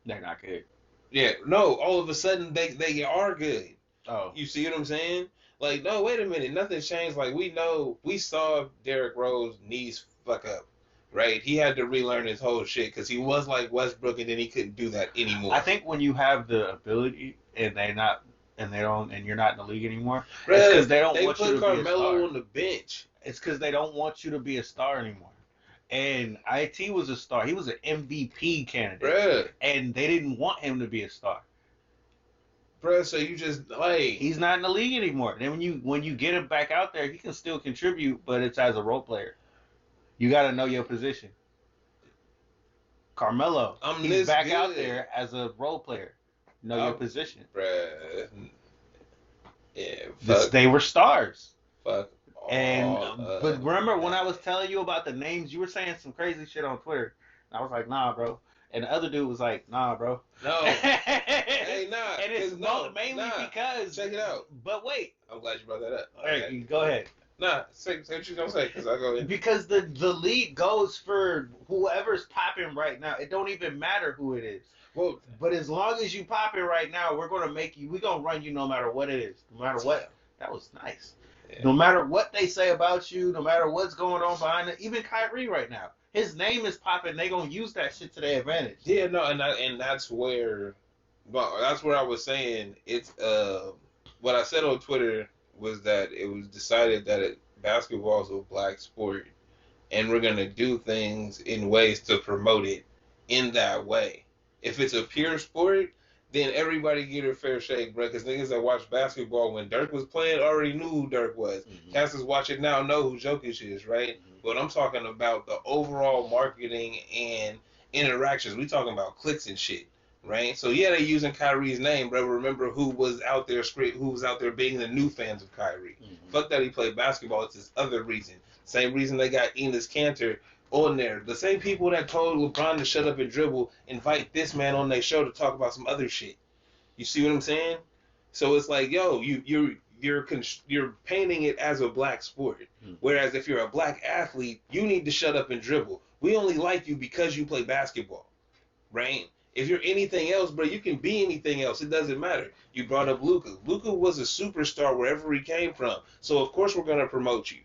they're not good. Yeah, no, all of a sudden they are good. Oh, You see what I'm saying? Like, no, wait a minute, nothing's changed. Like, we saw Derrick Rose knees fuck up, right? He had to relearn his whole shit because he was like Westbrook, and then he couldn't do that anymore. I think when you have the ability and and you're not in the league anymore, Bruh, it's because they don't they want you put to be a Carmelo star. on the bench. It's because they don't want you to be a star anymore. And IT was a star. He was an MVP candidate, Bruh, and they didn't want him to be a star. so you just like He's not in the league anymore. Then when you get him back out there, he can still contribute, but it's as a role player. You got to know your position. Carmelo, I'm he's this back good. out there as a role player. Know your position. Bruh. Yeah, They were stars. fuck. And all but remember when that. I was telling you about the names, you were saying some crazy shit on Twitter. And I was like, nah, bro. And the other dude was like, nah, bro. No. Hey, nah. And it's 'cause mainly because. Check it out. But wait. I'm glad you brought that up. All right, go ahead. Nah, say what you gonna say, because I go in. Because the league goes for whoever's popping right now. It don't even matter who it is. Well, But as long as you popping right now, we're gonna make you. We're gonna run you no matter what it is. No matter what. That was nice. yeah. No matter what they say about you, no matter what's going on behind it, even Kyrie right now, his name is popping. They gonna use that shit to their advantage. Yeah, no, and that's where, well, that's where I was saying it's what I said on Twitter was that it was decided that basketball is a black sport, and we're gonna do things in ways to promote it in that way. If it's a pure sport, then everybody get a fair shake, bro. Because niggas that watch basketball when Dirk was playing already knew who Dirk was. Mm-hmm. Cats that's watching now know who Jokic is, right? Mm-hmm. But I'm talking about the overall marketing and interactions. We talking about clicks and shit, right? So yeah, they using Kyrie's name, bro. Remember who was out there being the new fans of Kyrie. Mm-hmm. Fuck that he played basketball. It's this other reason. Same reason they got Enes Kanter on there. The same people that told LeBron to shut up and dribble invite this man on their show to talk about some other shit. You see what I'm saying? So it's like, yo, you're painting it as a black sport. Mm-hmm. Whereas if you're a black athlete, you need to shut up and dribble. We only like you because you play basketball, right? If you're anything else, bro, you can be anything else. It doesn't matter. You brought up Luka. Luka was a superstar wherever he came from. So of course we're gonna promote you,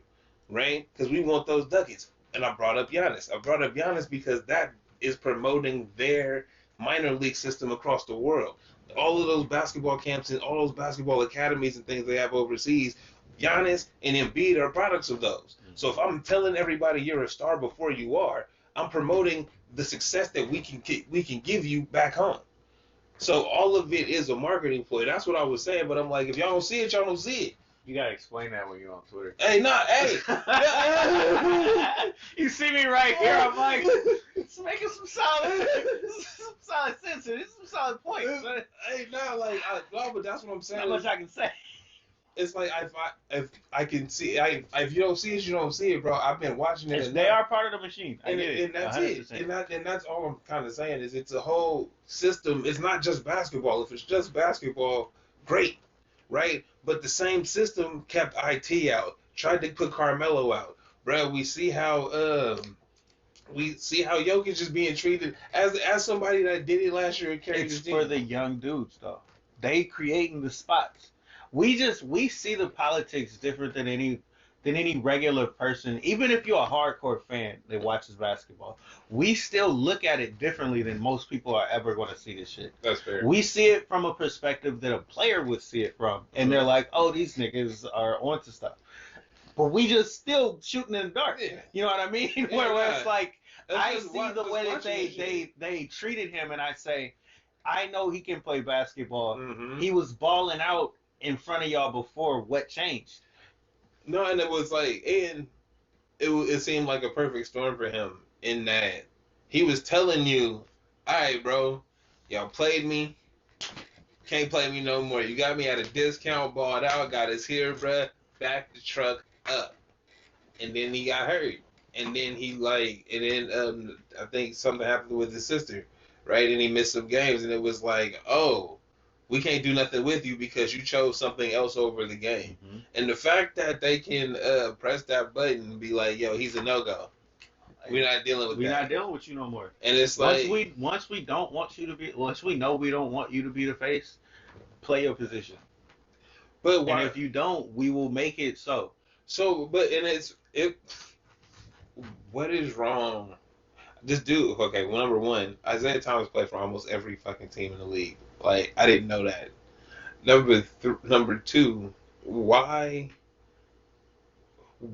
right? Because we want those ducats. And I brought up Giannis. I brought up Giannis because that is promoting their minor league system across the world. All of those basketball camps and all those basketball academies and things they have overseas, Giannis and Embiid are products of those. So if I'm telling everybody you're a star before you are, I'm promoting the success that we can give you back home. So all of it is a marketing ploy. That's what I was saying. But I'm like, if y'all don't see it, y'all don't see it. You gotta explain that when you're on Twitter. Hey, hey. You see me right here. I'm like, it's making some solid sense. This is some solid points. Hey, but that's what I'm saying. Not much I can say. It's like if I can see, if you don't see it, you don't see it, bro. I've been watching it. They are part of the machine. And that's 100%. it. And that's all I'm kind of saying is it's a whole system. It's not just basketball. If it's just basketball, great, right? But the same system kept IT out. Tried to put Carmelo out, bro. We see how Jokic is being treated as somebody that did it last year and carried It's his team. for the young dudes though. They creating the spots. We see the politics different than any regular person. Even if you're a hardcore fan that watches basketball, we still look at it differently than most people are ever going to see this shit. That's fair. We see it from a perspective that a player would see it from, and they're like, "Oh, these niggas are onto stuff." But we just still shooting in the dark. Yeah. You know what I mean? Yeah, where it's like I just see the way that they treated him, and I say, I know he can play basketball. Mm-hmm. He was balling out in front of y'all before. What changed? No, and it was like, and it seemed like a perfect storm for him in that he was telling you, all right, bro, y'all played me, can't play me no more. You got me at a discount, balled out, got us here, bro, back the truck up. And then he got hurt. And then I think something happened with his sister, right? And he missed some games, and it was like, oh, we can't do nothing with you because you chose something else over the game. Mm-hmm. And the fact that they can press that button and be like, yo, he's a no-go. We're not dealing with that. We're not dealing with you no more. And it's like once we know we don't want you to be the face, play your position. But why? And if you don't, we will make it so. So, but and what is wrong? This dude, okay, well, number one, Isaiah Thomas played for almost every fucking team in the league. Like, I didn't know that. Number two, why?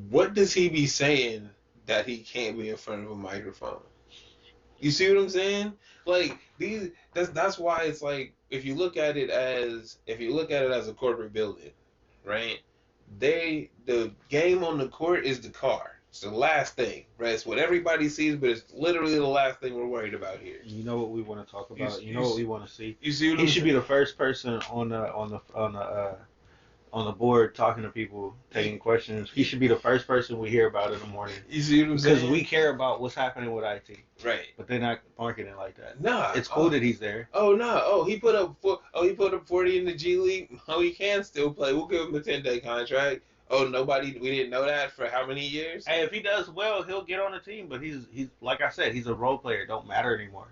What does he be saying that he can't be in front of a microphone? You see what I'm saying? Like that's why it's like if you look at it as a corporate building, right? The game on the court is the car. It's the last thing, right? It's what everybody sees, but it's literally the last thing we're worried about here. You know what we want to talk about. You know what we want to see. You see what He should be the first person on the board talking to people, taking questions. He should be the first person we hear about in the morning. You see what I'm saying? Because we care about what's happening with IT. Right. But they're not marketing like that. Nah. It's cool that he's there. Oh no. Oh, he put up 40 in the G League. Oh, he can still play. We'll give him a 10-day contract. Oh, we didn't know that for how many years? Hey, if he does well, he'll get on the team. But he's like I said, he's a role player. It don't matter anymore.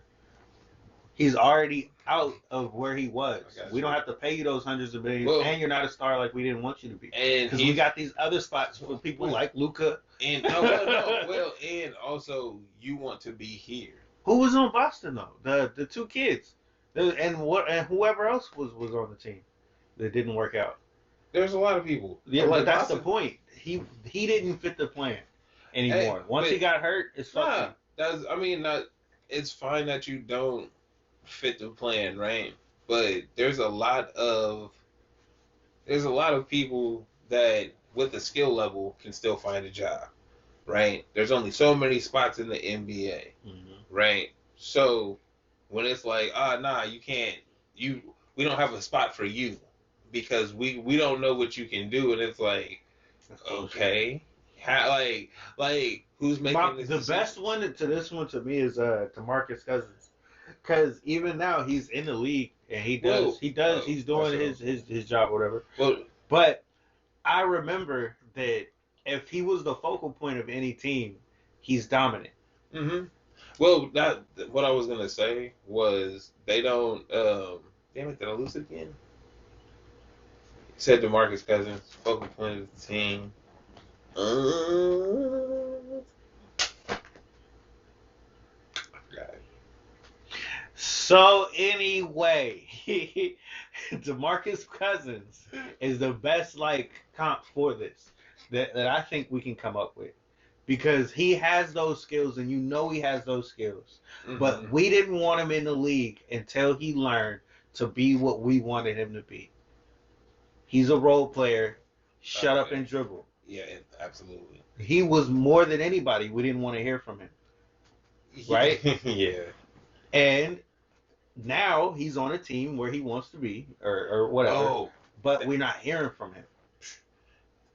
He's already out of where he was. We don't have to pay you those hundreds of millions, and you're not a star like we didn't want you to be. Because we got these other spots for people like Luka. And and also you want to be here. Who was on Boston though? The two kids, and whoever else was on the team that didn't work out. There's a lot of people. Yeah, but that's Boston. The point. He didn't fit the plan anymore. Once he got hurt, it's fucked. It's fine that you don't fit the plan, right? But there's a lot of people that with the skill level can still find a job, right? There's only so many spots in the NBA, right? So when it's like, you can't, we don't have a spot for you because we don't know what you can do, and it's like, okay, how, like who's making this? The best one to this one to me is DeMarcus Cousins. Because even now he's in the league and he's doing his job or whatever. But I remember that if he was the focal point of any team, he's dominant. Mm-hmm. Well, what I was gonna say was they don't. Damn it! Did I lose it again? He said DeMarcus Cousins, focal point of the team. So anyway, DeMarcus Cousins is the best comp for this that I think we can come up with because he has those skills and he has those skills. Mm-hmm. But we didn't want him in the league until he learned to be what we wanted him to be. He's a role player. Shut up and dribble. Yeah, absolutely. He was more than anybody. We didn't want to hear from him. Right? Yeah. And now he's on a team where he wants to be, or whatever. But we're not hearing from him.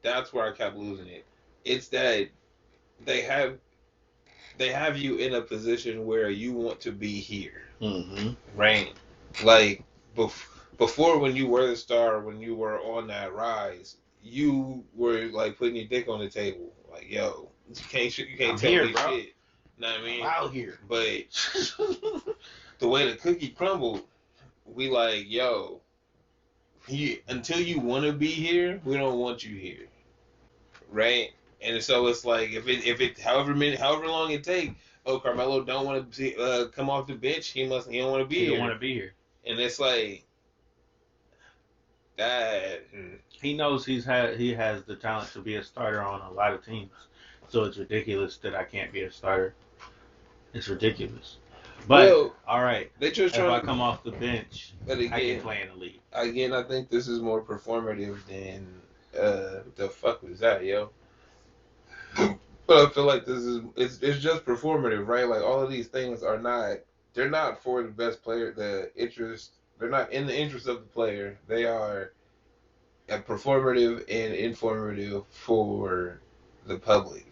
That's where I kept losing it. It's that they have you in a position where you want to be here, right? Like before, when you were the star, when you were on that rise, you were like putting your dick on the table, like, yo, you can't tell me shit. You know what I mean? I'm out here. But the way the cookie crumbled, we like, yo, until you want to be here, we don't want you here, right? And so it's like if it however long it take, Carmelo don't want to come off the bench, he don't want to be here. He don't want to be here. And it's like that. He knows he has the talent to be a starter on a lot of teams, so it's ridiculous that I can't be a starter. It's ridiculous. But all right, if I come off the bench, again, I can play in the league. Again, I think this is more performative than the fuck was that, yo? But I feel like it's just performative, right? Like all of these things they're not for the best player. They're not in the interest of the player. They are performative and informative for the public.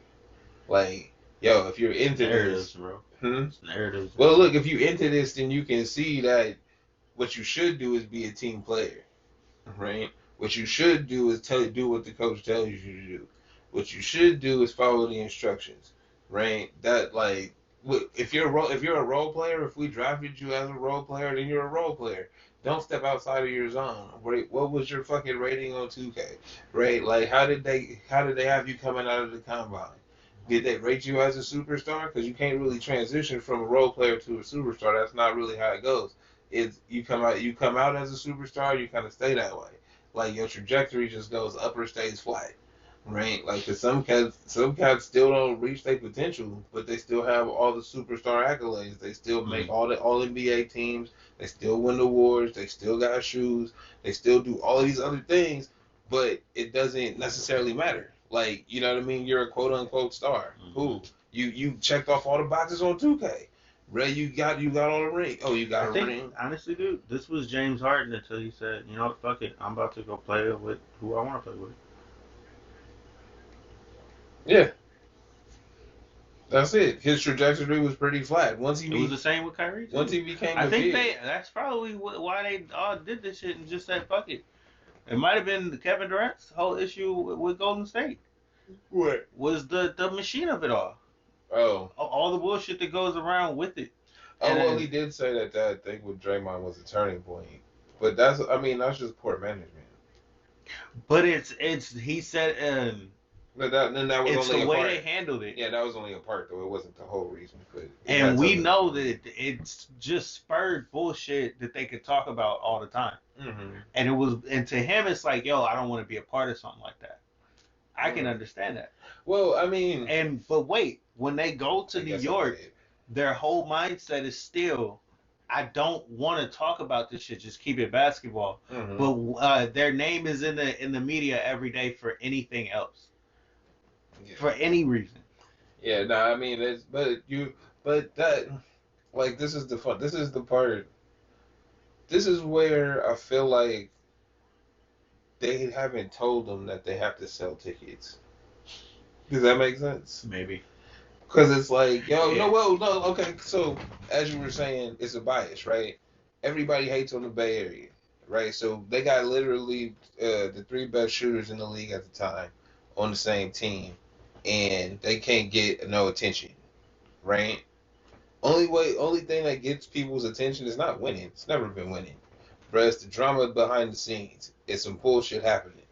Like, yo, if you're into narratives, bro. It's narratives. Well, look, if you're into this, then you can see that what you should do is be a team player, right? What you should do is do what the coach tells you to do. What you should do is follow the instructions, right? That if you're a role player, if we drafted you as a role player, then you're a role player. Don't step outside of your zone. Right? What was your fucking rating on 2K? Right? Like, how did they have you coming out of the combine? Did they rate you as a superstar? Because you can't really transition from a role player to a superstar. That's not really how it goes. It's you come out as a superstar. You kind of stay that way. Like your trajectory just goes up or stays flat, right? Like, cause some cats still don't reach their potential, but they still have all the superstar accolades. They still make all the All NBA teams. They still win awards. They still got shoes. They still do all these other things, but it doesn't necessarily matter. Like, you know what I mean? You're a quote unquote star. Cool. You checked off all the boxes on 2K. Ray, you got all the ring. Oh, you got a ring. Honestly, dude, this was James Harden until he said, you know what, fuck it, I'm about to go play with who I want to play with. Yeah. That's it. His trajectory was pretty flat. It was the same with Kyrie, too. Once he became I think that's probably why they all did this shit and just said, fuck it. It might have been Kevin Durant's whole issue with Golden State. What? Was the machine of it all. Oh. All the bullshit that goes around with it. Oh, well, he did say that thing with Draymond was a turning point. But that's just poor management. But he said, But that was it's only the a way part. they handled it. Yeah, that was only a part, though. It wasn't the whole reason. But and we know that it's just spurred bullshit that they could talk about all the time. Mm-hmm. And to him, it's like, yo, I don't want to be a part of something like that. I can understand that. Well, I mean, but wait, when they go to New York, their whole mindset is still, I don't want to talk about this shit. Just keep it basketball. Mm-hmm. But their name is in the media every day for anything else, for any reason. Yeah, no, I mean, this is the fun. This is the part. This is where I feel like they haven't told them that they have to sell tickets. Does that make sense? Maybe. Because it's like, okay. So as you were saying, it's a bias, right? Everybody hates on the Bay Area, right? So they got literally the 3 best shooters in the league at the time on the same team, and they can't get no attention, right? Only thing that gets people's attention is not winning. It's never been winning, but it's the drama behind the scenes. It's some bullshit happening.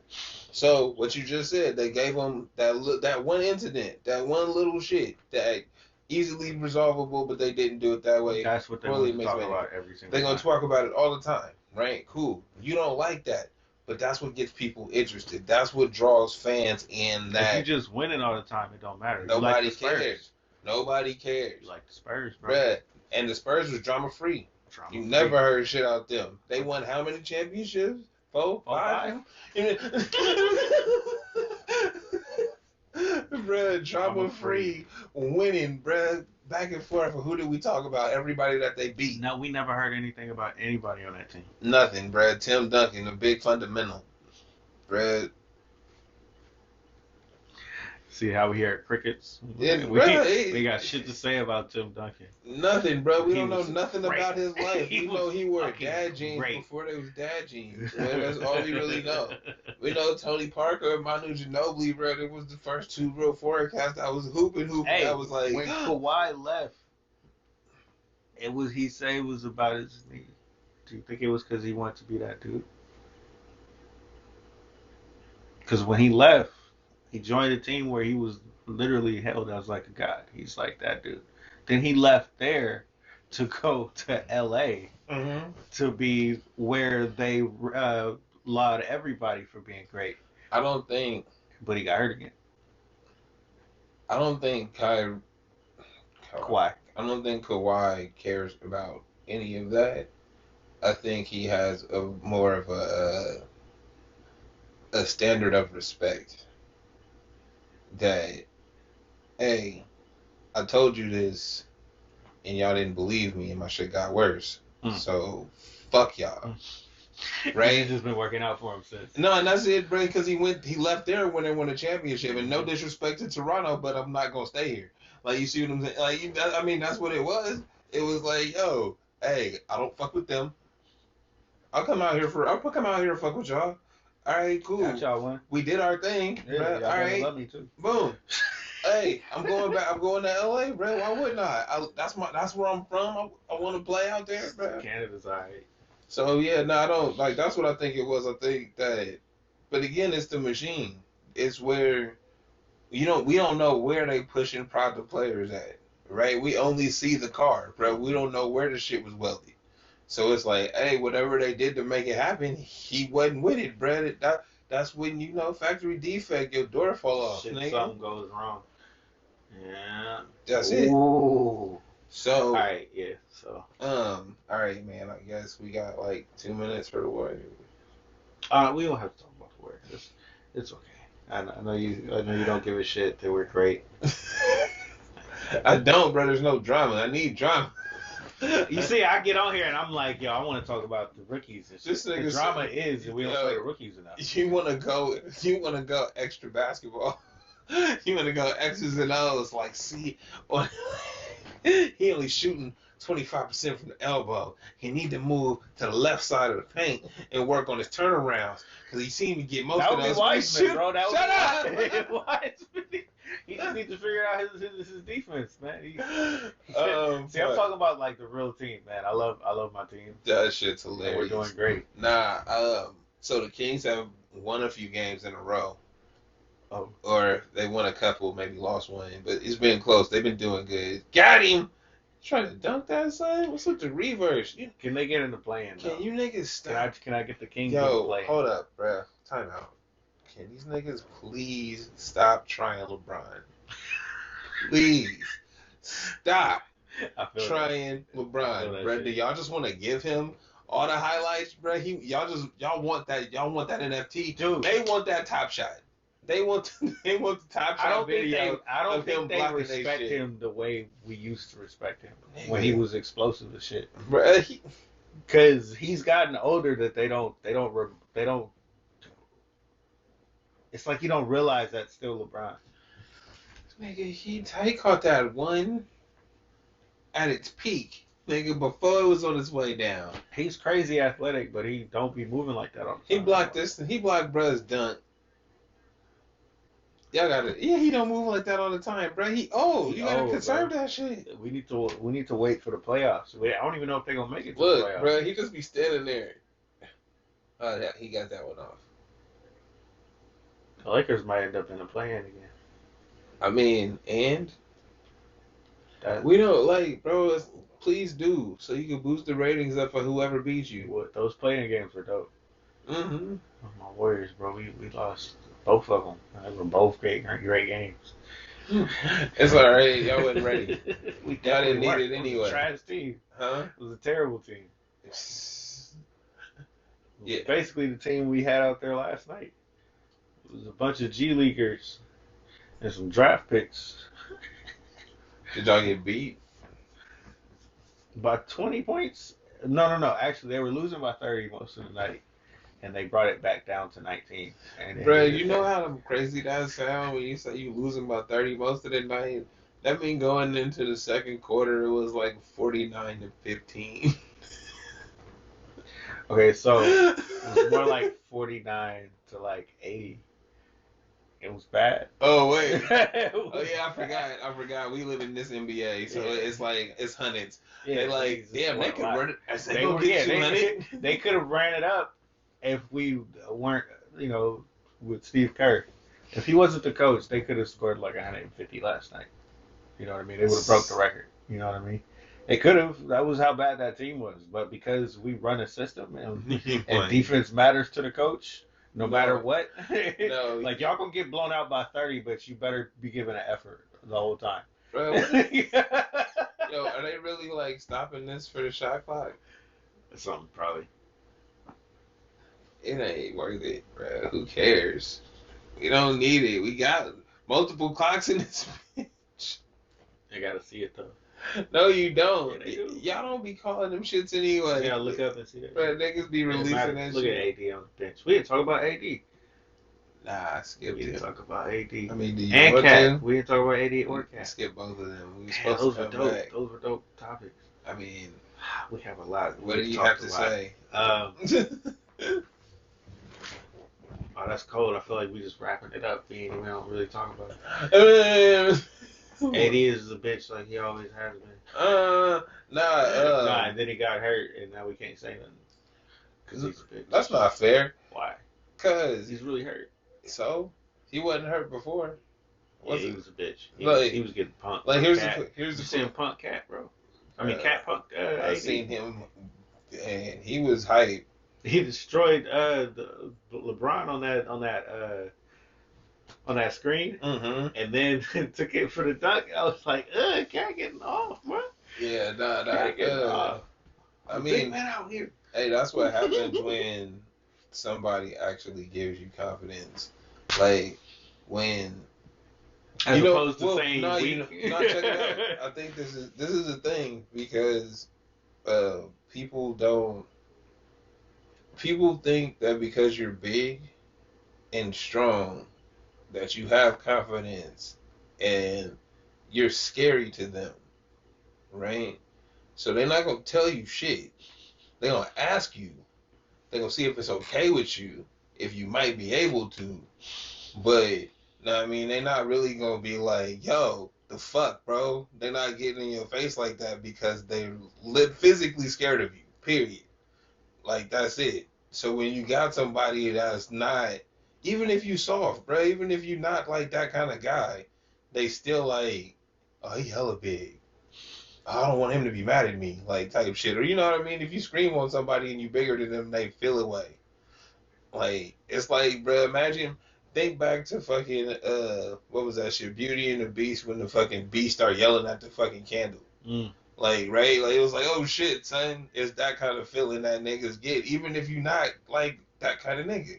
So what you just said, they gave them that one incident, that one little shit that easily resolvable, but they didn't do it that way. That's what they want to talk about every single time. They're going to talk about it all the time, right? Cool. You don't like that, but that's what gets people interested. That's what draws fans in. That if you just winning all the time, it don't matter. Nobody cares. Nobody cares. You like the Spurs, bro. Bruh. And the Spurs was drama-free. You never heard shit out them. They won how many championships? 4, 5? Bruh, drama-free, winning, bruh, back and forth. Who did we talk about? Everybody that they beat. No, we never heard anything about anybody on that team. Nothing, bruh. Tim Duncan, a big fundamental. Bruh. See how we hear crickets? Yeah, we got shit to say about Tim Duncan. Nothing, bro. We don't know nothing about his life. We know he wore dad jeans before there was dad jeans. Bro. That's all we really know. We know Tony Parker and Manu Ginobili, bro. It was the first 2 real forecasts. I was hooping. Hey, I was like, when Kawhi left, he said it was about his knee. Do you think it was because he wanted to be that dude? Because when he left, he joined a team where he was literally held as like a god. He's like that dude. Then he left there to go to LA to be where they laud everybody for being great. But he got hurt again. I don't think Kawhi. I don't think Kawhi cares about any of that. I think he has more of a standard of respect. That, hey, I told you this, and y'all didn't believe me, and my shit got worse. So, fuck y'all. Right? He's just been working out for him since. No, and that's it, bro, because he left there when they won a championship, and no disrespect to Toronto, but I'm not going to stay here. Like, you see what I'm saying? Like, I mean, that's what it was. It was like, yo, hey, I don't fuck with them. I'll come out here and fuck with y'all. All right, cool. Got y'all one. We did our thing. Yeah, all right. Love me too. Boom. Hey, I'm going back. I'm going to LA, bro. Why wouldn't I? That's where I'm from. I want to play out there, bro. Canada's alright. So yeah, no, I don't like. That's what I think it was. I think that, but again, it's the machine. It's where we don't know where they pushing product players at, right? We only see the car, bro. We don't know where the shit was welded. So it's like, hey, whatever they did to make it happen, he wasn't with it, bro. That's when factory defect, your door fall off, Shit, nigga. something goes wrong. Yeah. That's it. Ooh. So, All right, yeah. So, all right, man. I guess we got like 2 minutes for the Warriors. we don't have to talk about the Warriors. It's okay. I know you. I know you don't give a shit. They were great. I don't, bro. There's no drama. I need drama. You see, I get on here and I'm like, yo, I want to talk about the rookies. And shit. This The nigga drama said- is that we don't yo, play the rookies enough. You wanna go extra basketball. You wanna go X's and O's like see or he only shooting 25% from the elbow. He need to move to the left side of the paint and work on his turnarounds because he seemed to get most That of would be those. Wiseman, bro. That would Shut be up! Wiseman. He just needs to figure out his defense, man. Um, See, I'm talking about like the real team, man. I love my team. That shit's And hilarious. we're doing great. Nah, so the Kings have won a few games in a row. Oh. Or they won a couple, maybe lost one, but it's been close. They've been doing good. Got him! Trying to dunk that, son? What's with the reverse? Can they get in the play-in? Can you niggas stop? Can I get the Kings in the Yo, play-in? hold up, bruh. Time out. Can these niggas please stop trying LeBron? Please. Stop I feel trying feel LeBron, that bruh. shit. Do y'all just want to give him all the highlights, bruh? Y'all want that NFT. Dude. They want that top shot. They want the top shot video I don't of him think they blocking respect shit. him the way we used to respect him Nigga. when he was explosive as shit. Bruh, Because he's gotten older that they don't. It's like you don't realize that's still LeBron. nigga, he caught that one at its peak, nigga, before it was on its way down. He's crazy athletic, but he don't be moving like that all the He time. blocked this. He blocked bruh's dunk. Y'all gotta. Yeah, he don't move like that all the time, bruh. You gotta old, conserve bro. that shit. We need to wait for the playoffs. I don't even know if they're gonna make it to the Look, playoffs. bruh, he just be standing there. Oh, yeah, he got that one off. The Lakers might end up in the play-in again. I mean, and we don't bro. Please do so you can boost the ratings up for whoever beats you. Those play-in games were dope. Mm-hmm. My Warriors, bro. We lost both of them. They were both great games. It's all right. Y'all wasn't ready. We Y'all didn't need weren't. it It anyway. was a trash team. Huh? It was a terrible team. It was Yeah. basically the team we had out there last night. It was a bunch of G Leaguers and some draft picks. Did y'all get beat? By 20 points? No. Actually, they were losing by 30 most of the night. And they brought it back down to 19. Bro, you know how crazy that sound when you say you losing by 30 most of the night? That mean going into the second quarter, it was like 49-15. Okay, so it was more like 49 to like 80. It was bad. Oh, wait. It Oh, was yeah, bad. I forgot. We live in this NBA, so Yeah. it's hundreds. Yeah, They like, Jesus, damn, they what a could lot. run it. They They gonna were, get yeah, 200. they could have ran it up if we weren't, with Steve Kerr. If he wasn't the coach, they could have scored like 150 last night. You know what I mean? They would have broke the record. You know what I mean? They could have. That was how bad that team was. But because we run a system and defense matters to the coach, no matter what. No. Like y'all gonna get blown out by 30, but you better be giving an effort the whole time. Bro, yo, are they really like stopping this for the shot clock? Something probably. It ain't worth it, bro. Who cares? We don't need it. We got multiple clocks in this bitch. I gotta see it though. No, you don't. Yeah, they do. Y'all don't be calling them shits anyway. Yeah, look up and see it. Bro, niggas be releasing that Look shit. at AD on the bench. We didn't talk about AD. Nah, skip We didn't it. talk about AD. I mean, do you And want Cat. to? We didn't talk about AD or Cat. Skip both of them. We were Man, supposed those to were come dope. back. Those were dope topics. I mean, We have a lot. what do We've you talked have to a lot. say? Oh, that's cold. I feel like we just wrapping it up. We don't really talk about it. AD is a bitch like he always has been. Nah, And then he got hurt, and now we can't say nothing. Because he's a bitch. That's not fair. Why? Because He's really hurt. so he wasn't hurt before. Yeah, he was a bitch. Like, he was getting punked. Like here's the you seen punk Cat, bro. I mean, Cat punked. I AD. seen him, and he was hype. He destroyed the LeBron on that screen, and then took it for the dunk. I was like, Cat getting off, bro. Yeah, Cat getting off. I Big mean, man out here. hey, that's what happens when somebody actually gives you confidence. Like when As opposed to saying no, weak. check it out. I think this is a thing because people think that because you're big and strong that you have confidence and you're scary to them, right? So they're not gonna tell you shit. They're gonna ask you. They're gonna see if it's okay with you, if you might be able to. But no, I mean, they're not really gonna be like, yo, the fuck, bro. They're not getting in your face like that because they're physically scared of you. Period. Like that's it. So when you got somebody that's not, even if you soft, bro, even if you're not like that kind of guy, they still like, oh, he hella big. I don't want him to be mad at me, like type shit. Or you know what I mean? If you scream on somebody and you bigger than them, they feel away. Like it's like, bro, imagine. Think back to fucking what was that shit? Beauty and the Beast when the fucking Beast start yelling at the fucking candle. Like, right? Like it was like, oh shit, son, it's that kind of feeling that niggas get, even if you're not like that kind of nigga.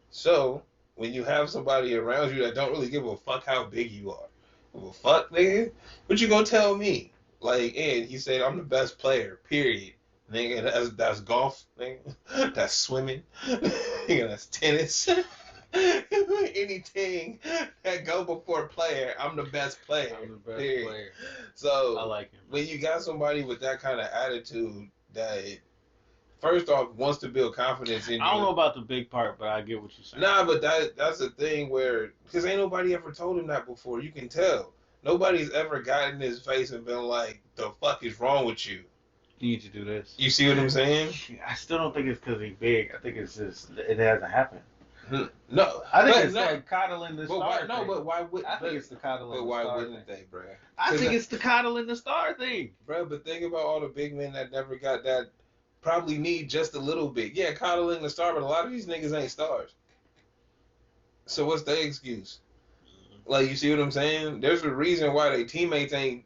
So when you have somebody around you that don't really give a fuck how big you are, give a fuck, nigga, what you gonna tell me? Like, and he said I'm the best player, period. Nigga, that's golf, nigga. That's swimming. Nigga, that's tennis. Anything that go before player, I'm the best player. I'm the best player. So I like him. When you got somebody with that kind of attitude that first off wants to build confidence in you. I don't know about the big part, but I get what you're saying. Nah, but that's the thing where because ain't nobody ever told him that before. You can tell. Nobody's ever gotten in his face and been like, the fuck is wrong with you? You need to do this. You see what I'm saying? I still don't think it's because he's big. I think it's just it hasn't happened. No, I think it's like coddling the star. No, but why would? I think it's the coddling. But why wouldn't they, bro? I think it's the coddling the star thing, bro. But think about all the big men that never got that. Probably need just a little bit. Yeah, coddling the star, but a lot of these niggas ain't stars. So what's their excuse? Like, you see what I'm saying? There's a reason why their teammates ain't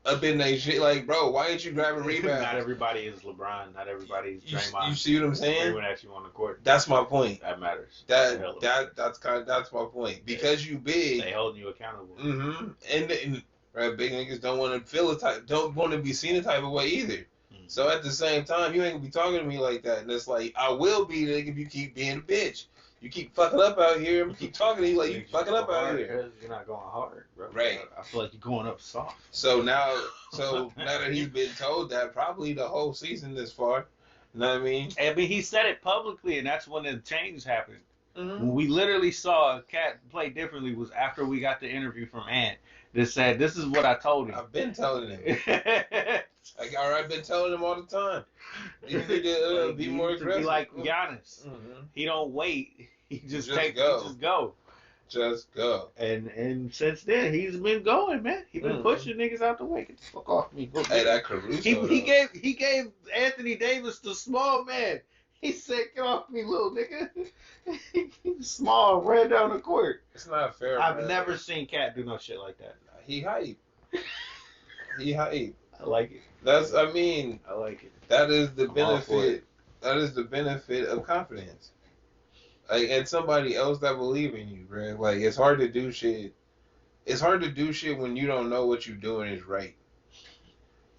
up in they shit. Like, bro, why ain't you grabbing rebounds? Not everybody is LeBron. Not everybody is Draymond. You see what I'm saying? Everyone at you on the court. That's my point. That matters. That's my point. Because you big, they holding you accountable. And right, big niggas don't want to don't want to be seen a type of way either. So at the same time, you ain't gonna be talking to me like that. And it's like, I will be nigga if you keep being a bitch. You keep fucking up out here. I'm keep talking to you like you fucking up out here. You're not going hard, bro. Right. I feel like you're going up soft. So now that he's been told that probably the whole season this far, you know what I mean? I mean, he said it publicly, and that's when the change happened. When we literally saw Cat play differently was after we got the interview from Ant that said, "This is what I told him." I've been telling him. I've been telling him all the time. You need to be more aggressive. Be like Giannis. He don't wait. He just go. Just go. And since then he's been going, man. He's been pushing niggas out the way. Get the fuck off me. Hey, that Caruso. He gave Anthony Davis the small man. He said, "Get off me, little nigga." He's small, ran down the court. It's not fair. I've never seen Cat do no shit like that. He hype. He hype. I like it. I like it. That is the benefit. That is the benefit of confidence. Like, and somebody else that believe in you, bro. Like, it's hard to do shit. It's hard to do shit when you don't know what you're doing is right.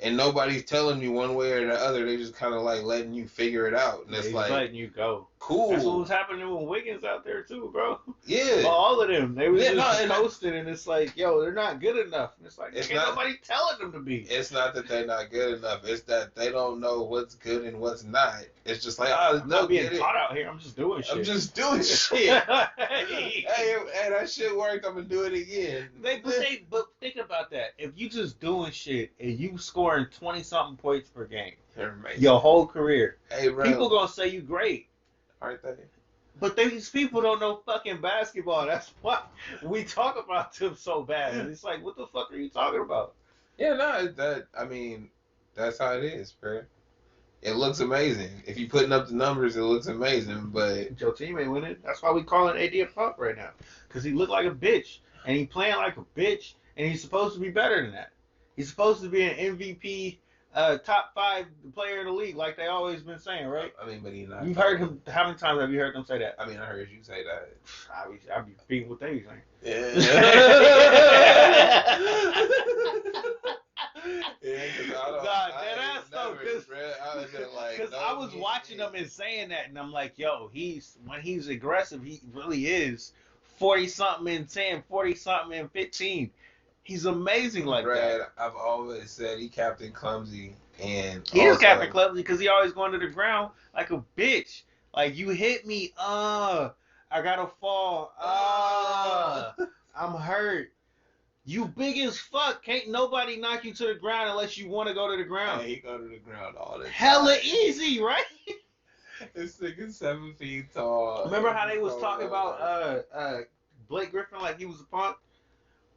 And nobody's telling you one way or the other. They just kind of like letting you figure it out. And it's like letting you go. cool. That's what was happening with Wiggins out there too, bro. Yeah. Well, all of them, they were Yeah, just no, coasting, and it's like, yo, they're not good enough. And it's like, It's ain't not- nobody telling them to be. It's not that they're not good enough. It's that they don't know what's good and what's not. It's just like, I'm they'll not being get it. taught out here. I'm just doing shit. I'm just doing shit. Hey, that shit worked. I'm gonna do it again. But think about that. If you just doing shit and you scoring 20-something points per game, They're amazing. your whole career, Hey, bro. people gonna say you great. Aren't they? But these people don't know fucking basketball. That's why we talk about them so bad. And it's like, what the fuck are you talking about? Yeah, no, that's how it is, bro. It looks amazing. If you're putting up the numbers, it looks amazing, but Your team ain't winning. That's why we calling AD a punk right now. Because he looked like a bitch. And he playing like a bitch. And he's supposed to be better than that. He's supposed to be an MVP, top 5 player in the league, like they always been saying, right? I mean, but he's not. You've heard him. How many times have you heard them say that? I mean, I heard you say that. I be repeating what they be saying. Yeah. Yeah, because I don't. Nah, dead ass though, Because I was watching him and saying that, and I'm like, yo, when he's aggressive, he really is 40-something in 10, 40-something in 15. He's amazing like Brad, that. I've always said he Captain Clumsy, and He is also- Captain Clumsy because he always going to the ground like a bitch. Like, you hit me, I gotta fall, I'm hurt. You big as fuck. Can't nobody knock you to the ground unless you want to go to the ground. Hey, he go to the ground all the time. Hella easy, right? This nigga's 7 feet tall. Remember how they was talking about Blake Griffin like he was a punk?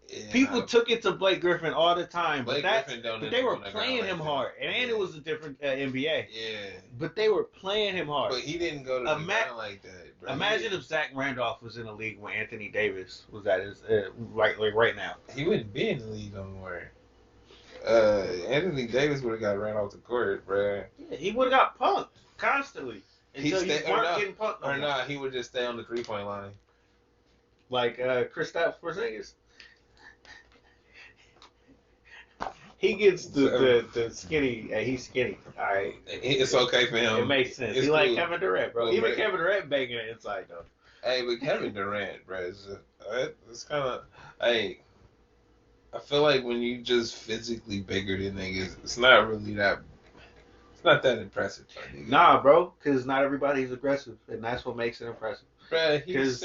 Yeah, People took it to Blake Griffin all the time, Blake Griffin don't but end they up were on the playing ground him like hard, that. and it was a different NBA. Yeah. But they were playing him hard. But he didn't go to the ground like that, bro. Imagine if Zach Randolph was in the league when Anthony Davis was at his right now. He wouldn't be in the league no more. Anthony Davis would have got ran off the court, bro. Yeah, he would have got punked constantly until you or weren't not, getting punked. no or more. not, he would just stay on the 3-point line. Like Kristaps Porzingis. He gets the skinny. He's skinny. All right. It's okay for him. It makes sense. It's He like cool. Kevin Durant, bro. Well, Even man. Kevin Durant banging it inside though. Hey, but Kevin Durant, bro, it's kind of, hey, I feel like when you just physically bigger than niggas, it's not that impressive, my nigga. Nah, bro, because not everybody's aggressive, and that's what makes it impressive. Bruh, 'Cause-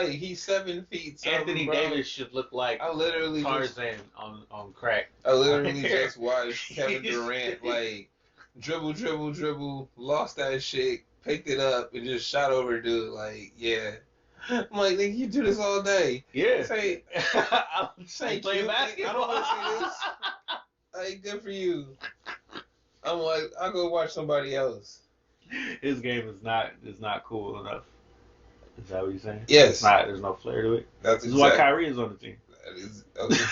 he's 7 feet. Something, Anthony bro. Davis should look like I literally Tarzan on crack. just watched Kevin Durant like dribble, lost that shit, picked it up, and just shot over dude. Like, yeah. I'm like, nigga, you do this all day. Yeah. Say, I'm say playing cute. basketball. I don't want to see this. Like, good for you. I'm like, I'll go watch somebody else. His game is not cool enough. Is that what you're saying? Yes. It's not. There's no flair to it. That's This is why Kyrie is on the team. That is okay.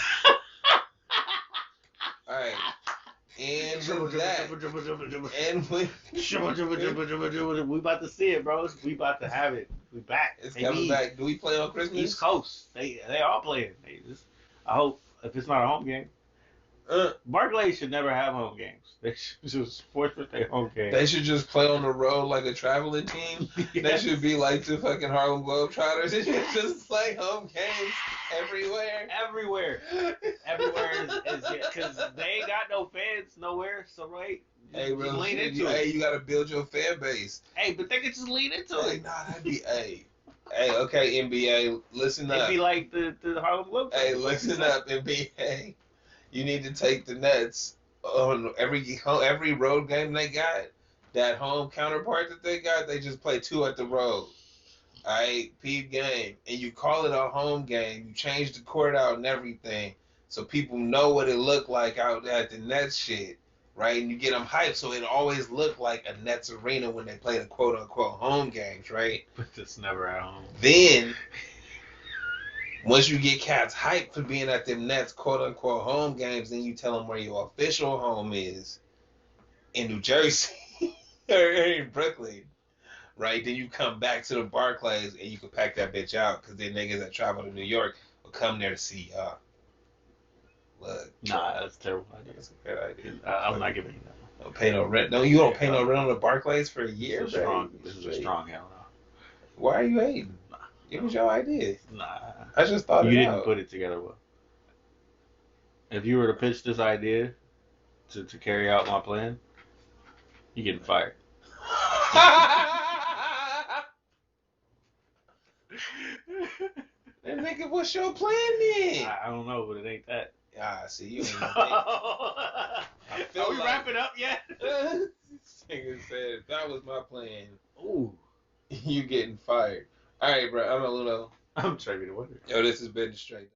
All right. And with that, and with We about to see it, bro. We about to have it. We back. it's Baby. coming back. Do we play on Christmas? East Coast. They all playing. I hope if it's not a home game. Barclays should never have home games. They should just forfeit their home game. They should just play on the road like a traveling team. They Yes. should be like the fucking Harlem Globetrotters. They should just play home games everywhere. Everywhere is because they ain't got no fans nowhere. So right, Hey, just real lean shit, into it. you gotta build your fan base. Hey, but they could just lean into Hey, it. nah, that'd be Hey, okay, NBA, listen It'd up. be like the Harlem Globetrotters. Hey, listen up, NBA. You need to take the Nets on every road game they got. That home counterpart that they got, they just play 2 at the road. Alright, peep game. And you call it a home game. You change the court out and everything. So people know what it looked like out at the Nets shit. Right? And you get them hyped so it always looked like a Nets arena when they play the quote unquote home games, right? But it's never at home. Then, once you get cats hyped for being at them Nets quote-unquote home games, then you tell them where your official home is in New Jersey or in Brooklyn, right? Then you come back to the Barclays and you can pack that bitch out because then niggas that travel to New York will come there to see y'all. Look. Nah, that's a terrible idea. That's a good idea. I'm not giving you that one. Don't pay no rent. No, you don't pay no rent on the Barclays for a year, This is bro. strong. This is a strong hell no. Why are you hating? It was your idea. Nah. I just thought You it didn't out. put it together well. If you were to pitch this idea to carry out my plan, you're getting fired. Then nigga, what's your plan then? I don't know, but it ain't that. Ah, see, you ain't Are feel we like- wrapping up yet? This nigga said, if that was my plan, Ooh. you getting fired. All right, bro. I'm a little. I'm trying to wonder. Yo, this has been straight.